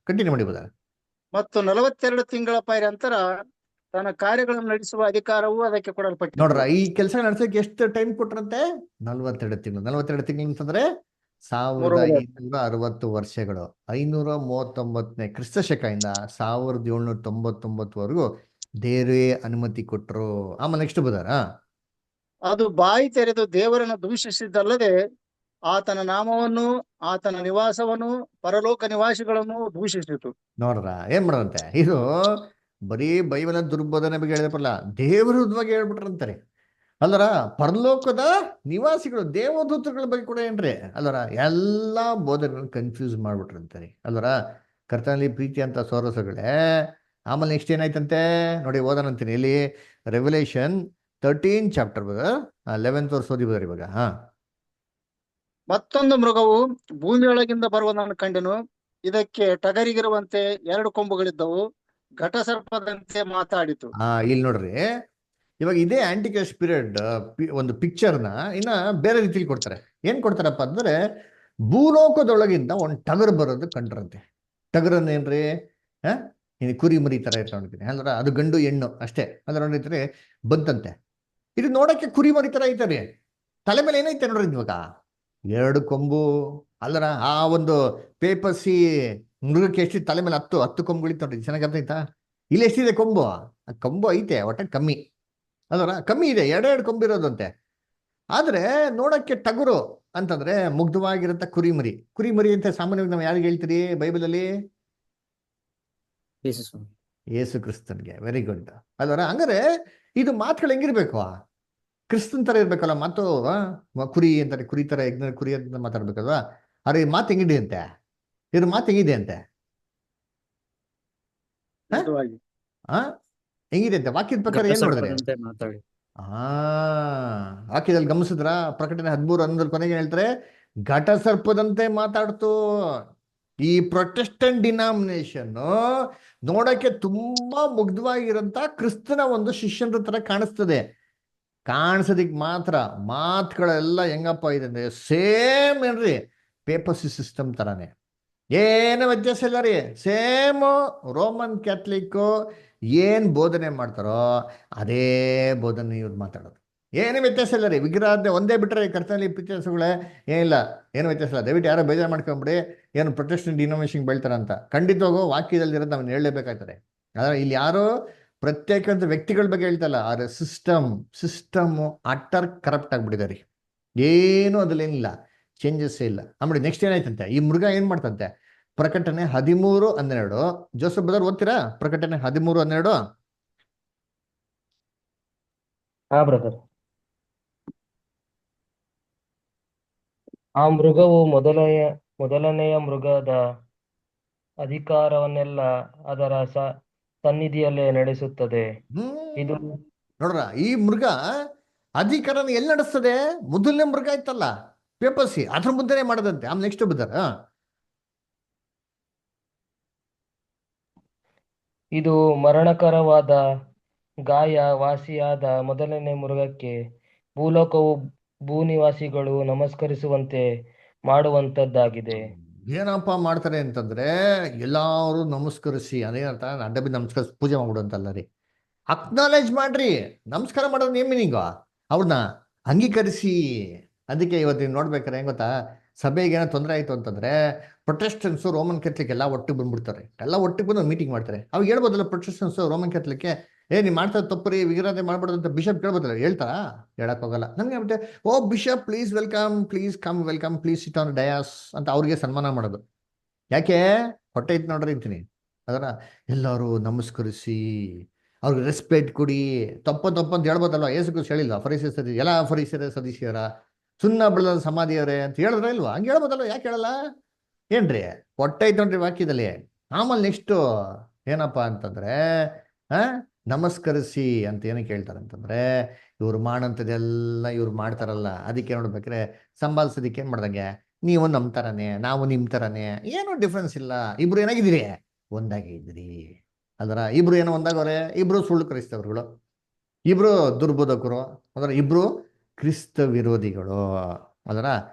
ಕಂಟಿನ್ಯೂ ಮಾಡಿಬೋದ. ಮತ್ತು 42 ತಿಂಗಳ ಪರ್ಯಂತರ ತನ್ನ ಕಾರ್ಯಗಳನ್ನು ನಡೆಸುವ ಅಧಿಕಾರವೂ ಅದಕ್ಕೆ ಕೊಡಲ್ಪಟ್ಟಿತು. ನೋಡ್ರ, ಈ ಕೆಲಸ ನಡೆಸಕ್ಕೆ ಎಷ್ಟು ಟೈಮ್ ಕೊಟ್ರಂತೆ? 42 ತಿಂಗಳು. 42 ತಿಂಗಳು ಅಂತಂದ್ರೆ 1560 ವರ್ಷಗಳು. 539ನೇ ಕ್ರಿಸ್ತ ಶಕದಿಂದ 1799ವರೆಗೂ ದೇವರೇ ಅನುಮತಿ ಕೊಟ್ರು. ಆಮೇಲೆ ನೆಕ್ಸ್ಟ್ ಬದಾರ. ಅದು ಬಾಯಿ ತೆರೆದು ದೇವರನ್ನು ದೂಷಿಸಿದ್ದಲ್ಲದೆ ಆತನ ನಾಮವನ್ನು, ಆತನ ನಿವಾಸವನ್ನು, ಪರಲೋಕ ನಿವಾಸಿಗಳನ್ನು ದೂಷಿಸಿತು. ನೋಡ್ರ, ಏನ್ ಮಾಡದಂತೆ? ಇದು ಬರೀ ಬೈಬಲ್ ದುರ್ಬೋಧನೆ ಬಗ್ಗೆ ಹೇಳಿದಪ್ಪಲ್ಲ, ದೇವರ ವಿರುದ್ಧವಾಗಿ ಹೇಳ್ಬಿಟ್ರಂತಾರೆ. ಅಲ್ಲರ ಪರಲೋಕದ ನಿವಾಸಿಗಳು, ದೇವದೂತಗಳ ಬಗ್ಗೆ ಕೂಡ ಏನ್ರಿ? ಅಲ್ಲರ ಎಲ್ಲಾ ಬೋಧನೆಗಳನ್ನ ಕನ್ಫ್ಯೂಸ್ ಮಾಡ್ಬಿಟ್ರಂತಾರೆ. ಅಲ್ಲರ ಕರ್ತನಲ್ಲಿ ಪ್ರೀತಿ ಅಂತ ಸೋರಸಗಳೇ. ಆಮೇಲೆ ನೆಕ್ಸ್ಟ್ ಏನಾಯ್ತಂತೆ ನೋಡಿ, ಓದನಂತೀನಿ ಇಲ್ಲಿ. ರೆವಲ್ಯೂಷನ್ 13 ಚಾಪ್ಟರ್ 11th ವರ್ಷ ಓದಿ ಬದರಿ ಇವಾಗ. ಮತ್ತೊಂದು ಮೃಗವು ಭೂಮಿಯೊಳಗಿಂದ ಬರುವುದನ್ನು ಕಂಡೆನು. ಇದಕ್ಕೆ ಟಗರಿಗಿರುವಂತೆ 2 ಕೊಂಬುಗಳಿದ್ದವು, ಘಟಸರ್ಪದಂತೆ ಮಾತಾಡಿತು. ಇಲ್ಲಿ ನೋಡ್ರಿ, ಇವಾಗ ಇದೇ ಆಂಟಿಕ್ರೈಸ್ಟ್ ಪೀರಿಯಡ್ ಒಂದು ಪಿಕ್ಚರ್ನ ಇನ್ನ ಬೇರೆ ರೀತಿಲಿ ಕೊಡ್ತಾರೆ. ಏನ್ ಕೊಡ್ತಾರಪ್ಪ ಅಂದ್ರೆ, ಭೂಲೋಕದೊಳಗಿಂದ ಒಂದು ಟಗರು ಬರೋದು ಕಂಡ್ರಂತೆ. ಟಗರನ್ನೇನ್ರಿ? ಕುರಿ ಮರಿ ತರ ಇರ್ಕೊಂಡಿದ್ದೀನಿ ಅಲ್ರ, ಅದು ಗಂಡು ಹೆಣ್ಣು ಅಷ್ಟೇ. ಅದ್ರ ನೋಡಿದ್ರೆ ಬಂತಂತೆ. ಇದು ನೋಡಕ್ಕೆ ಕುರಿ ಮರಿ ತರ ಐತರಿ. ತಲೆ ಮೇಲೆ ಏನೈತೆ ನೋಡ್ರಿ ಇವಾಗ? 2 ಕೊಂಬು. ಅಲ್ಲರ ಆ ಒಂದು ಪೇಪರ್ಸಿ ಮೃಗಕ್ಕೆ ಎಷ್ಟು ತಲೆ ಮೇಲೆ 10 ಕೊಂಬುಗಳಿತ್ತು ನೋಡ್ರಿ. ಚೆನ್ನಾಗಿ ಅರ್ಥ ಆಯ್ತಾ? ಇಲ್ಲಿ ಎಷ್ಟಿದೆ ಕೊಂಬು? ಕೊಂಬು ಐತೆ, ಒಟ್ಟ ಕಮ್ಮಿ. ಅಲ್ವರ ಕಮ್ಮಿ ಇದೆ, 2 ಕೊಂಬಿರೋದಂತೆ. ಆದ್ರೆ ನೋಡಕ್ಕೆ ಟಗರು ಅಂತಂದ್ರೆ ಮುಗ್ಧವಾಗಿರಂತ ಕುರಿಮರಿ. ಕುರಿಮರಿ ಅಂತ ಸಾಮಾನ್ಯವಾಗಿ ನಾವು ಯಾರಿಗೆ ಹೇಳ್ತೀರಿ ಬೈಬಲಲ್ಲಿ? ಯೇಸು ಕ್ರಿಸ್ತನ್ಗೆ. Very good. ಅಲ್ವರ ಹಂಗಾರೆ ಇದು ಮಾತುಗಳು ಹೆಂಗಿರ್ಬೇಕು? ಕ್ರಿಸ್ತನ್ ತರ ಇರ್ಬೇಕಲ್ಲ ಮಾತು. ಕುರಿ ಅಂತಾರೆ, ಕುರಿ ತರ ಕುರಿ ಅಂತ ಮಾತಾಡ್ಬೇಕಲ್ವಾ? ಅರೆ ಈ ಮಾತು ಹೆಂಗಿದೆ ಅಂತೆ? ಇದ್ರ ಮಾತು ಹೆಂಗಿದೆ ಅಂತೆ? ಹೆಂಗಿದೆ ಅಂತೆ? ವಾಕ್ಯದ ಪ್ರಕಾರ ಏನ್ ನೋಡಿದ್ರೆ? ಆ ವಾಕ್ಯದಲ್ಲಿ ಗಮನಿಸಿದ್ರ ಪ್ರಕಟಣೆ 13 ಕೊನೆಗೆ ಹೇಳ್ತಾರೆ ಘಟ ಸರ್ಪದಂತೆ ಮಾತಾಡ್ತು. ಈ ಪ್ರೊಟೆಸ್ಟೆಂಟ್ ಡಿನಾಮಿನೇಷನ್ ನೋಡಕ್ಕೆ ತುಂಬಾ ಮುಗ್ಧವಾಗಿರಂತ ಕ್ರಿಸ್ತನ ಒಂದು ಶಿಷ್ಯನ ತರ ಕಾಣಿಸ್ತದೆ. ಕಾಣಿಸೋದಿಕ್ ಮಾತ್ರ ಮಾತುಗಳೆಲ್ಲ ಹೆಂಗಪ್ಪ ಇದೆ ಅಂದ್ರೆ ಸೇಮ್ ಏನ್ರಿ ಪೇಪಸಿ ಸಿಸ್ಟಮ್ ತರಾನೇ, ಏನು ವ್ಯತ್ಯಾಸ ಇಲ್ಲ ರೀ. ಸೇಮ್ ರೋಮನ್ ಕ್ಯಾಥಲಿಕ್ ಏನ್ ಬೋಧನೆ ಮಾಡ್ತಾರೋ ಅದೇ ಬೋಧನೆ ಇವ್ರು ಮಾತಾಡೋದು. ಏನು ವ್ಯತ್ಯಾಸ ಇಲ್ಲ ರೀ. ವಿಗ್ರಹಾರ್ಧನೆ ಒಂದೇ ಬಿಟ್ಟರೆ ಕರ್ತನಲ್ಲಿ ವ್ಯತ್ಯಾಸಗಳೇ ಏನಿಲ್ಲ, ಏನು ವ್ಯತ್ಯಾಸ ಇಲ್ಲ. ದಯವಿಟ್ಟು ಯಾರೋ ಬೇಜಾರು ಮಾಡ್ಕೊಂಬಿಡಿ ಏನು ಪ್ರೊಟೆಸ್ಟೆಂಟ್ ಡಿನಾಮಿನೇಷನ್ ಬೆಳ್ತಾರಂತ. ಖಂಡಿತವಾಗೂ ವಾಕ್ಯದಲ್ಲಿರೋದು ನಾವು ಹೇಳಲೇಬೇಕಾಗ್ತದೆ. ಆದರೆ ಇಲ್ಲಿ ಯಾರೋ ಪ್ರತ್ಯೇಕ ವ್ಯಕ್ತಿಗಳ ಬಗ್ಗೆ ಹೇಳ್ತಲ್ಲ, ಆದರೆ ಸಿಸ್ಟಮ್ ಅಟ್ಟರ್ ಕರಪ್ಟ್ ಆಗ್ಬಿಟ್ಟಿದೆ ರೀ. ಏನು ಅದ್ರಲ್ಲೇನಿಲ್ಲ, ಚೇಂಜಸ್ ಇಲ್ಲ. ಆಮೇಲೆ ನೆಕ್ಸ್ಟ್ ಏನಾಯ್ತಂತೆ, ಈ ಮೃಗ ಏನ್ ಮಾಡ್ತಂತೆ, ಪ್ರಕಟಣೆ 13:12. ಜೋಸಫ್ ಬ್ರದರ್ ಓದ್ತೀರಾ ಪ್ರಕಟಣೆ 13:12? ಹಾ ಬ್ರದರ್. ಆ ಮೃಗವು ಮೊದಲನೆಯ ಮೃಗದ ಅಧಿಕಾರವನ್ನೆಲ್ಲ ಅದರ ಸನ್ನಿಧಿಯಲ್ಲೇ ನಡೆಸುತ್ತದೆ. ಇದು ನೋಡ್ರ, ಈ ಮೃಗ ಅಧಿಕಾರನ ಎಲ್ಲಿ ನಡೆಸ್ತದೆ? ಮೊದಲನೇ ಮೃಗ ಇತ್ತಲ್ಲ ಪೇಪಸಿ, ಅದ್ರ ಮುಂದೆನೆ ಮಾಡದಂತೆ. ಆಮೇಲೆ ನೆಕ್ಸ್ಟ್ ಬ್ರದರ್ ಇದು ಮರಣಕರವಾದ ಗಾಯ ವಾಸಿಯಾದ ಮೊದಲನೇ ಮೃಗಕ್ಕೆ ಭೂಲೋಕವು ಭೂನಿವಾಸಿಗಳು ನಮಸ್ಕರಿಸುವಂತೆ ಮಾಡುವಂತದ್ದಾಗಿದೆ. ಏನಪ್ಪ ಮಾಡ್ತಾರೆ ಅಂತಂದ್ರೆ ಎಲ್ಲಾರು ನಮಸ್ಕರಿಸಿ, ಅದೇನರ್ಥ ಅಡ್ಡ ಬಿದ್ದು ನಮಸ್ಕರಿಸಿ ಪೂಜೆ ಮಾಡ್ಬಿಡು ಅಂತಲ್ಲ ರೀ. ಅಕ್ನಾಲೇಜ್ ಮಾಡ್ರಿ. ನಮಸ್ಕಾರ ಮಾಡೋದು ಏನ್ ಮೀನಿಂಗು? ಅವ್ರನ್ನ ಅಂಗೀಕರಿಸಿ. ಅದಕ್ಕೆ ಇವತ್ತು ನೋಡ್ಬೇಕಾರೆ ಹೆಂಗ್ ಗೊತ್ತಾ, ಸಭೆಗೆ ಏನೋ ತೊಂದರೆ ಆಯ್ತು ಅಂತಂದ್ರೆ ಪ್ರೊಟೆಸ್ಟೆಂಟ್ಸು ರೋಮನ್ ಕ್ಯಾಥಲಿಕ್ ಎಲ್ಲ ಒಟ್ಟಿಗೆ ಬಂದ್ಬಿಡ್ತಾರೆ. ಎಲ್ಲ ಒಟ್ಟಿಗೆ ಬಂದು ಮೀಟಿಂಗ್ ಮಾಡ್ತಾರೆ. ಅವಾಗ ಹೇಳ್ಬೋದಲ್ಲ ಪ್ರೊಟೆಸ್ಟೆಂಟ್ಸು ರೋಮನ್ ಕ್ಯಾಥಲಿಕ್ ನೀವು ಮಾಡ್ತಾ ತಪ್ಪರಿ, ವಿಗ್ರಹಣೆ ಮಾಡ್ಬಾರ್ದು ಅಂತ ಬಿಷಪ್ ಕೇಳ್ಬೋದಲ್ಲ? ಹೇಳ್ತಾರಾ? ಹೇಳಕ್ ಹೋಗಲ್ಲ. ನನ್ಗೆ ಬಿಟ್ಟೆ ಓ bishop please welcome, please come, welcome, please sit on dais ಅಂತ ಅವ್ರಿಗೆ ಸನ್ಮಾನ ಮಾಡೋದು. ಯಾಕೆ? ಹೊಟ್ಟೆ ಇತ್ತು ನೋಡ್ರಿ ಅಂತೀನಿ. ಅದರ ಎಲ್ಲರೂ ನಮಸ್ಕರಿಸಿ ಅವ್ರಿಗೆ ರೆಸ್ಪೆಕ್ಟ್ ಕೊಡಿ. ತಪ್ಪಂತ ಹೇಳ್ಬೋದಲ್ವ? ಏಸು ಕ್ರಿಸ್ತ ಹೇಳಿಲ್ವಾ ಫರಿಸೇರ ಸದಿ ಎಲ್ಲ ಫರಿಸೇರ ಸದಸ್ಯರ ಸುನ್ನ ಬೆಳೆದ ಸಮಾಧಿಯವರೇ ಅಂತ ಹೇಳಿದ್ರೆ ಇಲ್ವಾ? ಹಂಗೆ ಹೇಳ್ಬೋದಲ್ವ? ಯಾಕೆ ಹೇಳಲ್ಲ? ಏನ್ರಿ ಹೊಟ್ಟೆ ಐತೆ ನೋಡ್ರಿ ವಾಕ್ಯದಲ್ಲಿ. ಆಮೇಲೆ ನೆಕ್ಸ್ಟು ಏನಪ್ಪಾ ಅಂತಂದ್ರೆ ನಮಸ್ಕರಿಸಿ ಅಂತ ಏನಕ್ಕೆ ಹೇಳ್ತಾರೆ ಅಂತಂದ್ರೆ ಇವ್ರು ಮಾಡಂಥದ್ದೆಲ್ಲ ಇವ್ರು ಮಾಡ್ತಾರಲ್ಲ, ಅದಕ್ಕೆ ನೋಡ್ಬೇಕ್ರೆ ಸಂಭಾಳಿಸೋದಕ್ಕೆ ಏನ್ ಮಾಡ್ದಂಗೆ, ನೀವು ನಮ್ಮ ಥರನೇ ನಾವು ನಿಮ್ಮ ಥರನೇ, ಏನೂ ಡಿಫ್ರೆನ್ಸ್ ಇಲ್ಲ, ಇಬ್ರು ಏನಾಗಿದ್ದೀರಿ? ಒಂದಾಗಿ ಇದ್ರಿ. ಅದರ ಇಬ್ರು ಏನೋ ಒಂದಾಗವ್ರೆ, ಇಬ್ರು ಸುಳ್ಳು ಕ್ರೈಸ್ತವರುಗಳು, ಇಬ್ರು ದುರ್ಬೋಧಕರು, ಅದರ ಇಬ್ರು ಕ್ರಿಸ್ತ ವಿರೋಧಿಗಳು. ಅದರ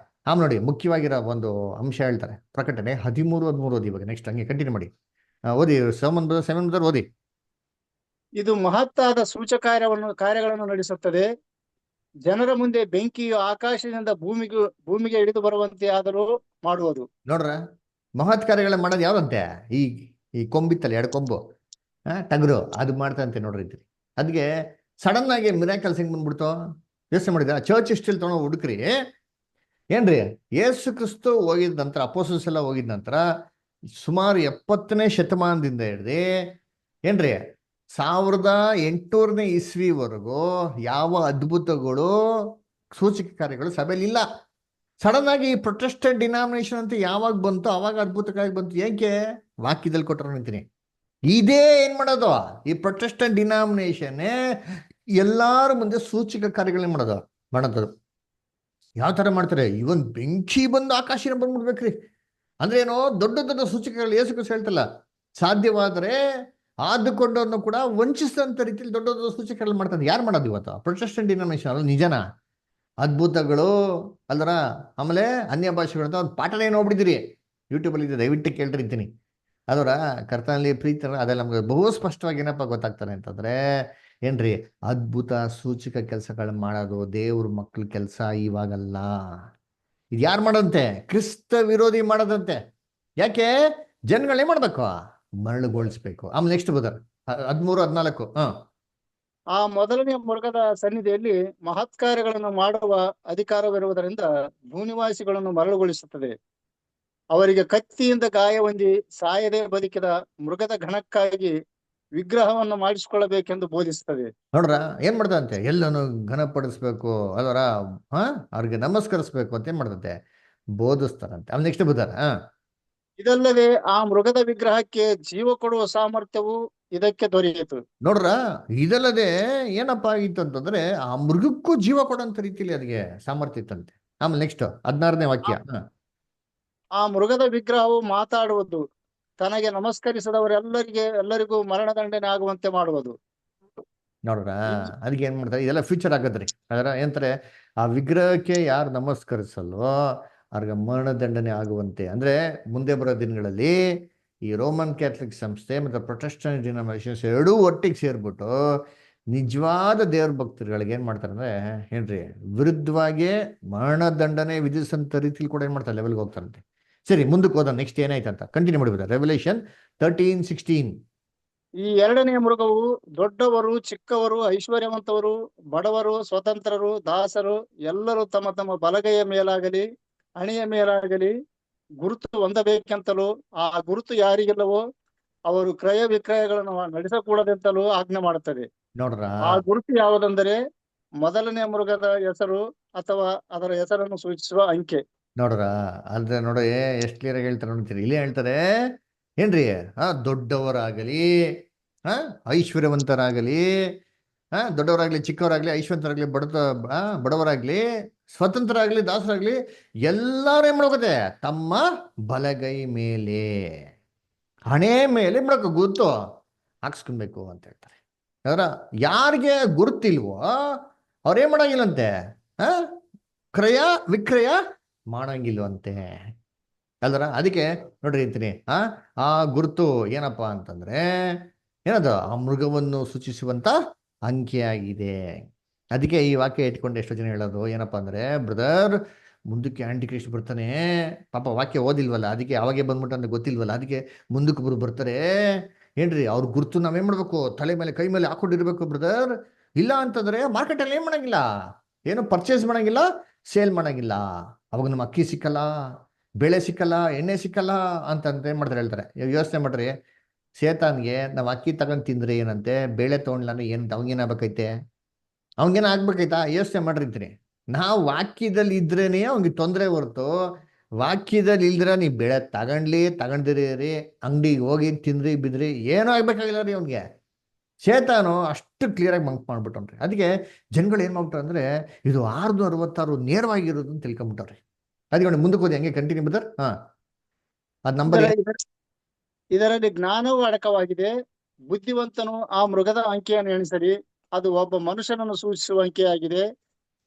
ಆಮೇಲೆ ನೋಡಿ ಮುಖ್ಯವಾಗಿರೋ ಒಂದು ಅಂಶ ಹೇಳ್ತಾರೆ ಪ್ರಕಟಣೆ 13:13 ಓದಿ. ಇವಾಗ ನೆಕ್ಸ್ಟ್ ಹಂಗೆ ಕಂಟಿನ್ಯೂ ಮಾಡಿ ಓದಿ. 7 ಓದಿ. ಇದು ಮಹತ್ತಾದ ಕಾರ್ಯಗಳನ್ನು ನಡೆಸುತ್ತದೆ. ಜನರ ಮುಂದೆ ಬೆಂಕಿಯು ಆಕಾಶದಿಂದ ಭೂಮಿಗೆ ಇಳಿದು ಬರುವಂತೆ ಆದರೂ ಮಾಡುವುದು. ನೋಡ್ರ, ಮಹತ್ ಕಾರ್ಯಗಳ ಮಾಡೋದು ಯಾವ್ದಂತೆ? ಈ ಕೊಂಬಿತ್ತಲ್ಲ, 2 ಕೊಂಬು ಟಗರು, ಅದು ಮಾಡ್ತಂತೆ ನೋಡ್ರಿ. ಅದಕ್ಕೆ ಸಡನ್ ಆಗಿ ಮಿರಾಕಲ್ಸ್ ಹೆಂಗ್ ಬಂದ್ಬಿಡ್ತು ಯೋಚನೆ ಮಾಡಿದ. ಚರ್ಚ್ ಹಿಸ್ಟ್ರಿಲಿ ತೊಗೊಂಡು ಹುಡುಕ್ರಿ ಏನ್ರಿ, ಯೇಸು ಕ್ರಿಸ್ತು ಹೋಗಿದ ನಂತರ, ಅಪೋಸ್ತಲಸ್ ಎಲ್ಲ ಹೋಗಿದ ನಂತರ ಸುಮಾರು 70ನೇ ಶತಮಾನದಿಂದ ಹಿಡ್ದು ಏನ್ರಿ 1800ನೇ ಇಸ್ವಿವರೆಗೂ ಯಾವ ಅದ್ಭುತಗಳು ಸೂಚಕ ಕಾರ್ಯಗಳು ಸಭೆಯಲ್ಲಿ ಇಲ್ಲ. ಸಡನ್ ಆಗಿ ಪ್ರೊಟೆಸ್ಟೆಂಟ್ ಡಿನಾಮಿನೇಷನ್ ಅಂತ ಯಾವಾಗ ಬಂತು ಅವಾಗ ಅದ್ಭುತವಾಗಿ ಬಂತು. ಏಕೆ? ವಾಕ್ಯದಲ್ಲಿ ಕೊಟ್ಟರು ನಿಂತೀನಿ. ಇದೇ ಏನ್ ಮಾಡೋದು, ಈ ಪ್ರೊಟೆಸ್ಟೆಂಟ್ ಡಿನಾಮಿನೇಷನ್ ಎಲ್ಲಾರ ಮುಂದೆ ಸೂಚಕ ಕಾರ್ಯಗಳನ್ನ ಮಾಡೋದು. ಯಾವ ತರ ಮಾಡ್ತಾರೆ? ಇವನ್ ಬೆಂಕಿ ಬಂದು ಆಕಾಶನ ಬಂದ್ಬಿಡ್ಬೇಕ್ರಿ. ಅಂದ್ರೆ ಏನೋ ದೊಡ್ಡ ದೊಡ್ಡ ಸೂಚಕಗಳು ಯೇಸು ಕ್ರಿಸ್ತ ಹೇಳ್ತಲ್ಲ, ಸಾಧ್ಯವಾದ್ರೆ ಆದುಕೊಂಡವ್ರನ್ನು ಕೂಡ ವಂಚಿಸಿದಂತ ರೀತಿಯಲ್ಲಿ ದೊಡ್ಡ ದೊಡ್ಡ ಸೂಚಕಗಳು ಮಾಡ್ತಾರೆ. ಯಾರು ಮಾಡೋದು ಇವತ್ತು? ಪ್ರೊಟೆಸ್ಟೆಂಟ್ ಡಿನಾಮಿನೇಷನ್ ಅಲ್ಲ, ನಿಜನಾ? ಅದ್ಭುತಗಳು ಅಲ್ದರ. ಆಮೇಲೆ ಅನ್ಯ ಭಾಷೆಗಳು ಅಂತ ಒಂದು ಪಾಠನೇ ನೋಡ್ಬಿಟ್ಟಿದ್ದೀರಿ, ಯೂಟ್ಯೂಬಲ್ಲಿ ಇದೆ, ದಯವಿಟ್ಟು ಕೇಳ್ತಿರ್ತೀನಿ. ಅದರ ಕರ್ತನಲ್ಲಿ ಪ್ರೀತಿ ಅದೆಲ್ಲ ನಮ್ಗೆ ಬಹು ಸ್ಪಷ್ಟವಾಗಿ ಏನಪ್ಪ ಗೊತ್ತಾಗ್ತಾನೆ ಅಂತಂದ್ರೆ ಏನ್ರಿ, ಅದ್ಭುತ ಸೂಚಕ ಕೆಲಸಗಳು ಮಾಡೋದು ದೇವ್ರ ಮಕ್ಳ ಕೆಲಸ ಇವಾಗಲ್ಲ. ಇದು ಯಾರು ಮಾಡದಂತೆ? ಕ್ರಿಸ್ತ ವಿರೋಧಿ ಮಾಡೋದಂತೆ. ಯಾಕೆ? ಜನಗಳೇ ಮಾಡ್ಬೇಕು, ಮರಳುಗೊಳಿಸ್ಬೇಕು. ಆಮೇಲೆ ನೆಕ್ಸ್ಟ್ ಬದರ್ 13:14. ಆ ಮೊದಲನೆಯ ಮೃಗದ ಸನ್ನಿಧಿಯಲ್ಲಿ ಮಹತ್ ಕಾರ್ಯಗಳನ್ನು ಮಾಡುವ ಅಧಿಕಾರವಿರುವುದರಿಂದ ಭೂನಿವಾಸಿಗಳನ್ನು ಮರಳುಗೊಳಿಸುತ್ತದೆ. ಅವರಿಗೆ ಕತ್ತಿಯಿಂದ ಗಾಯ ಹೊಂದಿ ಸಾಯದೆ ಬದುಕಿದ ಮೃಗದ ಘನಕ್ಕಾಗಿ ವಿಗ್ರಹವನ್ನು ಮಾಡಿಸಿಕೊಳ್ಳಬೇಕೆಂದು ಬೋಧಿಸುತ್ತದೆ. ನೋಡ್ರ, ಏನ್ ಮಾಡ್ದಂತೆ? ಎಲ್ಲನು ಘನಪಡಿಸ್ಬೇಕು, ಅದರ ಅವ್ರಿಗೆ ನಮಸ್ಕರಿಸ್ಬೇಕು ಅಂತ ಏನ್ ಮಾಡ್ದಂತೆ? ಬೋಧಿಸ್ತಾರಂತೆ. ಆಮೇಲೆ ನೆಕ್ಸ್ಟ್ ಬದರ್ ಇದಲ್ಲದೆ ಆ ಮೃಗದ ವಿಗ್ರಹಕ್ಕೆ ಜೀವ ಕೊಡುವ ಸಾಮರ್ಥ್ಯವು ಇದಕ್ಕೆ ದೊರೆಯಿತು. ನೋಡ್ರ, ಇದಲ್ಲದೆ ಏನಪ್ಪಾ ಆಗಿತ್ತು ಅಂತಂದ್ರೆ ಆ ಮೃಗಕ್ಕೂ ಜೀವ ಕೊಡೋಂಥ ರೀತಿಯಲ್ಲಿ ಅದಕ್ಕೆ ಸಾಮರ್ಥ್ಯ ಇತ್ತಂತೆ. ಆಮೇಲೆ ನೆಕ್ಸ್ಟ್ 16ನೇ ವಾಕ್ಯ. ಆ ಮೃಗದ ವಿಗ್ರಹವು ಮಾತಾಡುವುದು, ತನಗೆ ಎಲ್ಲರಿಗೂ ಮರಣದಂಡನೆ ಆಗುವಂತೆ ಮಾಡುವುದು. ನೋಡ್ರ, ಅದಕ್ಕೆ ಏನ್ ಮಾಡ್ತಾರೆ, ಇದೆಲ್ಲ ಫ್ಯೂಚರ್ ಆಗದ್ರಿ. ಅದರ ಏನಂತಾರೆ, ಆ ವಿಗ್ರಹಕ್ಕೆ ಯಾರು ನಮಸ್ಕರಿಸಲ್ವೋ ಅವ್ರಿಗೆ ಮರಣದಂಡನೆ ಆಗುವಂತೆ. ಅಂದ್ರೆ ಮುಂದೆ ಬರೋ ದಿನಗಳಲ್ಲಿ ಈ ರೋಮನ್ ಕ್ಯಾಥಲಿಕ್ ಸಂಸ್ಥೆ ಮತ್ತು ಪ್ರೊಟೆಸ್ಟೆಂಟ್ ಡಿನಾಮಿನೇಷನ್ಸ್ ಎರಡೂ ಒಟ್ಟಿಗೆ ಸೇರ್ಬಿಟ್ಟು ನಿಜವಾದ ದೇವ್ರ ಭಕ್ತರುಗಳಿಗೆ ಏನ್ ಮಾಡ್ತಾರೆ ಅಂದ್ರೆ ಏನ್ರಿ, ವಿರುದ್ಧವಾಗಿ ಮರಣದಂಡನೆ ವಿಧಿಸಂತ ರೀತಿಲಿ ಕೂಡ ಏನ್ ಮಾಡ್ತಾರೆ, ಲೆವೆಲ್ಗೆ ಹೋಗ್ತಾರಂತೆ. ಸರಿ, ಮುಂದಕ್ಕೆ ಹೋದ ನೆಕ್ಸ್ಟ್ ಏನಾಯ್ತಂತ ಕಂಟಿನ್ಯೂ ಮಾಡಿಬಿಡ. ರೆವಲ್ಯೂಷನ್ 13:16. ಈ ಎರಡನೆಯ ಮೃಗವು ದೊಡ್ಡವರು, ಚಿಕ್ಕವರು, ಐಶ್ವರ್ಯವಂತವರು, ಬಡವರು, ಸ್ವತಂತ್ರರು, ದಾಸರು ಎಲ್ಲರೂ ತಮ್ಮ ತಮ್ಮ ಬಲಗೈಯ ಮೇಲಾಗಲಿ ಹಣೆಯ ಮೇಲಾಗಲಿ ಗುರುತು ಹೊಂದಬೇಕೆಂತಲೂ, ಆ ಗುರುತು ಯಾರಿಗಿಲ್ಲವೋ ಅವರು ಕ್ರಯ ವಿಕ್ರಯಗಳನ್ನು ನಡೆಸಕೂಡದೆಂತಲೂ ಆಜ್ಞೆ ಮಾಡುತ್ತದೆ. ನೋಡ್ರ, ಆ ಗುರುತು ಯಾವುದೆಂದರೆ ಮೊದಲನೇ ಮೃಗದ ಹೆಸರು ಅಥವಾ ಅದರ ಹೆಸರನ್ನು ಸೂಚಿಸುವ ಅಂಕೆ. ನೋಡ್ರ, ಅಲ್ದ್ರೆ ನೋಡಿ ಎಷ್ಟು ಕ್ಲಿಯರ್ ಆಗಿ ಹೇಳ್ತಾರೆ ನೋಡ್ತೀರಿ. ಇಲ್ಲೇ ಹೇಳ್ತಾರೆ ಏನ್ರಿ, ದೊಡ್ಡವರಾಗಲಿ, ಐಶ್ವರ್ಯವಂತರಾಗಲಿ, ದೊಡ್ಡವರಾಗ್ಲಿ, ಚಿಕ್ಕವರಾಗ್ಲಿ, ಐಶ್ವರ್ಯವಂತರಾಗ್ಲಿ, ಬಡವರಾಗ್ಲಿ, ಸ್ವತಂತ್ರರಾಗ್ಲಿ, ದಾಸರಾಗ್ಲಿ, ಎಲ್ಲಾರು ಏನ್ ಮಾಡ್ಕೋತೆ, ತಮ್ಮ ಬಲಗೈ ಮೇಲೆ ಹಣೆ ಮೇಲೆ ಗುರುತು ಹಾಕ್ಸ್ಕೊಬೇಕು ಅಂತ ಹೇಳ್ತಾರೆ. ಅದರ ಯಾರಿಗೆ ಗುರುತಿಲ್ವೋ ಅವ್ರೇನ್ ಮಾಡಂಗಿಲ್ಲಂತೆ, ಕ್ರಯ ವಿಕ್ರಯ ಮಾಡಂಗಿಲ್ವಂತೆ ಅಲ್ದ್ರ. ಅದಕ್ಕೆ ನೋಡ್ರಿ ಅಂತೀನಿ, ಆ ಗುರುತು ಏನಪ್ಪಾ ಅಂತಂದ್ರೆ ಏನದು, ಆ ಮೃಗವನ್ನು ಸೂಚಿಸುವಂತ ಅಂಕೆಯಾಗಿದೆ. ಅದಕ್ಕೆ ಈ ವಾಕ್ಯ ಇಟ್ಕೊಂಡು ಎಷ್ಟೋ ಜನ ಹೇಳೋದು ಏನಪ್ಪಾ ಅಂದ್ರೆ, ಬ್ರದರ್ ಮುಂದಕ್ಕೆ ಆಂಟಿ ಕ್ರಿಸ್ಟ್ ಬರ್ತಾನೆ, ಪಾಪ ವಾಕ್ಯ ಓದಿಲ್ವಲ್ಲ, ಅದಕ್ಕೆ ಅವಾಗೆ ಬಂದ್ಬಿಟ್ಟು ಅಂದ್ರೆ ಗೊತ್ತಿಲ್ವಲ್ಲ, ಅದಕ್ಕೆ ಮುಂದಕ್ಕೆ ಬರ್ತಾರೆ ಏನ್ರಿ, ಅವ್ರ ಗುರುತು ನಾವೇನ್ ಮಾಡ್ಬೇಕು, ತಲೆ ಮೇಲೆ ಕೈ ಮೇಲೆ ಹಾಕೊಂಡಿರ್ಬೇಕು ಬ್ರದರ್. ಇಲ್ಲ ಅಂತಂದ್ರೆ ಮಾರ್ಕೆಟಲ್ಲಿ ಏನ್ ಮಾಡಂಗಿಲ್ಲ, ಏನು ಪರ್ಚೇಸ್ ಮಾಡಂಗಿಲ್ಲ, ಸೇಲ್ ಮಾಡಂಗಿಲ್ಲ. ಅವಾಗ ನಮ್ಮ ಅಕ್ಕಿ ಸಿಕ್ಕಲ್ಲ, ಬೆಳೆ ಸಿಕ್ಕಲ್ಲ, ಎಣ್ಣೆ ಸಿಕ್ಕಲ್ಲ ಅಂತಂದ್ರೆ ಏನ್ ಮಾಡ್ತಾರೆ ಹೇಳ್ತಾರೆ. ಯೋಚನೆ ಮಾಡ್ರಿ, ಸೇತಾನ್ಗೆ ನಾವು ಅಕ್ಕಿ ತಗೊಂಡ್ ತಿಂದ್ರೆ ಏನಂತೆ, ಬೇಳೆ ತಗೊಂಡ್ಲಾಂದ್ರೆ ಏನ್ ಅವಂಗೇನಾಗಬೇಕೈತೆ, ಅವಂಗೇನ ಆಗ್ಬೇಕೈತಾ? ಯೋಚನೆ ಮಾಡಿರ್ತೀನಿ. ನಾವು ವಾಕ್ಯದಲ್ಲಿ ಇದ್ರೇನೆ ಅವ್ನಿಗೆ ತೊಂದರೆ ಹೊರ್ತು, ವಾಕ್ಯದಲ್ಲಿ ಇಲ್ದ್ರ ನೀವು ಬೆಳೆ ತಗೊಂಡಿರಿ ಅಂಗಡಿಗೆ ಹೋಗಿ ತಿಂದ್ರಿ ಬಿದ್ರಿ ಏನೂ ಆಗ್ಬೇಕಾಗಿಲ್ಲ ರೀ ಅವ್ನಿಗೆ. ಶೇತಾನು ಅಷ್ಟು ಕ್ಲಿಯರ್ ಆಗಿ ಮಂಕ್ ಮಾಡ್ಬಿಟ್ಟವ್ರಿ. ಅದಕ್ಕೆ ಜನಗಳು ಏನ್ ಮಾಡ್ಬಿಟ್ರು ಅಂದ್ರೆ ಇದು 666 ನೇರವಾಗಿರೋದು ಅಂತ ತಿಳ್ಕೊಂಬಿಟ್ಟವ್ರಿ. ಅದಕ್ಕೆ ಮುಂದಕ್ಕೆ ಹೋಗಿ ಹಂಗೆ ಕಂಟಿನ್ಯೂ ಬದರ್. ಅದ್ ನಂಬರ್ ಇದರಲ್ಲಿ ಜ್ಞಾನವೂ ಅಡಕವಾಗಿದೆ. ಬುದ್ಧಿವಂತನು ಆ ಮೃಗದ ಅಂಕೆಯನ್ನು ಎಣಿಸಲಿ, ಅದು ಒಬ್ಬ ಮನುಷ್ಯನನ್ನು ಸೂಚಿಸುವ ಅಂಕೆಯಾಗಿದೆ.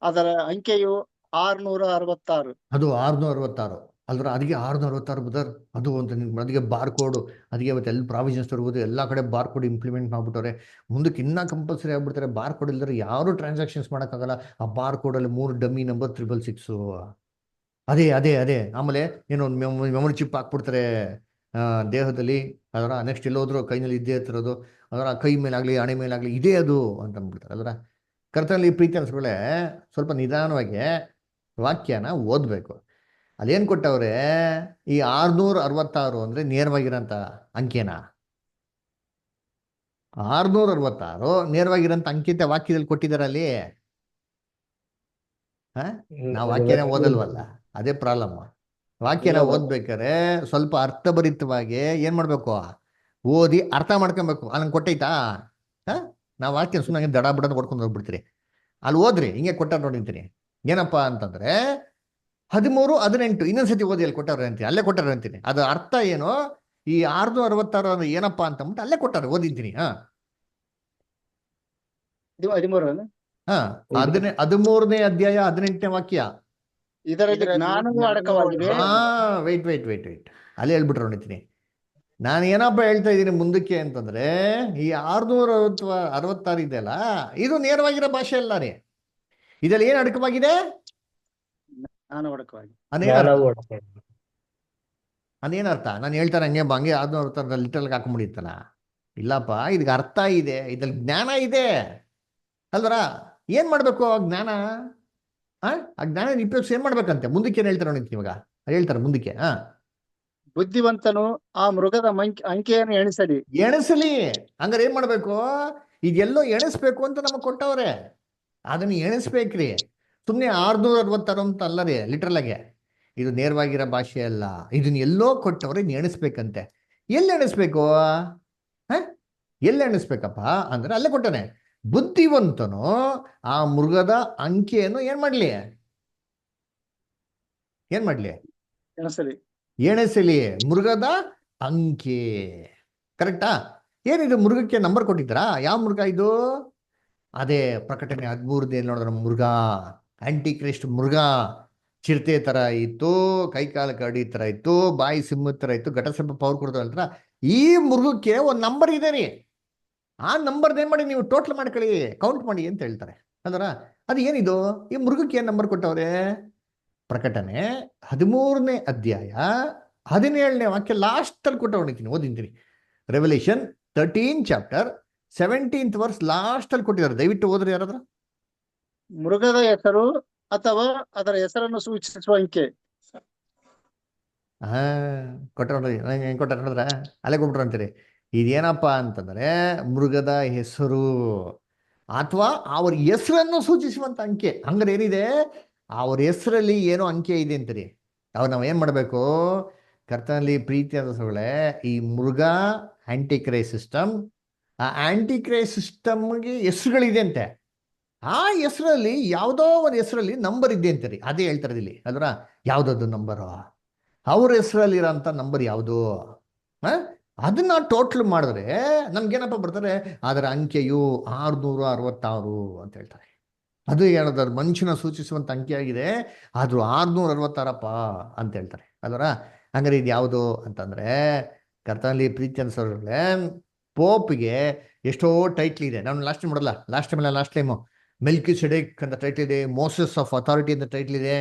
ಅದರ ಅಂಕೆಯು 666. ಅದು 666 ಅಲ್ರ. ಅದಕ್ಕೆ 666 ಬದರ್ ಅದು ಅಂತ ಅದಕ್ಕೆ ಬಾರ್ ಕೋಡ್, ಅದಕ್ಕೆ ಇವತ್ತು ಎಲ್ಲ ಪ್ರಾವಿಷನ್ಸ್ ತರ್ಬೋದು, ಎಲ್ಲ ಕಡೆ ಬಾರ್ ಕೋಡ್ ಇಂಪ್ಲಿಮೆಂಟ್ ಮಾಡ್ಬಿಟ್ಟವ್ರೆ. ಮುಂದಕ್ಕೆ ಇನ್ನೂ ಕಂಪಲ್ಸರಿ ಆಗ್ಬಿಡ್ತಾರೆ. ಬಾರ್ ಕೋಡ್ ಇಲ್ದ್ರೆ ಯಾರು ಟ್ರಾನ್ಸಾಕ್ಷನ್ಸ್ ಮಾಡೋಕ್ಕಾಗಲ್ಲ. ಆ ಬಾರ್ ಕೋಡಲ್ಲಿ 3 ಡಮ್ಮಿ ನಂಬರ್ 666. ಅದೇ ಆಮೇಲೆ ಏನೋ ಮೆಮೊರಿ ಚಿಪ್ ಹಾಕ್ಬಿಡ್ತಾರೆ ದೇಹದಲ್ಲಿ. ಅದರ ನೆಕ್ಸ್ಟ್ ಎಲ್ಲೋದ್ರು ಕೈನಲ್ಲಿ ಇದ್ದೇ ಇರ್ತಿರೋದು, ಅದರ ಕೈ ಮೇಲಾಗ್ಲಿ ಹಣೆ ಮೇಲಾಗ್ಲಿ ಇದೇ ಅದು ಅಂತ ಅಂದ್ಬಿಡ್ತಾರೆ. ಅದರ ಕರ್ತನಲ್ಲಿ ಪ್ರೀತಿ ಅನ್ಸ್ಕೊಳ್ಳೆ ಸ್ವಲ್ಪ ನಿಧಾನವಾಗಿ ವಾಕ್ಯನ ಓದಬೇಕು. ಅದೇನು ಕೊಟ್ಟವ್ರೆ, ಈ 666 ಅಂದ್ರೆ ನೇರವಾಗಿರೋಂಥ ಅಂಕೆನ, 666 ನೇರವಾಗಿರೋಂಥ ಅಂಕಿತ ವಾಕ್ಯದಲ್ಲಿ ಕೊಟ್ಟಿದ್ದಾರೆ ಅಲ್ಲಿ. ನಾವು ವಾಕ್ಯನ ಓದಲ್ವಲ್ಲ, ಅದೇ ಪ್ರಾಬ್ಲಮ್. ವಾಕ್ಯನ ಓದ್ಬೇಕಾರೆ ಸ್ವಲ್ಪ ಅರ್ಥಭರಿತವಾಗಿ ಏನ್ ಮಾಡ್ಬೇಕು, ಓದಿ ಅರ್ಥ ಮಾಡ್ಕೊಬೇಕು. ಅಲ್ಲಿ ಕೊಟ್ಟೈತಾ? ನಾವು ವಾಕ್ಯ ಸುಮ್ಮನೆ ದಡ ಬಿಡ ಹೊಡ್ಕೊಂಡು ಹೋಗ್ಬಿಡ್ತೀರಿ. ಅಲ್ಲಿ ಓದ್ರಿ, ಹಿಂಗೆ ಕೊಟ್ಟಾರ ನೋಡಿರ್ತೀನಿ. ಏನಪ್ಪಾ ಅಂತಂದ್ರೆ 13, 18 ಇನ್ನೊಂದ್ಸತಿ ಓದಿ ಅಲ್ಲಿ ಕೊಟ್ಟಾರ ಅಂತೀನಿ, ಅಲ್ಲೇ ಕೊಟ್ಟಾರ ಅಂತೀನಿ. ಅದು ಅರ್ಥ ಏನು, ಈ 666 ಅಂದ್ರೆ ಏನಪ್ಪಾ ಅಂತಂದ್ಬಿಟ್ಟು ಅಲ್ಲೇ ಕೊಟ್ಟಾರ, ಓದಿದ್ದೀನಿ. 13ನೇ ಅಧ್ಯಾಯ 18ನೇ ವಾಕ್ಯ. ಇದರಲ್ಲಿ ಜ್ಞಾನವೂ ಅಡಕವಾಗಿದೆ. ವೆಯ್ಟ್ ಅಲ್ಲೇ ಹೇಳ್ಬಿಟ್ರೆ ನೋಡಿತೀನಿ. ನಾನು ಏನಪ್ಪ ಹೇಳ್ತಾ ಇದ್ದೀನಿ ಮುಂದಕ್ಕೆ ಅಂತಂದ್ರೆ, ಈ 666 ಇದೆಯಲ್ಲ, ಇದು ನೇರವಾಗಿರೋ ಭಾಷೆ ಅಲ್ಲ ರೀ. ಇದರಲ್ಲಿ ಏನ್ ಅಡಕವಾಗಿದೆ? ಅದೇನರ್ಥ? ನಾನು ಹೇಳ್ತಾರೆ ಹಂಗೆ 666 ಲಿಟರ್ಗೆ ಹಾಕೊಂಡ್ಬಿಡಿತ್ತಲ್ಲ. ಇಲ್ಲಪ್ಪ, ಇದಕ್ಕೆ ಅರ್ಥ ಇದೆ, ಇದ್ರಲ್ಲಿ ಜ್ಞಾನ ಇದೆ ಅಲ್ವರ. ಏನ್ ಮಾಡ್ಬೇಕು ಆ ಜ್ಞಾನ? ಆ ಜ್ಞಾನ ಉಪಯೋಗಿಸಿ ಏನ್ ಮಾಡ್ಬೇಕಂತೆ? ಮುಂದಕ್ಕೆ ಏನ್ ಹೇಳ್ತಾರೆ ನೋಡಿ ಇವಾಗ ಹೇಳ್ತಾರೆ ಮುಂದಕ್ಕೆ. ಬುದ್ಧಿವಂತನು ಆ ಮೃಗದ ಅಂಕೆಯನ್ನು ಎಣಿಸಲಿ. ಹಂಗಾರೆ ಏನ್ ಮಾಡ್ಬೇಕು? ಇದೆಲ್ಲೋ ಎಣಿಸ್ಬೇಕು ಅಂತ ನಮಗ್ ಕೊಟ್ಟವ್ರೆ, ಅದನ್ನ ಎಣಿಸ್ಬೇಕ್ರಿ. ಸುಮ್ನೆ 666 ಅಂತ ಅಲ್ಲ ರೀ ಲಿಟ್ರಲ್ ಆಗಿ. ಇದು ನೇರವಾಗಿರೋ ಭಾಷೆ ಅಲ್ಲ, ಇದನ್ನ ಎಲ್ಲೋ ಕೊಟ್ಟವ್ರೆ, ಎಣಿಸ್ಬೇಕಂತೆ. ಎಲ್ಲಿ ಎಣಿಸ್ಬೇಕು? ಎಲ್ಲಿ ಎಣಿಸ್ಬೇಕಪ್ಪ ಅಂದ್ರೆ ಅಲ್ಲೇ ಕೊಟ್ಟಾನೆ. ಬುದ್ಧಿವಂತನು ಆ ಮೃಗದ ಅಂಕೆಯನ್ನು ಏನ್ ಮಾಡ್ಲಿ ಎಣಿಸಲಿ. ಎಣಿಸಲಿ. ಮೃಗದ ಅಂಕೆ ಕರೆಕ್ಟಾ? ಏನಿದು ಮೃಗಕ್ಕೆ ನಂಬರ್ ಕೊಟ್ಟಿದ್ರಾ? ಯಾವ ಮೃಗ ಇದು? ಅದೇ ಪ್ರಕಟಣೆ 13 ನೋಡಿದ್ರ ಮೃಗ, ಆಂಟಿ ಕ್ರೈಸ್ಟ್ ಮೃಗ. ಚಿರತೆ ತರ ಇತ್ತು, ಕೈಕಾಲ ಕರಡಿ ತರ ಇತ್ತು, ಬಾಯಿ ಸಿಂಹದ ತರ ಇತ್ತು, ಘಟಸರ್ಪ ಪವರ್ ಕೊಡ್ತಾವಲ್ರ. ಈ ಮೃಗಕ್ಕೆ ಒಂದು ನಂಬರ್ ಇದೆ ರೀ. ಆ ನಂಬರ್ ಏನ್ ಮಾಡಿ ನೀವು ಟೋಟಲ್ ಮಾಡ್ಕೊಳ್ಳಿ, ಕೌಂಟ್ ಮಾಡಿ ಅಂತ ಹೇಳ್ತಾರೆ ಅಂದ್ರ. ಅದು ಏನಿದು? ಈ ಮೃಗಕ್ಕೆ ಏನ್ ನಂಬರ್ ಕೊಟ್ಟವ್ರೆ? ಪ್ರಕಟಣೆ 13ನೇ ಅಧ್ಯಾಯ 17ನೇ ವಾಕ್ಯ ಲಾಸ್ಟ್ ಅಲ್ಲಿ ಕೊಟ್ಟವನಿದ್ದೀನಿ, ಓದಿಂತೀನಿ. Revelation 13 chapter 17th verse last ಅಲ್ಲಿ ಕೊಟ್ಟಿದ್ದಾರೆ. ದಯವಿಟ್ಟು ಓದ್ರಿ ಯಾರಾದ್ರೂ. ಮೃಗದ ಹೆಸರು ಅಥವಾ ಅದರ ಹೆಸರನ್ನು ಸೂಚಿಸುವ ಅಂಕೆ. ಹಾ, ಕೊಟ್ಟ ಹೆಂಗ್ ಕೊಟ್ಟಾರ ನೋಡಿದ್ರ, ಅಲ್ಲೇ ಕೊಟ್ಬಿಟ್ರು ಅಂತೀರಿ. ಇದೇನಪ್ಪ ಅಂತಂದ್ರೆ ಮೃಗದ ಹೆಸರು ಅಥವಾ ಅವ್ರ ಹೆಸರನ್ನು ಸೂಚಿಸುವಂತ ಅಂಕೆ. ಹಂಗಾರೆ ಏನಿದೆ? ಅವ್ರ ಹೆಸರಲ್ಲಿ ಏನೋ ಅಂಕೆ ಇದೆ ಅಂತೀರಿ. ಅವಾಗ ನಾವು ಏನ್ ಮಾಡ್ಬೇಕು? ಕರ್ತನಲ್ಲಿ ಪ್ರೀತಿಯಾದ ಸೊಗಳೆ, ಈ ಮೃಗ ಆಂಟಿಕ್ರೈ ಸಿಸ್ಟಮ್, ಆ ಆಂಟಿಕ್ರೈ ಸಿಸ್ಟಮ್ಗೆ ಹೆಸರುಗಳಿದೆ ಅಂತೆ. ಆ ಹೆಸರಲ್ಲಿ ಯಾವುದೋ ಒಂದು ಹೆಸರಲ್ಲಿ ನಂಬರ್ ಇದೆ ಅಂತೀರಿ. ಅದೇ ಹೇಳ್ತಾರೆ ಇಲ್ಲಿ ಅಲ್ರ. ಯಾವ್ದದ್ದು ನಂಬರು? ಅವ್ರ ಹೆಸರಲ್ಲಿರೋಂಥ ನಂಬರ್ ಯಾವುದು? ಅದನ್ನ ಟೋಟಲ್ ಮಾಡಿದ್ರೆ ನಮ್ಗೇನಪ್ಪ ಬರ್ತಾರೆ? ಅದರ ಅಂಕೆಯು 666 ಅಂತ ಹೇಳ್ತಾರೆ. ಅದು ಹೇಳೋದ್ರ ಮನುಷ್ಯನ ಸೂಚಿಸುವಂತ ಅಂಕೆ ಆಗಿದೆ, ಆದ್ರೂ 666 ಅಂತ ಹೇಳ್ತಾರೆ ಅಲ್ವರ. ಹಂಗಾರೆ ಇದು ಯಾವುದು ಅಂತಂದ್ರೆ ಕರ್ತನಲ್ಲಿ ಪ್ರೀತಿ ಅನ್ಸೋರ್ಗಳೇ, ಪೋಪ್ಗೆ ಎಷ್ಟೋ ಟೈಟ್ಲ್ ಇದೆ. ನಾನು ಲಾಸ್ಟ್ ಟೈಮ್ ಮಾಡಲ್ಲ, ಲಾಸ್ಟ್ ಟೈಮು ಮೆಲ್ಕಿಸೆಡೆಕ್ ಅಂತ ಟೈಟ್ಲ್ ಇದೆ, ಮೋಸಸ್ ಆಫ್ ಅಥಾರಿಟಿ ಅಂತ ಟೈಟ್ಲ್ ಇದೆ.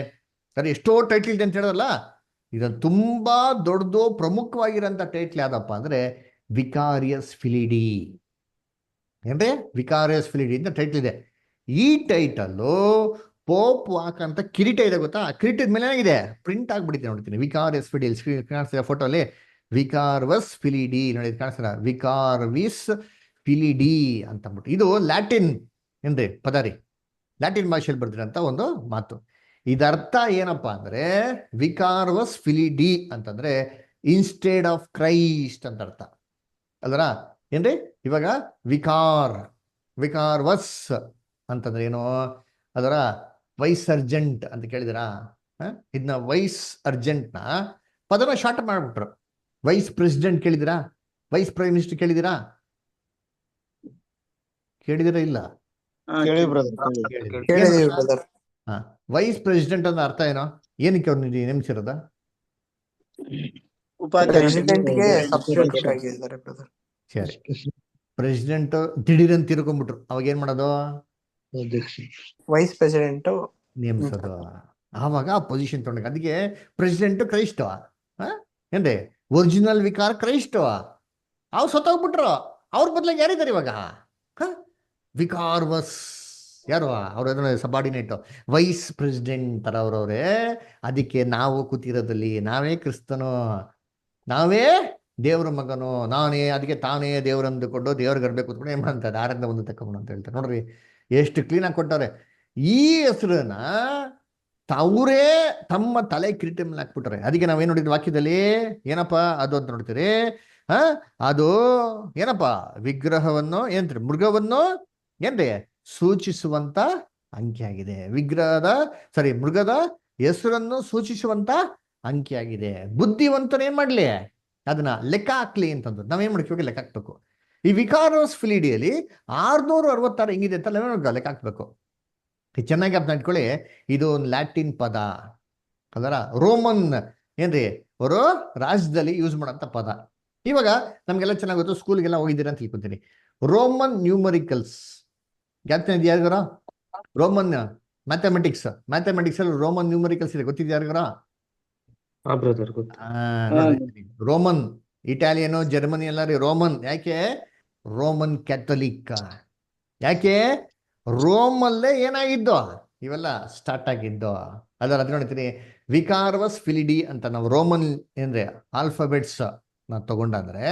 ಸರಿ, ಎಷ್ಟೋ ಟೈಟ್ಲ್ ಇದೆ ಅಂತ ಹೇಳೋದಲ್ಲ. ಇದನ್ನು ತುಂಬಾ ದೊಡ್ಡದು ಪ್ರಮುಖವಾಗಿರೋಂಥ ಟೈಟ್ಲ್ ಯಾವ್ದಪ್ಪ ಅಂದ್ರೆ ವಿಕಾರಿಯಸ್ ಫಿಲಿಡಿ. ಏನ್ರಿ? ವಿಕಾರಿಯಸ್ ಫಿಲಿಡಿ ಅಂತ ಟೈಟ್ಲ್ ಇದೆ. ಈ ಟೈಟಲ್ಲು ಪೋಪ್ ಹಾಕಂತ ಕಿರೀಟ ಇದೆ ಗೊತ್ತಾ? ಕಿರೀಟದ ಮೇಲೆ ಏನಾಗಿದೆ? ಪ್ರಿಂಟ್ ಆಗ್ಬಿಟ್ಟಿದೆ, ನೋಡ್ತೀನಿ. ವಿಕಾರಿಯಸ್ ಫಿಲಿಡಿ ಕಾಣಿಸ್ತಿದೆ ಫೋಟೋಲಿ. ವಿಕಾರ್ವಸ್ ಫಿಲಿಡಿ ನೋಡಿ, ಕಾಣಿಸ್ತಾರ? ವಿಕಾರ್ವಿಸ್ ಫಿಲಿಡಿ ಅಂತ ಅಂದ್ಬಿಟ್ಟು. ಇದು ಲ್ಯಾಟಿನ್ ಏನ್ರಿ ಪದ ರೀ, ಲ್ಯಾಟಿನ್ ಭಾಷೆಯಲ್ಲಿ ಬರ್ದಿರಂತ ಒಂದು ಮಾತು. ಇದರ್ಥ ಏನಪ್ಪಾ ಅಂದ್ರೆ ವಿಕಾರ್ವಸ್ ಫಿಲಿಡಿ ಅಂತಂದ್ರೆ ಇನ್ಸ್ಟೆಡ್ ಆಫ್ ಕ್ರೈಸ್ಟ್ ಅಂತ ಅರ್ಥ ಅಲ್ವರ. ಏನ್ರಿ? ಇವಾಗ ವಿಕಾರ್ವಸ್ ಅಂತಂದ್ರೆ ಏನು? ಅದರ ವೈಸ್ ಅರ್ಜೆಂಟ್ ಅಂತ ಕೇಳಿದಿರಾ? ಇದನ್ನ ವೈಸ್ ಅರ್ಜೆಂಟ್ನ ಪದನ ಶಾರ್ಟ್ ಮಾಡ್ಬಿಟ್ರು. ವೈಸ್ ಪ್ರೆಸಿಡೆಂಟ್ ಕೇಳಿದಿರಾ? ವೈಸ್ ಪ್ರೈಮ್ ಮಿನಿಸ್ಟರ್ ಕೇಳಿದಿರಾ? ಇಲ್ಲ? ವೈಸ್ ಪ್ರೆಸಿಡೆಂಟ್ ಅಂದ್ರೆ ಅರ್ಥ ಏನೋ? ಏನಕ್ಕೆ ಅವ್ರು ನೇಮಿಸಿರೋದ? ಸರಿ, ಪ್ರೆಸಿಡೆಂಟ್ ದಿಢೀರಂತ ತಿರ್ಕೊಂಡ್ಬಿಟ್ರು, ಅವಾಗ ಏನ್ ಮಾಡೋದು? ವೈಸ್ ಪ್ರೆಸಿಡೆಂಟ್ ನೇಮಿಸೋದು. ಆವಾಗ ಆ ಪೊಸಿಷನ್ ತಗೊಂಡ. ಅದಕ್ಕೆ ಪ್ರೆಸಿಡೆಂಟ್ ಕ್ರೈಸ್ಟ ಏನ್ರಿ? Original vicar Christ. ಅವ್ರು ಸತ್ತೋಗ್ಬಿಟ್ರು. ಅವ್ರ ಬದಲಾಗಿ ಯಾರಿದ್ದಾರೆ ಇವಾಗ? ವಿಕಾರ್ವಸ್ ಯಾರು? ಅವ್ರ ಸಬಾರ್ಡಿನೇಟ್ ವೈಸ್ ಪ್ರೆಸಿಡೆಂಟ್ ತರ ಅವ್ರವ್ರೆ. ಅದಕ್ಕೆ ನಾವು ಕೂತಿರೋದಲ್ಲಿ ನಾವೇ ಕ್ರಿಸ್ತನು, ನಾವೇ ದೇವ್ರ ಮಗನು, ನಾನೇ ಅದಕ್ಕೆ ತಾನೇ ದೇವ್ರಂದುಕೊಂಡು ದೇವ್ರ ಗರ್ಭೆ ಕೂತ್ಕೊಂಡು ಏನ್ ಮಾಡ್ತಾರೆ? ಆರಂಧ ಒಂದು ತಕೊಂಬನು ಅಂತ ಹೇಳ್ತಾರೆ. ನೋಡ್ರಿ ಎಷ್ಟು ಕ್ಲೀನಾಗಿ ಕೊಟ್ಟವ್ರೆ. ಈ ಹೆಸರನ್ನ ಅವರೇ ತಮ್ಮ ತಲೆ ಕಿರೀಟ ಮೇಲೆ ಹಾಕ್ಬಿಟ್ರೆ. ಅದಕ್ಕೆ ನಾವೇನ್ ನೋಡಿದ್ವಿ ವಾಕ್ಯದಲ್ಲಿ? ಏನಪ್ಪಾ ಅದು ಅಂತ ನೋಡ್ತೀರಿ? ಅದು ಏನಪ್ಪಾ? ವಿಗ್ರಹವನ್ನು ಏನ್ರಿ? ಮೃಗವನ್ನು ಏನ್ರಿ ಸೂಚಿಸುವಂತ ಅಂಕೆ ಆಗಿದೆ. ಮೃಗದ ಹೆಸರನ್ನು ಸೂಚಿಸುವಂತ ಅಂಕೆ ಆಗಿದೆ. ಬುದ್ಧಿವಂತನ ಏನ್ ಮಾಡ್ಲಿ? ಅದನ್ನ ಲೆಕ್ಕ ಹಾಕ್ಲಿ ಅಂತಂದ್ರು. ನಾವೇನ್ ಮಾಡ್ತೀವಿ? ಲೆಕ್ಕ ಹಾಕ್ಬೇಕು. ಈ ವಿಕಾರೋಸ್ ಫಿಲಿಡಿಯಲ್ಲಿ 666 ಹೆಂಗಿದೆ ಅಂತ ಲೆಕ್ಕ ಹಾಕ್ಬೇಕು. ಚೆನ್ನಾಗಿ ಅರ್ಥ ಇಟ್ಕೊಳ್ಳಿ. ಇದು ಒಂದು ಲ್ಯಾಟಿನ್ ಪದ ಅದರ ರೋಮನ್ ಏನ್ರಿ ಅವರು ರಾಜ್ಯದಲ್ಲಿ ಯೂಸ್ ಮಾಡೋಂಥ ಪದ. ಇವಾಗ ನಮ್ಗೆಲ್ಲ ಚೆನ್ನಾಗಿ ಗೊತ್ತು, ಸ್ಕೂಲ್ಗೆಲ್ಲ ಹೋಗಿದ್ದೀರಾ ಅಂತ ತಿಳ್ಕೊತೀನಿ. ರೋಮನ್ ನ್ಯೂಮರಿಕಲ್ಸ್ ಯಾರಿಗಾರ? ರೋಮನ್ ಮ್ಯಾಥಮೆಟಿಕ್ಸ್ ಅಲ್ಲಿ ರೋಮನ್ ನ್ಯೂಮರಿಕಲ್ಸ್ ಇದೆ, ಗೊತ್ತಿದ್ಯಾ ಯಾರಿಗಾರ? ರೋಮನ್, ಇಟಾಲಿಯನು, ಜರ್ಮನಿ ಎಲ್ಲ ರೀ ರೋಮನ್. ಯಾಕೆ? Roman Catholic. ಯಾಕೆ? ರೋಮಲ್ಲೇ ಏನಾಗಿದ್ದು ಇವೆಲ್ಲ ಸ್ಟಾರ್ಟ್ ಆಗಿದ್ದು. ಅದರ ಅದ್ ನೋಡ್ತೀನಿ ವಿಕಾರ್ವಸ್ ಫಿಲಿಡಿ ಅಂತ ನಾವು ರೋಮನ್ ಏನ್ರಿ ಆಲ್ಫಾಬೆಟ್ಸ್ ನಾವು ತಗೊಂಡಂದ್ರೆ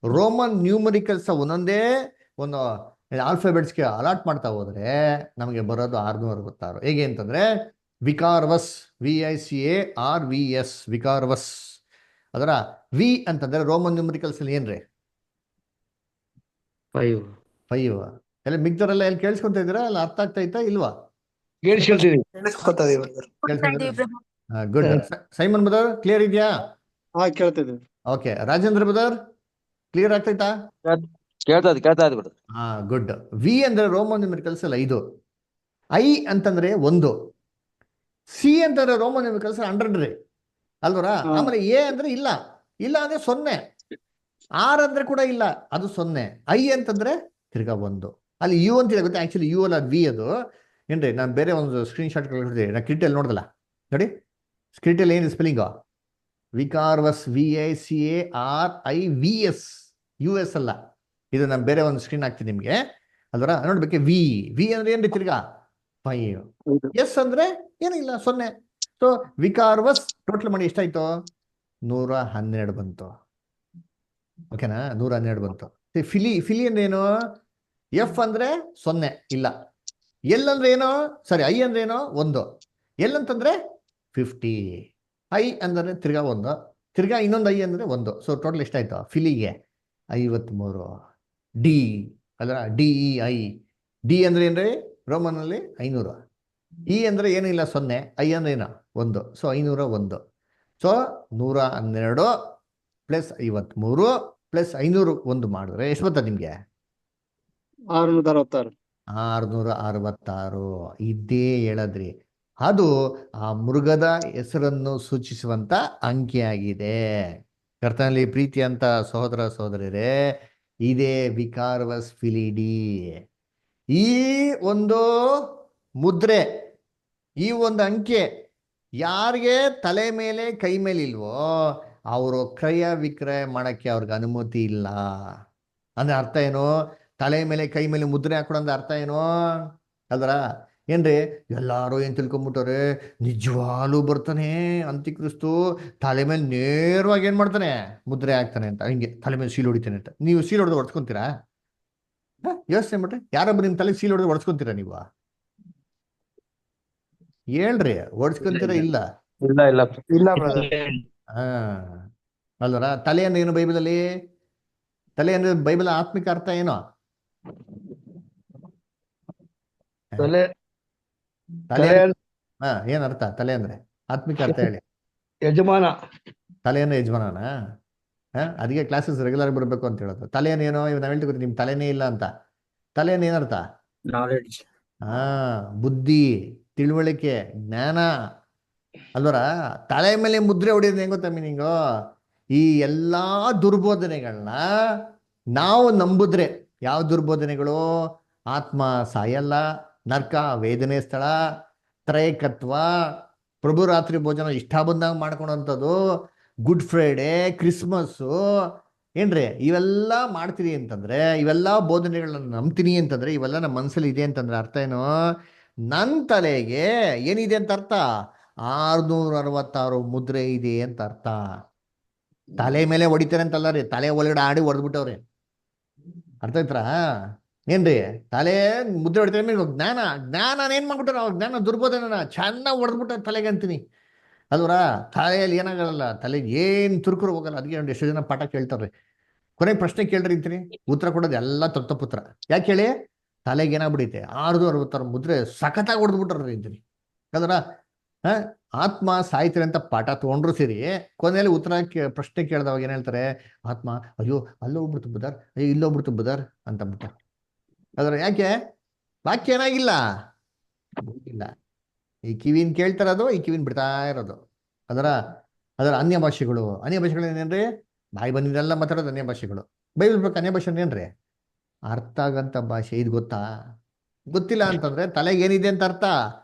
ರೋಮನ್ ನ್ಯೂಮರಿಕಲ್ಸ್ ಒಂದೊಂದೇ ಒಂದು ಆಲ್ಫಾಬೆಟ್ಸ್ಗೆ ಅಲಾಟ್ ಮಾಡ್ತಾ ಹೋದ್ರೆ ನಮಗೆ ಬರೋದು 666. ಹೇಗೆ ಅಂತಂದ್ರೆ ವಿಕಾರ್ವಸ್, VICARVS, ವಿಕಾರ್ವಸ್. ಅದರ ವಿ ಅಂತಂದ್ರೆ ರೋಮನ್ ನ್ಯೂಮರಿಕಲ್ಸ್ ಅಲ್ಲಿ ಏನ್ರಿ? 5. 5. ಎಲ್ಲ ಮಿಗ್ದವರೆಲ್ಲ ಎಲ್ಲಿ ಕೇಳಿಸ್ಕೊಂತ ಇದ್ದೀರಾ? ಅಲ್ಲ ಅರ್ಥ ಆಗ್ತಾ ಇತ್ತಾ ಇಲ್ವಾ? ಕೇಳಿಸ್ಕೊಳ್ತೀವಿ. ಕೇಳಿಸ್ಕೊತಾ ಇದೀವಿ brother. ಕೊಡ್ತಾ ಇದೀವಿ brother. Good. Simon brother clear ಇದೆಯಾ? ಕೇಳ್ತಿದ್ದೀವಿ. ಓಕೆ. ರಾಜೇಂದ್ರ ಬ್ರದರ್ ಕ್ಲಿಯರ್ ಆಗ್ತೈತಾ? ಕೇಳ್ತಾ ಇದೆ ಬಿಡ್ರಿ. ಗುಡ್. ವಿ ಅಂದ್ರೆ ರೋಮನ್ ನ್ಯೂಮರಿಕಲ್ಸ್ ಅಲ್ಲ 5. ಐ ಅಂತಂದ್ರೆ 1. ಸಿ ಅಂತಂದ್ರೆ ರೋಮನ್ ನ್ಯೂಮರಿಕಲ್ಸ್ 100 ರೀ ಅಲ್ವರ. ಆಮೇಲೆ ಎ ಅಂದ್ರೆ ಇಲ್ಲ ಅಂದ್ರೆ 0. ಆರ್ ಅಂದ್ರೆ ಕೂಡ ಇಲ್ಲ, ಅದು 0. ಐ ಅಂತಂದ್ರೆ ತಿರ್ಗಾ 1. ಅಲ್ಲಿ ಯು ಅಂತ ಗೊತ್ತೆ, ಆಕ್ಚುಲಿ ಯು ಅಲ್ಲ ವಿ ಅದು. ಏನ್ರಿ, ನಾನು ಬೇರೆ ಒಂದು ಸ್ಕ್ರೀನ್ ಶಾಟ್ ಕಳಿಸ್ತೀನಿ, ನಾ ಕ್ರಿಟಲ್ಲಿ ನೋಡ್ದಲ್ಲ ನೋಡಿ. ಸ್ಕ್ರೀಟಲ್ಲಿ ಏನು ಸ್ಪೆಲ್ಲಿಂಗು? ವಿಕಾರ್ವಸ್ VICARIVS, US ಅಲ್ಲ ಇದು. ನಾನು ಬೇರೆ ಒಂದು ಸ್ಕ್ರೀನ್ ಹಾಕ್ತೀನಿ ನಿಮಗೆ, ಅಲ್ವರ ನೋಡ್ಬೇಕು. ವಿ ಅಂದ್ರೆ ಏನ್ರಿ ತಿರ್ಗಾ 5. ಎಸ್ ಅಂದ್ರೆ ಏನಿಲ್ಲ 0. ಸೊ ವಿಕಾರ್ವಸ್ ಟೋಟಲ್ ಮಾಡಿ ಎಷ್ಟಾಯ್ತು? 112 ಬಂತು. ಓಕೆನಾ? 112 ಬಂತು. ಫಿಲಿ ಅಂದ್ರೆ ಏನು? ಎಫ್ ಅಂದ್ರೆ 0 ಇಲ್ಲ. ಎಲ್ ಅಂದ್ರೆ ಏನು? ಸಾರಿ, ಐ ಅಂದ್ರೆ ಏನು? 1. ಎಲ್ ಅಂತಂದ್ರೆ 50. ಐ ಅಂದ್ರೆ ತಿರ್ಗಾ 1, ತಿರ್ಗಾ ಇನ್ನೊಂದು ಐ ಅಂದ್ರೆ 1. ಸೊ ಟೋಟಲ್ ಎಷ್ಟಾಯ್ತು ಫಿಲಿಗೆ? 53. ಡಿ ಅಲ್ಲ, DEI. ಡಿ ಅಂದ್ರೆ ಏನ್ರಿ ರೋಮನ್ ಅಲ್ಲಿ? 500. ಇ ಅಂದ್ರೆ ಏನಿಲ್ಲ 0, ಐ ಅಂದ್ರೆ ಏನು? 1. ಸೊ 501. ಸೊ 112 ಪ್ಲಸ್ 53 ಪ್ಲಸ್ 501 ಮಾಡಿದ್ರೆ ಎಷ್ಟು ಬರ್ತದೆ ನಿಮ್ಗೆ? 666. 666. ಇದೇ ಹೇಳದ್ರಿ, ಅದು ಆ ಮೃಗದ ಹೆಸರನ್ನು ಸೂಚಿಸುವಂತ ಅಂಕಿಯಾಗಿದೆ. ಕರ್ತನಲ್ಲಿ ಪ್ರೀತಿ ಅಂತ ಸಹೋದರ ಸಹೋದರರೇ, ಇದೇ ವಿಕಾರ್ವಸ್ ಫಿಲಿಡಿ. ಈ ಒಂದು ಮುದ್ರೆ, ಈ ಒಂದು ಅಂಕೆ ಯಾರಿಗೆ ತಲೆ ಮೇಲೆ ಕೈ ಮೇಲೆ ಇಲ್ವೋ ಅವರು ಕ್ರಯ ವಿಕ್ರಯ ಮಾಡಕ್ಕೆ ಅವ್ರಿಗೆ ಅನುಮತಿ ಇಲ್ಲ. ಅಂದ್ರೆ ಅರ್ಥ ಏನು? ತಲೆ ಮೇಲೆ ಕೈ ಮೇಲೆ ಮುದ್ರೆ ಹಾಕೊಡಂದ ಅರ್ಥ ಏನು ಅಲ್ರ? ಏನ್ರಿ ಎಲ್ಲಾರು ಏನ್ ತಿಳ್ಕೊಂಬಿಟ್ಟವ್ರೆ, ನಿಜವಾಗ್ಲೂ ಬರ್ತಾನೆ ಅಂತ್ಯಕ್ರಿಸ್ತು, ತಲೆ ಮೇಲೆ ನೇರವಾಗಿ ಏನ್ ಮಾಡ್ತಾನೆ? ಮುದ್ರೆ ಹಾಕ್ತಾನೆ ಅಂತ. ಹಿಂಗೆ ತಲೆ ಮೇಲೆ ಸೀಲ್ ಹೊಡಿತಾನೆ ಅಂತ. ನೀವು ಸೀಲ್ ಹೊಡೆದು ಹೊಡ್ಸ್ಕೊಂತೀರಾ? ಯೋಚನೆ ಮಾಡ್ರಿ, ಯಾರೊಬ್ಬರು ನಿಮ್ ತಲೆ ಸೀಲ್ ಹೊಡೆದು ಹೊಡ್ಸ್ಕೊಂತೀರಾ ನೀವು? ಹೇಳ್ರಿ, ಹೊಡ್ಸ್ಕೊಂತೀರಾ? ಇಲ್ಲ ಇಲ್ಲ ಬ್ರದರ್. ಹಾ ಅಲ್ವರ. ತಲೆ ಅಂದ್ರೆ ಏನು ಬೈಬಲಲ್ಲಿ? ತಲೆ ಅಂದ್ರೆ ಬೈಬಲ್ ಆತ್ಮಿಕ ಅರ್ಥ ಏನು? ತಲೆ ತಲೆ ತಲೆ ಏನ್ ಅರ್ಥ? ತಲೆ ಅಂದ್ರೆ ಆತ್ಮಿಕ ಅರ್ಥ ಹೇಳಿ. ಯಜಮಾನ. ತಲೆ ಅಂದ್ರೆ ಯಜಮಾನನ? ಅದಕ್ಕೆ ಕ್ಲಾಸಸ್ ರೆಗ್ಯುಲರ್ ಬರಬೇಕು ಅಂತ ಹೇಳೋದು. ತಲೆಯನ್ನೇನೋ ಇವ್ ನಾವ್ ಹೇಳ್ತೀವಿ ನಿಮ್ ತಲೆನೇ ಇಲ್ಲ ಅಂತ. ತಲೆಯನ್ನು ಏನರ್ಥ? ನಾಲೆಡ್ಜ್. ಬುದ್ಧಿ, ತಿಳುವಳಿಕೆ, ಜ್ಞಾನ ಅಲ್ವರ. ತಲೆ ಮೇಲೆ ಮುದ್ರೆ ಹೊಡಿಯೋದು ಹೆಂಗ್ ಗೊತ್ತಾ ಮೀನಿಂಗು? ಈ ಎಲ್ಲಾ ದುರ್ಬೋಧನೆಗಳನ್ನ ನಾವು ನಂಬುದ್ರೆ, ಯಾವ ದುರ್ಬೋಧನೆಗಳು? ಆತ್ಮ ಸಾಯಲ್ಲ, ನರ್ಕ ವೇದನೆ ಸ್ಥಳ, ತ್ರೈಕತ್ವ, ಪ್ರಭು ರಾತ್ರಿ ಭೋಜನ ಇಷ್ಟ ಬಂದಾಗ ಮಾಡ್ಕೊಳೋಂಥದ್ದು, ಗುಡ್ ಫ್ರೈಡೆ, ಕ್ರಿಸ್ಮಸ್ಸು, ಏನ್ರಿ ಇವೆಲ್ಲ ಮಾಡ್ತೀರಿ ಅಂತಂದ್ರೆ, ಇವೆಲ್ಲ ಬೋಧನೆಗಳನ್ನ ನಂಬ್ತೀನಿ ಅಂತಂದ್ರೆ, ಇವೆಲ್ಲ ನಮ್ಮ ಮನಸ್ಸಲ್ಲಿ ಇದೆ ಅಂತಂದ್ರೆ ಅರ್ಥ ಏನು? ನನ್ನ ತಲೆಗೆ ಏನಿದೆ ಅಂತ ಅರ್ಥ? 666 ಮುದ್ರೆ ಇದೆ ಅಂತ ಅರ್ಥ. ತಲೆ ಮೇಲೆ ಹೊಡಿತಾರೆ ಅಂತಲ್ಲ ರೀ, ತಲೆ ಒಳಗಡೆ ಆಡಿ ಹೊಡೆದ್ಬಿಟ್ಟವ್ರಿ. ಅರ್ಥ ಆಯ್ತಾ? ಏನ್ರಿ ತಲೆ ಮುದ್ರೆ ಹೊಡಿತಾರೆ ಮೇಲೆ ಜ್ಞಾನ ಏನ್ ಮಾಡ್ಬಿಟ್ಟಾರ? ಅವ್ರ ಜ್ಞಾನ ದುರ್ಬೋಧನ ಚೆನ್ನಾಗಿ ಹೊಡೆದ್ಬಿಟ್ಟ ತಲೆಗೆ ಅಂತೀನಿ ಅಲ್ವರ. ತಲೆಯಲ್ಲಿ ಏನಾಗಲ್ಲ, ತಲೆಗೆ ಏನ್ ತುರ್ಕರು ಹೋಗಲ್ಲ. ಅದಕ್ಕೆ ಒಂದು ಎಷ್ಟು ಜನ ಪಾಠ ಕೇಳ್ತಾರ್ರಿ, ಕೊನೆಗೆ ಪ್ರಶ್ನೆ ಕೇಳ್ರಿ ಅಂತೀನಿ, ಉತ್ತರ ಕೊಡೋದು ಎಲ್ಲ ತಪ್ಪುತ್ರ. ಯಾಕೆ ಹೇಳಿ? ತಲೆಗೆ ಏನಾಗ್ಬಿಡೈತೆ? 666 ಮುದ್ರೆ ಸಖತ್ತಾಗಿ ಹೊಡೆದ್ಬಿಟ್ರಿ ಅಂತೀನಿ ಅಲ್ವರ. ಆತ್ಮ ಸಾಯ್ತಾರೆ ಅಂತ ಪಾಠ ತಗೊಂಡ್ರು ಸೇರಿ, ಕೊನೆಯಲ್ಲಿ ಉತ್ತರ ಪ್ರಶ್ನೆ ಕೇಳಿದವಾಗ ಏನ್ ಹೇಳ್ತಾರೆ? ಆತ್ಮ ಅಯ್ಯೋ ಅಲ್ಲೋಗ್ಬಿಡ್ತು ಬುಧರ್, ಅಯ್ಯೋ ಇಲ್ಲೋಗ್ಬಿಡ್ತು ಬುಧರ್ ಅಂತ ಬಿಟ್ಟ. ಅದ್ರ ಯಾಕೆ? ವಾಕ್ಯ ಏನಾಗಿಲ್ಲ, ಇಲ್ಲ. ಈ ಕಿವಿನ್ ಕೇಳ್ತಾರದು, ಈ ಕಿವಿನ್ ಬಿಡ್ತಾ ಇರೋದು. ಅದರ ಅನ್ಯ ಭಾಷೆಗಳು ಏನೇನ್ರಿ? ಬಾಯಿ ಬಂದಿದ್ದೆಲ್ಲ ಮಾತಾಡೋದು ಅನ್ಯ ಭಾಷೆಗಳು. ಬೈಬಲ್ ಬೇಕು ಅನ್ಯ ಭಾಷೆ ಏನ್ರಿ? ಅರ್ಥ ಆಗಂತ ಭಾಷೆ. ಇದು ಗೊತ್ತಾ? ಗೊತ್ತಿಲ್ಲ ಅಂತಂದ್ರೆ ತಲೆಗೆ ಏನಿದೆ ಅಂತ ಅರ್ಥ?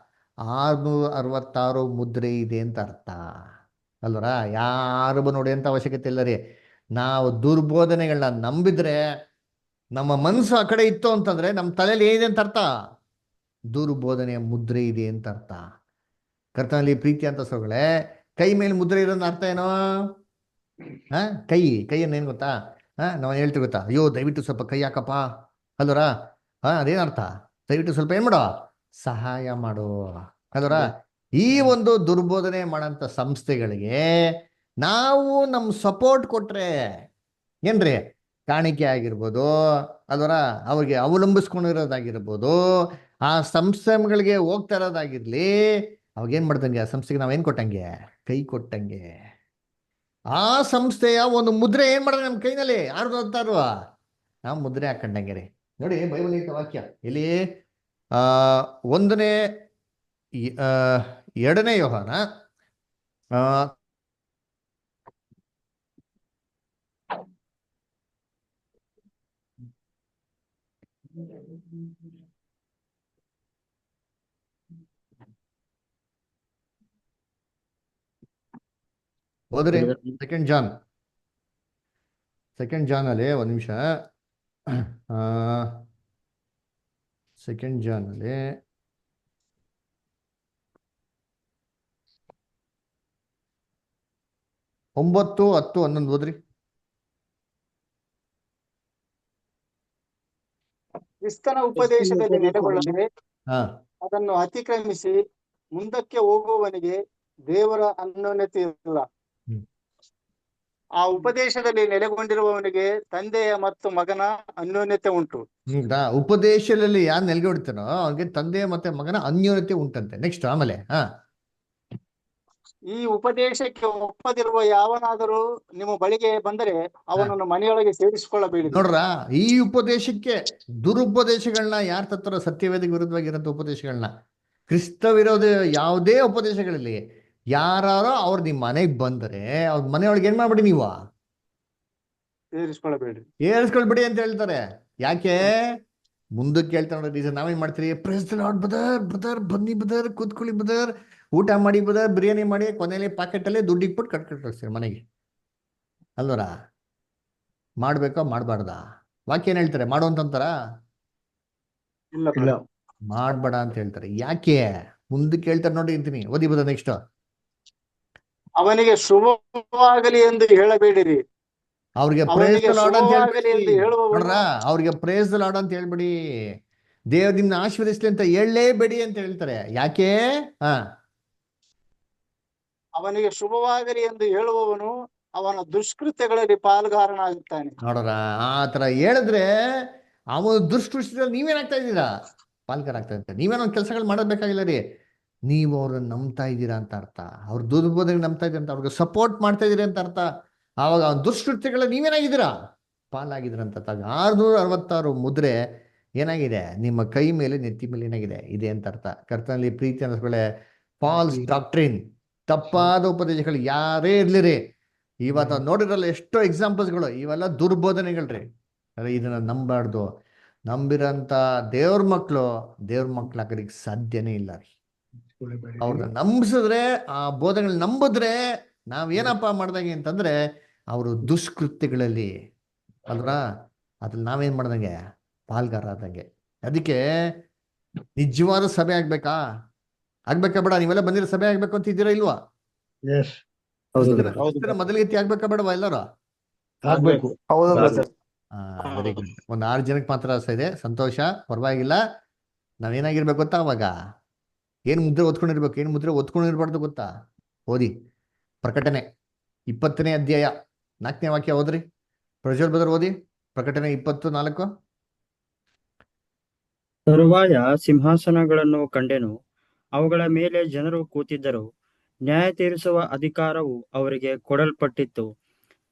666 ಮುದ್ರೆ ಇದೆ ಅಂತ ಅರ್ಥ ಅಲ್ವರ. ಯಾರು ನೋಡಿ ಅಂತ ಅವಶ್ಯಕತೆ ಇಲ್ಲ ರೀ. ನಾವು ದುರ್ಬೋಧನೆಗಳನ್ನ ನಂಬಿದ್ರೆ, ನಮ್ಮ ಮನಸ್ಸು ಆ ಕಡೆ ಇತ್ತು ಅಂತಂದ್ರೆ ನಮ್ಮ ತಲೆಯಲ್ಲಿ ಏನಿದೆ ಅಂತ ಅರ್ಥ? ದುರ್ಬೋಧನೆಯ ಮುದ್ರೆ ಇದೆ ಅಂತ ಅರ್ಥ. ಕರ್ತನಲ್ಲಿ ಪ್ರೀತಿ ಅಂತ ಸೊಗಳೆ, ಕೈ ಮೇಲೆ ಮುದ್ರೆ ಇರೋದು ಅರ್ಥ ಏನೋ? ಕೈಯನ್ನು ಏನ್ ಗೊತ್ತಾ? ನಾವು ಹೇಳ್ತೀವಿ ಗೊತ್ತಾ? ಅಯ್ಯೋ ದಯವಿಟ್ಟು ಸ್ವಲ್ಪ ಕೈ ಹಾಕಪ್ಪ ಅಲ್ವರ. ಅದೇನರ್ಥ? ದಯವಿಟ್ಟು ಸ್ವಲ್ಪ ಏನ್ ಮಾಡೋ, ಸಹಾಯ ಮಾಡು ಅಲ್ವರ. ಈ ಒಂದು ದುರ್ಬೋಧನೆ ಮಾಡಂತ ಸಂಸ್ಥೆಗಳಿಗೆ ನಾವು ನಮ್ ಸಪೋರ್ಟ್ ಕೊಟ್ರೆ ಏನ್ರಿ, ಕಾಣಿಕೆ ಆಗಿರ್ಬೋದು, ಅದರ ಅವ್ರಿಗೆ ಅವಲಂಬಿಸ್ಕೊಂಡಿರೋದಾಗಿರ್ಬೋದು, ಆ ಸಂಸ್ಥೆಗಳಿಗೆ ಹೋಗ್ತಾ ಇರೋದಾಗಿರ್ಲಿ, ಅವಾಗೇನ್ ಮಾಡ್ದಂಗೆ ಆ ಸಂಸ್ಥೆಗೆ ನಾವೇನ್ ಕೊಟ್ಟಂಗೆ, ಕೈ ಕೊಟ್ಟಂಗೆ. ಆ ಸಂಸ್ಥೆಯ ಒಂದು ಮುದ್ರೆ ಏನ್ ಮಾಡಿದ್ರೆ ನಮ್ಮ ಕೈನಲ್ಲಿ ಯಾರ್ದು ಅಂತಾರು ನಾವು ಮುದ್ರೆ ಹಾಕೊಂಡಂಗೆ ರೀ. ನೋಡಿ ಬೈಬಲ್ ಐತ ವಾಕ್ಯ ಇಲ್ಲಿ, ಆ ಒಂದನೇ ಆ, 2ನೇ ಯೋಹಾನ ಆ, ಹೋದ್ರಿ ಸೆಕೆಂಡ್ ಜಾನ್ ಅಲ್ಲಿ ಒಂದ್ ನಿಮಿಷ. ಸೆಕೆಂಡ್ ಜಾನ್ ಅಲ್ಲಿ 9, 10, 11 ಓದ್ರಿ. ಕ್ರಿಸ್ತನ ಉಪದೇಶದಲ್ಲಿ ನೆಲೆಗೊಳ್ಳದೆ ಹಾ ಅದನ್ನು ಅತಿಕ್ರಮಿಸಿ ಮುಂದಕ್ಕೆ ಹೋಗುವವನಿಗೆ ದೇವರ ಅನ್ಯೋನ್ಯತೆ ಇಲ್ಲ. ಹ್ಮ್. ಆ ಉಪದೇಶದಲ್ಲಿ ನೆಲೆಗೊಂಡಿರುವವನಿಗೆ ತಂದೆಯ ಮತ್ತು ಮಗನ ಅನ್ಯೋನ್ಯತೆ ಉಂಟು. ಉಪದೇಶದಲ್ಲಿ ಯಾರು ನೆಲೆಗೆ ಹೊಡಿತಾನೋ ಅವ್ನಿಗೆ ತಂದೆ ಮತ್ತೆ ಮಗನ ಅನ್ಯೋನ್ಯತೆ ಉಂಟಂತೆ. ನೆಕ್ಸ್ಟ್ ಆಮೇಲೆ ಈ ಉಪದೇಶಕ್ಕೆ ಒಪ್ಪದಿರುವ ಯಾವನಾದರೂ ನಿಮ್ಮ ಬಳಿಗೆ ಬಂದರೆ ಅವನನ್ನು ಮನೆಯೊಳಗೆ ಸೇರಿಸಿಕೊಳ್ಳಬೇಡಿ. ನೋಡ್ರ, ಈ ಉಪದೇಶಕ್ಕೆ ದುರುಪದೇಶಗಳನ್ನ ಯಾರು ತತ್ತಾರೋ, ಸತ್ಯವೇದಕ್ಕೆ ವಿರುದ್ಧವಾಗಿರೋಂಥ ಉಪದೇಶಗಳನ್ನ, ಕ್ರಿಸ್ತ ವಿರೋಧ ಯಾವುದೇ ಉಪದೇಶಗಳಲ್ಲಿ ಯಾರೋ ಅವ್ರು ನಿಮ್ಮ ಮನೆಗೆ ಬಂದರೆ ಅವ್ರ ಮನೆಯೊಳಗೆ ಏನ್ ಮಾಡ್ಬಿಡಿ, ನೀವು ಸೇರಿಸ್ಕೊಳ್ಳಬೇಡಿ, ಏರಿಸ್ಕೊಳ್ಬಿಡಿ ಅಂತ ಹೇಳ್ತಾರೆ. ಯಾಕೆ ಮುಂದಕ್ಕೆ ಹೇಳ್ತಾರೆ ನೋಡಿ ರೀಸನ್. ನಾವೇನ್ ಮಾಡ್ತೀರಿ, ಪ್ರೆಸ್ ದ ಲಾರ್ಡ್ ಬ್ರದರ್ ಬನ್ನಿ ಬ್ರದರ್, ಕೂತ್ಕೊಳ್ಳಿ ಬ್ರದರ್, ಊಟ ಮಾಡಿ ಬ್ರದರ್, ಬಿರಿಯಾನಿ ಮಾಡಿ, ಕೊನೆಯಲ್ಲಿ ಪಾಕೆಟಲ್ಲೇ ದುಡ್ಡು ಇಟ್ಬಿಟ್ಟು ಕಳ್ಸ್ತೀರಿ ಮನೆಗೆ ಅಲ್ವರ. ಮಾಡ್ಬೇಕೋ ಮಾಡಬಾರ್ದ? ವಾಕ್ಯ ಏನ್ ಹೇಳ್ತಾರೆ, ಮಾಡು ಅಂತಂತಾರ? ಇಲ್ಲ, ಮಾಡ್ಬೇಡ ಅಂತ ಹೇಳ್ತಾರೆ. ಯಾಕೆ ಮುಂದಕ್ಕೆ ಹೇಳ್ತಾರೆ ನೋಡಿ ಅಂತೀನಿ, ಓದಿ ಬದ ನೆಕ್ಸ್ಟ್. ಅವನಿಗೆ ಶುಭವಾಗಲಿ ಎಂದು ಹೇಳಬೇಡಿರಿ, ಅವ್ರಿಗೆ ಪ್ರೇಸ್ ದ ಲಾರ್ಡ್ ಅಂತ ಶುಭವಾಗಲಿ ಎಂದು ಹೇಳ್ಬಿಡಿ. ಹೇಳುವವನು ನೋಡ್ರ, ಅವ್ರಿಗೆ ಪ್ರೇಸ್ ದ ಲಾರ್ಡ್ ಅಂತ ಹೇಳ್ಬಿಡಿ, ದೇವ್ರ ನಿಮ್ನ ಆಶೀರ್ವದಿಸ್ಲಿ ಅಂತ ಹೇಳಲೇಬೇಡಿ ಅಂತ ಹೇಳ್ತಾರೆ. ಯಾಕೆ? ಅವನಿಗೆ ಶುಭವಾಗಲಿ ಎಂದು ಹೇಳುವವನು ಅವನ ದುಷ್ಕೃತ್ಯಗಳಲ್ಲಿ ಪಾಲುಗಾರನಾಗುತ್ತಾನೆ. ನೋಡ್ರ, ಆ ತರ ಹೇಳಿದ್ರೆ ಅವನು ದುಷ್ಕೃತ್ಯದಲ್ಲಿ ನೀವೇನಾಗ್ತಾ ಇದ್ದೀರಾ, ಪಾಲ್ಗಾರ ಆಗ್ತಾ ಇರ್ತಾರೆ. ನೀವೇನೊಂದು ಕೆಲಸಗಳು ಮಾಡಬೇಕಾಗಿಲ್ಲ ರೀ, ನೀವು ಅವ್ರನ್ನ ನಂಬ್ತಾ ಇದ್ದೀರಾ ಅಂತ ಅರ್ಥ. ಅವ್ರ ದುರ್ಬೋಧನೆ ನಂಬ್ತಾ ಇದ್ದೀರಾ ಅಂತ, ಅವ್ರಿಗೆ ಸಪೋರ್ಟ್ ಮಾಡ್ತಾ ಇದೀರಿ ಅಂತ ಅರ್ಥ. ಆವಾಗ ದುಷ್ಕೃತ್ಯಗಳ ನೀವೇನಾಗಿದ್ದೀರಾ, ಪಾಲಾಗಿದ್ದೀರ ಅಂತ. 666 ಮುದ್ರೆ ಏನಾಗಿದೆ, ನಿಮ್ಮ ಕೈ ಮೇಲೆ ನೆತ್ತಿ ಮೇಲೆ ಏನಾಗಿದೆ ಇದೆ ಅಂತ ಅರ್ಥ. ಕರ್ತನಲ್ಲಿ ಪ್ರೀತಿ ಅನ್ನಿಸ್ಕೊಳ್ಳೆ, ಫಾಲ್ಸ್ ಡಾಕ್ಟ್ರಿನ್, ತಪ್ಪಾದ ಉಪದೇಶಗಳು ಯಾರೇ ಇರ್ಲಿರಿ, ಇವತ್ತು ನೋಡಿರಲ್ಲ ಎಷ್ಟೋ ಎಕ್ಸಾಂಪಲ್ಸ್ಗಳು, ಇವೆಲ್ಲ ದುರ್ಬೋಧನೆಗಳ್ರಿ. ಅದೇ ಇದನ್ನ ನಂಬಾರ್ದು. ನಂಬಿರಂತ ದೇವ್ರ ಮಕ್ಳು ಹಾಕೋದಕ್ಕೆ ಸಾಧ್ಯನೇ ಇಲ್ಲ ರೀ. ಅವ್ರನ್ನ ನಂಬಿಸಿದ್ರೆ, ಆ ಬೋಧನೆಗಳು ನಂಬಿದ್ರೆ ನಾವೇನಪ್ಪ ಮಾಡ್ದಂಗೆ ಅಂತಂದ್ರೆ ಅವರು ದುಷ್ಕೃತ್ಯಗಳಲ್ಲಿ ಅಲ್ರ, ಅದ್ರಲ್ಲಿ ನಾವೇನ್ ಮಾಡ್ದಂಗೆ, ಪಾಲ್ಗಾರ ಆದಂಗೆ. ಅದಕ್ಕೆ ನಿಜವಾದ ಸಭೆ ಆಗ್ಬೇಕಾ ಬೇಡ? ನೀವೆಲ್ಲ ಬಂದಿರೋ ಸಭೆ ಆಗ್ಬೇಕು ಅಂತ ಇದ್ದೀರಾ ಇಲ್ವಾ? ಮೊದಲಿಗೆ ಆಗ್ಬೇಕಾ ಬೇಡವಾ ಎಲ್ಲರೂ? ಆಗ್ಬೇಕು. Very good. ಒಂದು 6 ಜನಕ್ಕೆ ಮಾತ್ರ ಇದೆ, ಸಂತೋಷ, ಪರವಾಗಿಲ್ಲ. ನಾವೇನಾಗಿರ್ಬೇಕು ಗೊತ್ತಾ, ಅವಾಗ ಏನ್ ಮುದ್ರೆ ಓದ್ಕೊಂಡಿರ್ಬೇಕು, ಏನ್ ಮುದ್ರೆ ಓದ್ಕೊಂಡಿರ್ಬಾರ್ದು ಗೊತ್ತಾ? ಓದಿ ಪ್ರಕಟಣೆ 20ನೇ ಅಧ್ಯಾಯ 4ನೇ ವಾಕ್ಯ ಓದ್ರಿ. ಪ್ರಜ್ವಲ್ ಬ್ರದರ್ ಓದಿ ಪ್ರಕಟಣೆ 24. ತರುವಾಯ ಸಿಂಹಾಸನಗಳನ್ನು ಕಂಡೆನು, ಅವುಗಳ ಮೇಲೆ ಜನರು ಕೂತಿದ್ದರು, ನ್ಯಾಯ ತೀರಿಸುವ ಅಧಿಕಾರವು ಅವರಿಗೆ ಕೊಡಲ್ಪಟ್ಟಿತ್ತು.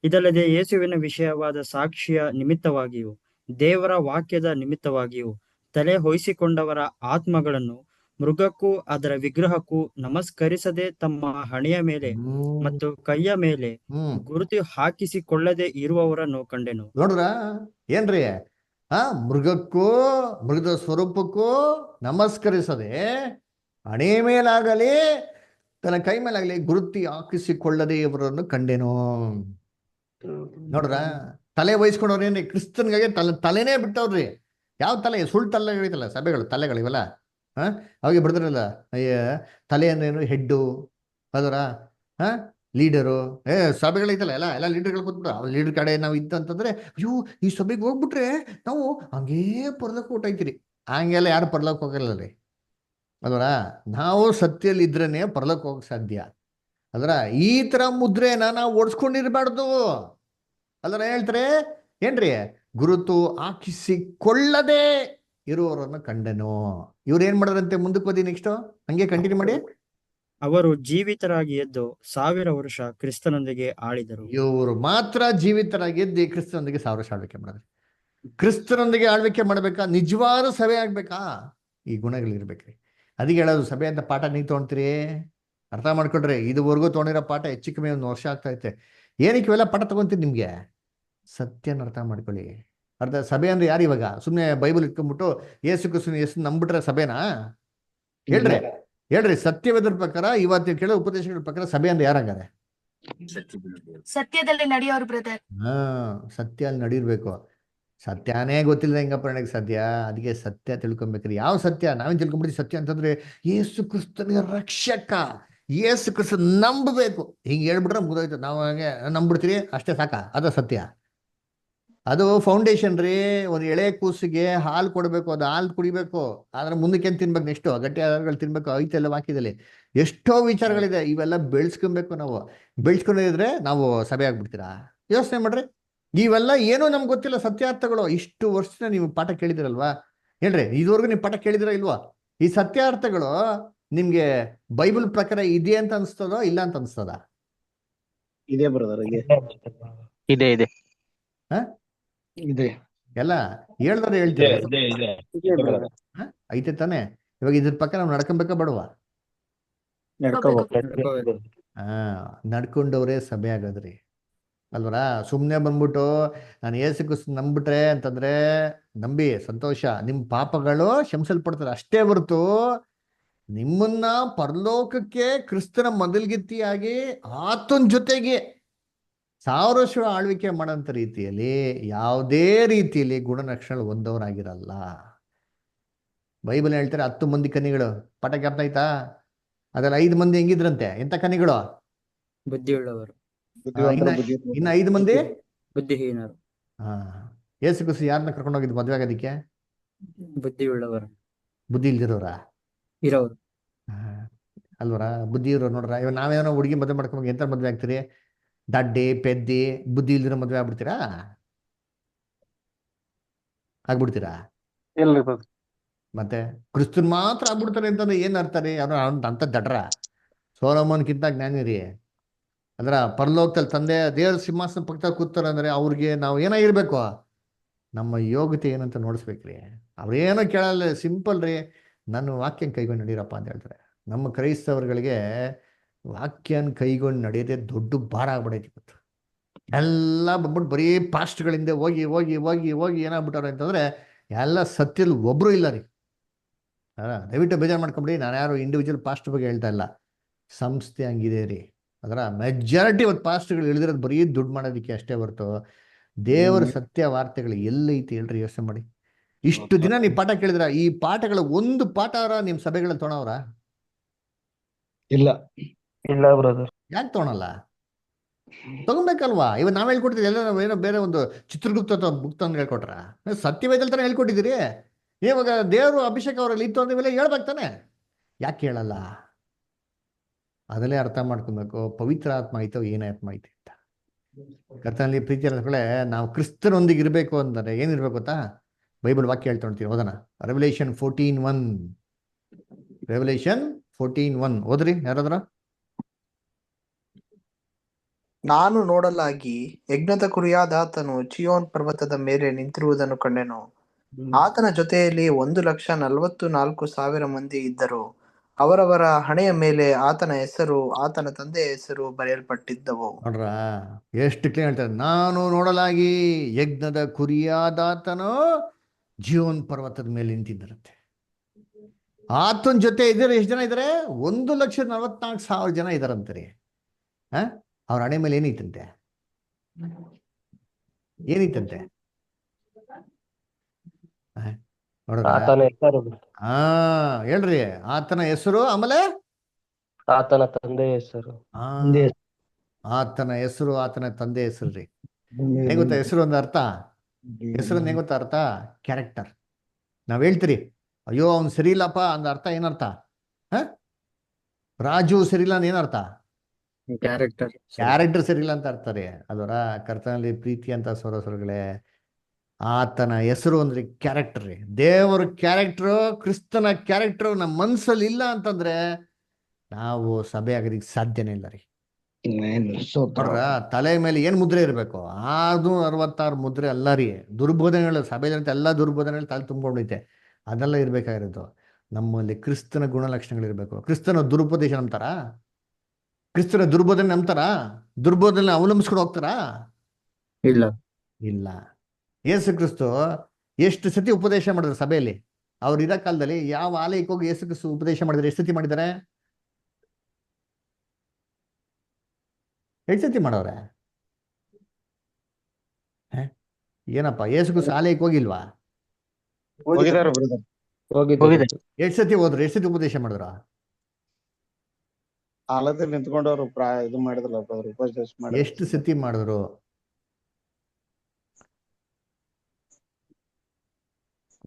ಇದಲ್ಲದೆ ಯೇಸುವಿನ ವಿಷಯವಾದ ಸಾಕ್ಷಿಯ ನಿಮಿತ್ತವಾಗಿಯೂ ದೇವರ ವಾಕ್ಯದ ನಿಮಿತ್ತವಾಗಿಯೂ ತಲೆ ಹೊಯ್ಸಿಕೊಂಡವರ ಆತ್ಮಗಳನ್ನು ಮೃಗಕ್ಕೂ ಅದರ ವಿಗ್ರಹಕ್ಕೂ ನಮಸ್ಕರಿಸದೆ ತಮ್ಮ ಹಣೆಯ ಮೇಲೆ ಮತ್ತು ಕೈಯ ಮೇಲೆ ಗುರುತು ಹಾಕಿಸಿಕೊಳ್ಳದೆ ಇರುವವರನ್ನು ಕಂಡೆನು. ನೋಡ್ರ, ಏನ್ರಿ, ಮೃಗಕ್ಕೂ ಮೃಗದ ಸ್ವರೂಪಕ್ಕೂ ನಮಸ್ಕರಿಸದೆ ಹಣೆ ಮೇಲಾಗಲಿ ತನ್ನ ಕೈ ಮೇಲಾಗಲಿ ಗುರುತಿ ಹಾಕಿಸಿಕೊಳ್ಳದೆ ಇವರನ್ನು ಕಂಡೆನು. ನೋಡ್ರ, ತಲೆ ವಹಿಸ್ಕೊಂಡವ್ರು ಏನ್ರಿ, ಕ್ರಿಸ್ತನ್ಗಾಗಿ ತಲೆನೇ ಬಿಟ್ಟವ್ರಿ. ಯಾವ ತಲೆ? ಸುಳ್ಳು ತಲೆ ಹೇಳಿತಲ್ಲ ಸಭೆಗಳು, ತಲೆಗಳು ಇವೆಲ್ಲ. ಅವಾಗ ಬಿಡ್ತಾರಲ್ಲ, ತಲೆ ಅಂದ್ರೇನು, ಹೆಡ್ಡು ಅದರ ಲೀಡರು. ಸಭೆಗಳೈತಲ್ಲ, ಎಲ್ಲ ಲೀಡರ್ಗಳು ಕೂತ್ಬಿಟ್ಟು ಅವ್ರ ಲೀಡರ್ ಕಡೆ ನಾವು ಇದ್ದಂತಂದ್ರೆ, ಅಯ್ಯೋ ಈ ಸಭೆಗೆ ಹೋಗ್ಬಿಟ್ರೆ ನಾವು ಹಂಗೇ ಪರ್ಲಕ್ಕೆ ಊಟೈತಿರಿ. ಹಂಗೆಲ್ಲ ಯಾರು ಪರ್ಲಕ್ಕೆ ಹೋಗಲ್ಲ ರೀ ಅದರ. ನಾವು ಸತ್ಯಲ್ಲಿ ಇದ್ರೇನೆ ಪರ್ಲಕ್ಕೆ ಹೋಗಕ್ ಸಾಧ್ಯ. ಅದರ ಈ ತರ ಮುದ್ರೆನ ನಾವು ಓಡಿಸ್ಕೊಂಡಿರ್ಬಾರ್ದು. ಅದರ ಹೇಳ್ತಾರೆ, ಏನ್ರಿ ಗುರುತು ಹಾಕಿಸಿಕೊಳ್ಳದೆ ಇರುವವರನ್ನು ಕಂಡನು. ಇವ್ರು ಏನ್ ಮಾಡಿದ್ರಂತೆ? ಮುಂದಕ್ಕೆ ಓದಿ ನೆಕ್ಸ್ಟ್, ಹಂಗೆ ಕಂಟಿನ್ಯೂ ಮಾಡಿ. ಅವರು ಜೀವಿತರಾಗಿ ಎದ್ದು 1000 ವರ್ಷ ಕ್ರಿಸ್ತನೊಂದಿಗೆ ಆಳಿದರು. ಇವರು ಮಾತ್ರ ಜೀವಿತರಾಗಿ ಎದ್ದು ಕ್ರಿಸ್ತನೊಂದಿಗೆ 1000 ವರ್ಷ ಆಳ್ವಿಕೆ ಮಾಡಿದ್ರು. ಕ್ರಿಸ್ತನೊಂದಿಗೆ ಆಳ್ವಿಕೆ ಮಾಡ್ಬೇಕಾ? ನಿಜವಾದ ಸಭೆ ಆಗ್ಬೇಕಾ? ಈ ಗುಣಗಳಿರ್ಬೇಕ್ರಿ. ಅದಕ್ಕೆ ಹೇಳೋದು, ಸಭೆ ಅಂತ ಪಾಠ ನೀವು ತೊಗೊಂತೀರಿ, ಅರ್ಥ ಮಾಡ್ಕೊಳ್ರಿ. ಇದುವರೆಗೂ ತೊಗೊಂಡಿರೋ ಪಾಠ ಹೆಚ್ಚು ಕಮ್ಮಿ 1 ವರ್ಷ ಆಗ್ತಾ ಐತೆ. ಏನಕ್ಕೆ ಇವೆಲ್ಲ ಪಾಠ ತಗೊಂತೀರಿ? ನಿಮ್ಗೆ ಸತ್ಯನ ಅರ್ಥ ಮಾಡ್ಕೊಳ್ಳಿ. ಸಭೆ ಅಂದ್ರೆ ಯಾರು? ಇವಾಗ ಸುಮ್ಮನೆ ಬೈಬಲ್ ಇಟ್ಕೊಂಡ್ಬಿಟ್ಟು ಏಸು ಕ್ರಿಸ್ತನ ಹೆಸರು ನಂಬಿಟ್ರೆ ಸಭೆನಾ? ಹೇಳ್ರಿ ಹೇಳ್ರಿ, ಸತ್ಯವೇದ್ರ ಪ್ರಕಾರ ಇವತ್ತು ಕೇಳೋ ಉಪದೇಶಗಳ ಪ್ರಕಾರ ಸಭೆ ಅಂದ್ರೆ ಯಾರಾಗಾರೆ? ಸತ್ಯದಲ್ಲಿ ನಡೆಯೋರು ಬ್ರದರ್. ಸತ್ಯ ಅಲ್ಲಿ ನಡೀರ್ಬೇಕು. ಸತ್ಯನೇ ಗೊತ್ತಿಲ್ಲ ಹೆಂಗಪ್ಪ ನನಗೆ ಸದ್ಯ. ಅದಕ್ಕೆ ಸತ್ಯ ತಿಳ್ಕೊಬೇಕ್ರಿ. ಯಾವ ಸತ್ಯ? ನಾವೇನ್ ತಿಳ್ಕೊಂಡ್ಬಿಡ್ತೀವಿ ಸತ್ಯ ಅಂತಂದ್ರೆ ಯೇಸು ಕ್ರಿಸ್ತನಿಗೆ ರಕ್ಷಕ, ಯೇಸು ಕ್ರಿಸ್ತ ನಂಬಬೇಕು. ಹಿಂಗೆ ಹೇಳ್ಬಿಟ್ರೆ ಮುಗಿದೋಯ್ತು. ನಾವು ಹಂಗೆ ನಂಬ್ಬಿಡ್ತೀರಿ, ಅಷ್ಟೇ ಸಾಕ? ಅದ ಸತ್ಯ? ಅದು ಫೌಂಡೇಶನ್ ರೀ. ಒಂದು ಎಳೆ ಕೂಸಿಗೆ ಹಾಲು ಕೊಡಬೇಕು, ಅದು ಹಾಲು ಕುಡಿಬೇಕು, ಆದ್ರೆ ಮುಂದಕ್ಕೆ ಏನ್ ತಿನ್ಬೇಕು? ನೆಕ್ಸ್ಟ್ ಗಟ್ಟಿ ಆಹಾರಗಳು ತಿನ್ಬೇಕು. ಐತೆಲ್ಲ ವಾಕ್ಯದಲ್ಲಿ ಎಷ್ಟೋ ವಿಚಾರಗಳಿದೆ. ಇವೆಲ್ಲ ಬೆಳೆಸ್ಕೊಬೇಕು. ನಾವು ಬೆಳೆಸ್ಕೊಂಡಿದ್ರೆ ನಾವು ಸಭೆ ಆಗ್ಬಿಡ್ತೀರಾ? ಯೋಚನೆ ಮಾಡ್ರಿ. ಇವೆಲ್ಲ ಏನೋ ನಮ್ಗೆ ಗೊತ್ತಿಲ್ಲ ಸತ್ಯಾರ್ಥಗಳು. ಇಷ್ಟು ವರ್ಷ ನೀವು ಪಾಠ ಕೇಳಿದಿರಲ್ವಾ? ಹೇಳ್ರಿ, ಇದುವರೆಗೂ ನೀವು ಪಾಠ ಕೇಳಿದಿರ ಇಲ್ವಾ? ಈ ಸತ್ಯಾರ್ಥಗಳು ನಿಮ್ಗೆ ಬೈಬಲ್ ಪ್ರಕಾರ ಇದೆ ಅಂತ ಅನ್ಸ್ತದೋ ಇಲ್ಲ ಅಂತ ಅನ್ಸ್ತದ? ಇದೆ ಬ್ರದರ್, ಇದೆ ಇದೆ ಹ ಇದೆ. ಎಲ್ಲ ಹೇಳ್ದಾರೆ ಹೇಳ್ತೀರ? ಇದೆ brother. ಐತೆ ತಾನೆ? ಇವಾಗ ಇದ್ರ ಪ್ರಕಾರ ನಾವು ನಡ್ಕೊಬೇಕಾ ಬೇಡವಾ? ನಡ್ಕೋಬೇಕು. ನಡ್ಕೊಂಡವ್ರೆ ಸಭೆ ಆಗೋದ್ರಿ ಅಲ್ವರ? ಸುಮ್ಮನೆ ಬಂದ್ಬಿಟ್ಟು ನಾನು ಏಸು ಕ್ರಿಸ್ತ ನಂಬಿಟ್ರೆ ಅಂತಂದ್ರೆ ನಂಬಿ ಸಂತೋಷ, ನಿಮ್ಮ ಪಾಪಗಳು ಕ್ಷಮಿಸಲ್ಪಡ್ತಾರೆ ಅಷ್ಟೇ ಹೊರತು ನಿಮ್ಮನ್ನ ಪರಲೋಕಕ್ಕೆ ಕ್ರಿಸ್ತನ ಮೊದಲ್ಗಿತ್ತಿಯಾಗಿ ಆತನ ಜೊತೆಗೆ 1000 ವರ್ಷ ಆಳ್ವಿಕೆ ಮಾಡೋಂಥ ರೀತಿಯಲ್ಲಿ ಯಾವುದೇ ರೀತಿಯಲ್ಲಿ ಗುಣಲಕ್ಷಣ ಹೊಂದವರಾಗಿರಲ್ಲ. ಬೈಬಲ್ ಹೇಳ್ತಾರೆ 10 ಮಂದಿ ಕನ್ನಿಗಳು. ಪಾಠ ಜ್ಞಾಪನ ಆಯ್ತಾ? ಅದ್ರಲ್ಲಿ 5 ಮಂದಿ ಹೆಂಗಿದ್ರಂತೆ? ಎಂತ ಕನ್ನಿಗಳು? ಬುದ್ಧಿಯುಳ್ಳವರು. ಇನ್ನು 5 ಮಂದಿ ಬುದ್ಧಿಹೀನರು. ಯೇಸು ಕ್ರಿಸ್ತ ಯಾರನ್ನ ಕರ್ಕೊಂಡು ಹೋಗಿದ್ದು ಮದ್ವೆ ಆಗೋದಿಕ್ಕೆ? ಬುದ್ಧಿಯುಳ್ಳವರು. ಬುದ್ಧಿ ಇಲ್ದಿರೋರ ಇರೋರು. ಅಲ್ವರ? ಬುದ್ಧಿ ಇರೋರು ನೋಡ್ರ. ಇವಾಗ ನಾವೇನೋ ಹುಡುಗಿ ಮದುವೆ ಮಾಡ್ಕೊಂಡು ಎಂತ ಮದ್ವೆ ಆಗ್ತೀರಿ? ದಡ್ಡಿ ಪೆದ್ದಿ ಬುದ್ಧಿ ಇಲ್ದಿರೋ ಮದ್ವೆ ಆಗ್ಬಿಡ್ತೀರಾ? ಆಗ್ಬಿಡ್ತೀರಾ? ಮತ್ತೆ ಕ್ರಿಸ್ತನ್ ಮಾತ್ರ ಆಗ್ಬಿಡ್ತಾರೆ ಅಂತಂದ್ರೆ ಏನ್ ಅರ್ಥ ರೀ? ಅವ್ರು ಅಂತ ದಡ್ರ ಸೊಲೊಮೋನ್ಕಿಂತ ಜ್ಞಾನಿ ರೀ. ಅದ್ರ ಪರಲೋಕದಲ್ಲಿ ತಂದೆ ದೇವ್ರ ಸಿಂಹಾಸನ ಪಕ್ಕದಲ್ಲಿ ಕೂತಾರೆ ಅಂದ್ರೆ ಅವ್ರಿಗೆ ನಾವು ಏನಾಗಿರ್ಬೇಕು? ನಮ್ಮ ಯೋಗ್ಯತೆ ಏನಂತ ನೋಡಿಸ್ಬೇಕ್ರಿ. ಅವ್ರೇನೋ ಕೇಳಲ್ಲ, ಸಿಂಪಲ್ ರೀ. ನನ್ನ ವಾಕ್ಯನ ಕೈಗೊಂಡು ನಡೀರಪ್ಪ ಅಂತ ಹೇಳ್ತಾರೆ. ನಮ್ಮ ಕ್ರೈಸ್ತವರುಗಳಿಗೆ ವಾಕ್ಯನ ಕೈಗೊಂಡು ನಡೆಯೋದೇ ದೊಡ್ಡ ಭಾರ ಆಗ್ಬಿಡೈತಿ ಇವತ್ತು. ಎಲ್ಲ ಬಂದ್ಬಿಟ್ಟು ಬರೀ ಪಾಸ್ಟ್ಗಳಿಂದ ಹೋಗಿ ಹೋಗಿ ಹೋಗಿ ಹೋಗಿ ಏನಾಗ್ಬಿಟ್ಟಾರೆ ಅಂತಂದ್ರೆ ಎಲ್ಲ ಸತ್ಯದಲ್ಲಿ ಒಬ್ರು ಇಲ್ಲ ರೀ. ದಯವಿಟ್ಟು ಬೇಜಾರು ಮಾಡ್ಕೊಂಬಿಡಿ. ನಾನು ಯಾರು ಇಂಡಿವಿಜುವಲ್ ಪಾಸ್ಟ್ ಬಗ್ಗೆ ಹೇಳ್ತಾ ಇಲ್ಲ, ಸಂಸ್ಥೆ ಹಂಗಿದೆ ರೀ. ಅದರ ಮೆಜಾರಿಟಿ ಇವತ್ತು ಪಾಸ್ಟ್ಗಳು ಇಳಿದಿರೋದು ಬರೀ ದುಡ್ಡು ಮಾಡೋದಕ್ಕೆ ಅಷ್ಟೇ ಹೊರತು ದೇವರ ಸತ್ಯ ವಾರ್ತೆಗಳು ಎಲ್ಲೈತಿ ಹೇಳ್ರಿ? ಯೋಚನೆ ಮಾಡಿ. ಇಷ್ಟು ದಿನ ನೀವು ಪಾಠ ಕೇಳಿದ್ರ, ಈ ಪಾಠಗಳ ಒಂದು ಪಾಠ ನಿಮ್ಮ ಸಭೆಗಳಲ್ಲಿ ತೊಗೊಳವ್ರ? ಇಲ್ಲ ಬ್ರದರ್. ಯಾಕೆ ತೊಗೊಳಲ್ಲ? ತಗೊಬೇಕಲ್ವಾ? ಇವಾಗ ನಾವ್ ಹೇಳ್ಕೊಡ್ತೀವಿ ಎಲ್ಲ. ಏನೋ ಬೇರೆ ಒಂದು ಚಿತ್ರಗುಪ್ತ ಬುಕ್ ತಂದು ಹೇಳ್ಕೊಟ್ರ? ಸತ್ಯವೇದಲ್ಲಿ ತರ ಹೇಳ್ಕೊಟ್ಟಿದ್ದೀರಿ. ಇವಾಗ ದೇವರು ಅಭಿಷೇಕ ಅವರಲ್ಲಿ ಇತ್ತು ಅಂದ್ರೆ ಇವೆಲ್ಲ ಹೇಳ್ಬೇಕು ತಾನೆ? ಯಾಕೆ ಹೇಳಲ್ಲ? ಅದಲ್ಲೇ ಅರ್ಥ ಮಾಡ್ಕೊಬೇಕು. ಪವಿತ್ರ ಆತ್ಮ ಐತೋ ಏನೇ ಆತ್ಮ ಐತೆ ಅಂತ. ಕರ್ತನಲ್ಲಿ ಪ್ರೀತಿ ಅನ್ನೋದ್ಕೊಳ್ಳೆ ನಾವು ಕ್ರಿಸ್ತನೊಂದಿಗೆ ಇರಬೇಕು ಅಂದರೆ ಏನಿರ್ಬೇಕು ಗೊತ್ತಾ? ಬೈಬಲ್ ವಾಕ್ಯ ಹೇಳ್ಕೊಂತೀವಿ, ಓದೋಣ. ರೆವಲ್ಯೂಷನ್ 14:1. ರೆವಲ್ಯೂಷನ್ 14:1 ಓದ್ರಿ ಯಾರಾದ್ರ? ನಾನು ನೋಡಲಾಗಿ ಯಜ್ಞದ ಕುರಿಯಾದಾತನು ಚಿಯೋನ್ ಪರ್ವತದ ಮೇಲೆ ನಿಂತಿರುವುದನ್ನು ಕಂಡೆನು. ಆತನ ಜೊತೆಯಲ್ಲಿ 1,44,000 ಮಂದಿ ಇದ್ದರು. ಅವರವರ ಹಣೆಯ ಮೇಲೆ ಆತನ ಹೆಸರು, ಆತನ ತಂದೆಯ ಹೆಸರು ಬರೆಯಲ್ಪಟ್ಟಿದ್ದವು. ನೋಡ್ರ ಎಷ್ಟು ಕ್ಲೀನ್ ಹೇಳ್ತಾರೆ. ನಾನು ನೋಡಲಾಗಿ ಯಜ್ಞದ ಕುರಿಯಾದಾತನು ಜೀವನ್ ಪರ್ವತದ ಮೇಲೆ ನಿಂತಿದ್ದರಂತೆ. ಆತನ ಜೊತೆ ಇದ್ದಾರೆ ಎಷ್ಟು ಜನ ಇದ್ದಾರೆ? 1,44,000 ಜನ ಇದಾರಂತೆ ರೀ. ಅವ್ರ ಹಣೆ ಮೇಲೆ ಏನೈತಂತೆ? ಏನೈತಂತೆ? ಹೇಳ್ರಿ. ಆತನ ಹೆಸರು, ಆಮೇಲೆ ಆತನ ತಂದೆ ಹೆಸರು. ಆತನ ಹೆಸರು, ಆತನ ತಂದೆ ಹೆಸರು ರೀ. ಹೆಂಗ್ ಗೊತ್ತಾ ಹೆಸರು ಒಂದು ಅರ್ಥ? ಹೆಸರು ಹೆಂಗ್ ಗೊತ್ತಾ ಅರ್ಥ? ಕ್ಯಾರೆಕ್ಟರ್. ನಾವ್ ಹೇಳ್ತೀರಿ ಅಯ್ಯೋ ಅವ್ನು ಸರಿ ಇಲ್ಲಪ್ಪ ಅಂದ ಅರ್ಥ ಏನರ್ಥ? ರಾಜು ಸರಿ ಇಲ್ಲ ಏನರ್ಥ? ಕ್ಯಾರೆಕ್ಟರ್ ಕ್ಯಾರೆಕ್ಟರ್ ಸರಿಯಿಲ್ಲ ಅಂತ ಅರ್ತಾರೆ ಅದರ ಕರ್ತನಲ್ಲಿ ಪ್ರೀತಿ ಅಂತ ಸೊರಸರುಗಳೇ. ಆತನ ಹೆಸರು ಅಂದ್ರೆ ಕ್ಯಾರೆಕ್ಟರ್ ರೀ. ದೇವರ ಕ್ಯಾರೆಕ್ಟರ್, ಕ್ರಿಸ್ತನ ಕ್ಯಾರೆಕ್ಟರ್ ನಮ್ಮ ಮನ್ಸಲ್ಲಿ ಇಲ್ಲ ಅಂತಂದ್ರೆ ನಾವು ಸಭೆ ಆಗೋದಿಕ್ ಸಾಧ್ಯನೇ ಇಲ್ಲ ರೀ. ನೋಡ್ರ ತಲೆ ಮೇಲೆ ಏನ್ ಮುದ್ರೆ ಇರಬೇಕು? 66 ಮುದ್ರೆ ಅಲ್ಲ ರೀ. ದುರ್ಬೋಧನೆಗಳು ಸಭೆಯಲ್ಲಿ ಎಲ್ಲಾ ದುರ್ಬೋಧನೆಗಳು ತಲೆ ತುಂಬಿಕೊಂಡೈತೆ, ಅದೆಲ್ಲ ಇರ್ಬೇಕಾಗಿರೋದು. ನಮ್ಮಲ್ಲಿ ಕ್ರಿಸ್ತನ ಗುಣಲಕ್ಷಣಗಳು ಇರಬೇಕು. ಕ್ರಿಸ್ತನ ದುರುಪದೇಶ ನಂಬ್ತಾರ? ಕ್ರಿಸ್ತನ ದುರ್ಬೋಧನೆ ನಂಬ್ತಾರ? ದುರ್ಬೋಧನೆ ಅವಲಂಬಿಸ್ಕೊಂಡು ಹೋಗ್ತಾರಾ? ಇಲ್ಲ. ಇಲ್ಲ. ಯೇಸು ಕ್ರಿಸ್ತು ಎಷ್ಟು ಸತಿ ಉಪದೇಶ ಮಾಡಿದ್ರು ಸಭೆಯಲ್ಲಿ? ಅವ್ರು ಇರೋ ಕಾಲದಲ್ಲಿ ಯಾವ ಆಲಯಕ್ಕೆ ಹೋಗಿ ಯೇಸು ಕ್ರಿಸ್ತು ಉಪದೇಶ ಮಾಡಿದ್ರೆ ಎಷ್ಟು ಸತಿ ಮಾಡಿದ್ದಾರೆ? 8 ಸತಿ ಮಾಡವ್ರೆ. ಏನಪ್ಪ ಯೇಸು ಕ್ರಿಸ್ತು ಆಲಯಕ್ಕೆ ಹೋಗಿಲ್ವಾ? ಹೋಗಿದಾರೆ ಬ್ರದರ್. ಹೋಗಿದೆ. 8 ಸತಿ ಹೋದ್ರು. 8 ಸತಿ ಉಪದೇಶ ಮಾಡಿದ್ರ? ಆಲದಲ್ಲಿ ನಿಂತ್ಕೊಂಡು ಅವ್ರು ಇದು ಮಾಡಿದ್ರಲ್ಲ ಬ್ರದರ್, ಉಪದೇಶ ಮಾಡಿದ್ರು. ಎಷ್ಟು ಸತಿ ಮಾಡಿದ್ರು?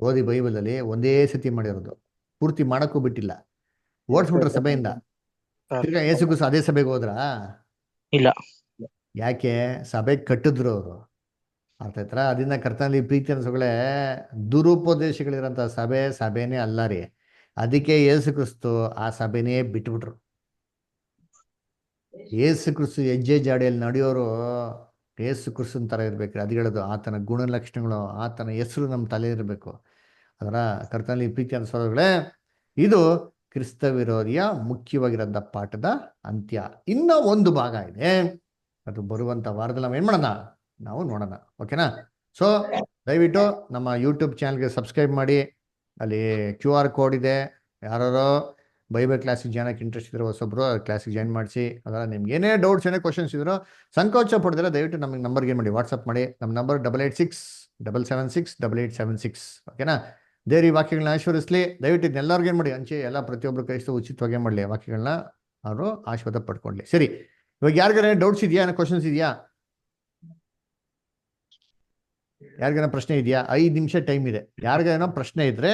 ಓದಿ ಬೈಬಲಲ್ಲಿ ಒಂದೇ ಸತಿ ಮಾಡಿರೋದು, ಪೂರ್ತಿ ಮಾಡಕ್ಕೂ ಬಿಟ್ಟಿಲ್ಲ. ಓಡಿಸ್ಬಿಟ್ರ ಸಭೆಯಿಂದ. ತಿರ್ಗಾ ಯೇಸು ಕ್ರಿಸ್ತು ಅದೇ ಸಭೆಗೆ ಹೋದ್ರಾ? ಇಲ್ಲ. ಯಾಕೆ? ಸಭೆ ಕಟ್ಟಿದ್ರು ಅವರು. ಅರ್ಥ ಆಯ್ತಾ? ಅದರಿಂದ ಕರ್ತನಲ್ಲಿ ಪ್ರೀತಿ ಅನ್ಸಗಳೇ, ದುರುಪದೇಶಗಳಿರೋಂಥ ಸಭೆನೇ ಅಲ್ಲ ರೀ. ಅದಕ್ಕೆ ಯೇಸು ಕ್ರಿಸ್ತು ಆ ಸಭೆನೇ ಬಿಟ್ಬಿಟ್ರು. ಯೇಸು ಕ್ರಿಸ್ತು ಹೆಜ್ಜೆ ಜಾಡಿಯಲ್ಲಿ ನಡೆಯೋರು ಯೇಸು ಕ್ರಿಸ್ತನ ಥರ ಇರ್ಬೇಕ್ರಿ. ಅದು ಹೇಳೋದು ಆತನ ಗುಣಲಕ್ಷಣಗಳು, ಆತನ ಹೆಸರು ನಮ್ಮ ತಲೆ ಇರಬೇಕು. ಅದರ ಕರ್ತನಲ್ಲಿ ಪ್ರೀತಿ ಅನ್ಸೋಗಳೇ, ಇದು ಕ್ರಿಸ್ತ ವಿರೋಧಿಯ ಮುಖ್ಯವಾಗಿರೋಂಥ ಪಾಠದ ಅಂತ್ಯ. ಇನ್ನೂ ಒಂದು ಭಾಗ ಇದೆ, ಅದು ಬರುವಂಥ ವಾರದಲ್ಲಿ ನಾವು ಏನು ಮಾಡೋಣ? ನಾವು ನೋಡೋಣ. ಓಕೆನಾ? ಸೊ ದಯವಿಟ್ಟು ನಮ್ಮ ಯೂಟ್ಯೂಬ್ ಚಾನಲ್ಗೆ ಸಬ್ಸ್ಕ್ರೈಬ್ ಮಾಡಿ. ಅಲ್ಲಿ QR ಕೋಡ್ ಇದೆ. ಯಾರೋ ಬೈಬಲ್ ಕ್ಲಾಸಿಗೆ ಜಾಯ್ನಕ್ಕೆ ಇಂಟ್ರೆಸ್ಟ್ ಇದ್ರೆ ಹೊಸೊಬ್ರು ಕ್ಲಾಸಿಗೆ ಜಾಯ್ನ್ ಮಾಡಿಸಿ. ಅದರ ನಿಮ್ಗೆ ಏನೇ ಡೌಟ್ಸ್, ಏನೇ ಕ್ವಶನ್ಸ್ ಇದ್ರು ಸಂಕೋಚ ಪಡ್ದಿರ ದಯವಿಟ್ಟು ನಮಗೆ ನಂಬರ್ಗೆ ಏನು ಮಾಡಿ, ವಾಟ್ಸಪ್ ಮಾಡಿ. ನಮ್ಮ ನಂಬರ್ 8867768876. ಓಕೆನಾ? ದೇವ್ರ ಈ ವಾಕ್ಯಗಳನ್ನ ಆಶೀರ್ವದಿಸಲಿ. ದಯವಿಟ್ಟು ಇದನ್ನೆಲ್ಲರಿಗೂ ಏನು ಮಾಡಿ, ಹಂಚಿ. ಎಲ್ಲ ಪ್ರತಿಯೊಬ್ಬರು ಕ್ರೈಸ್ತ ಉಚಿತವಾಗಿ ಮಾಡಲಿ, ವಾಕ್ಯಗಳನ್ನ ಅವರು ಆಶೀರ್ವಾದ ಪಡ್ಕೊಳ್ಳಿ. ಸರಿ, ಇವಾಗ ಯಾರಿಗಾರ ಡೌಟ್ಸ್ ಇದೆಯಾ? ಏನೋ ಕ್ವಶನ್ಸ್ ಇದೆಯಾ? ಯಾರಿಗಾರ ಪ್ರಶ್ನೆ ಇದೆಯಾ? 5 ನಿಮಿಷ ಟೈಮ್ ಇದೆ. ಯಾರಿಗೇನೋ ಪ್ರಶ್ನೆ ಇದ್ರೆ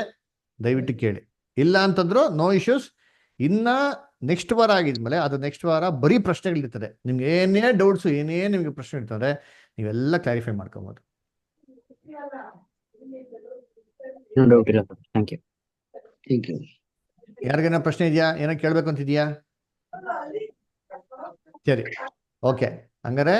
ದಯವಿಟ್ಟು ಕೇಳಿ. ಇಲ್ಲ ಅಂತಂದ್ರು ನೋ ಇಶ್ಯೂಸ್. ಇನ್ನ ನೆಕ್ಸ್ಟ್ ವಾರ ಆಗಿದ್ಮೇಲೆ ಅದು ನೆಕ್ಸ್ಟ್ ವಾರ ಬರೀ ಪ್ರಶ್ನೆಗಳಿರ್ತದೆ. ನಿಮ್ಗೆ ಏನೇ ಡೌಟ್ಸು, ಏನೇ ನಿಮ್ಗೆ ಪ್ರಶ್ನೆ ಇರ್ತದೆ, ನೀವೆಲ್ಲ ಕ್ಲಾರಿಫೈ ಮಾಡ್ಕೋಬಹುದು. ಡೌಟ್ ಇಲ್ಲ. Thank you. ಯಾರಿಗೇನೋ ಪ್ರಶ್ನೆ ಇದೆಯಾ? ಏನೋ ಕೇಳ್ಬೇಕು ಅಂತಿದ್ಯಾ? ಸರಿ, ಓಕೆ. ಹಂಗಾರೆ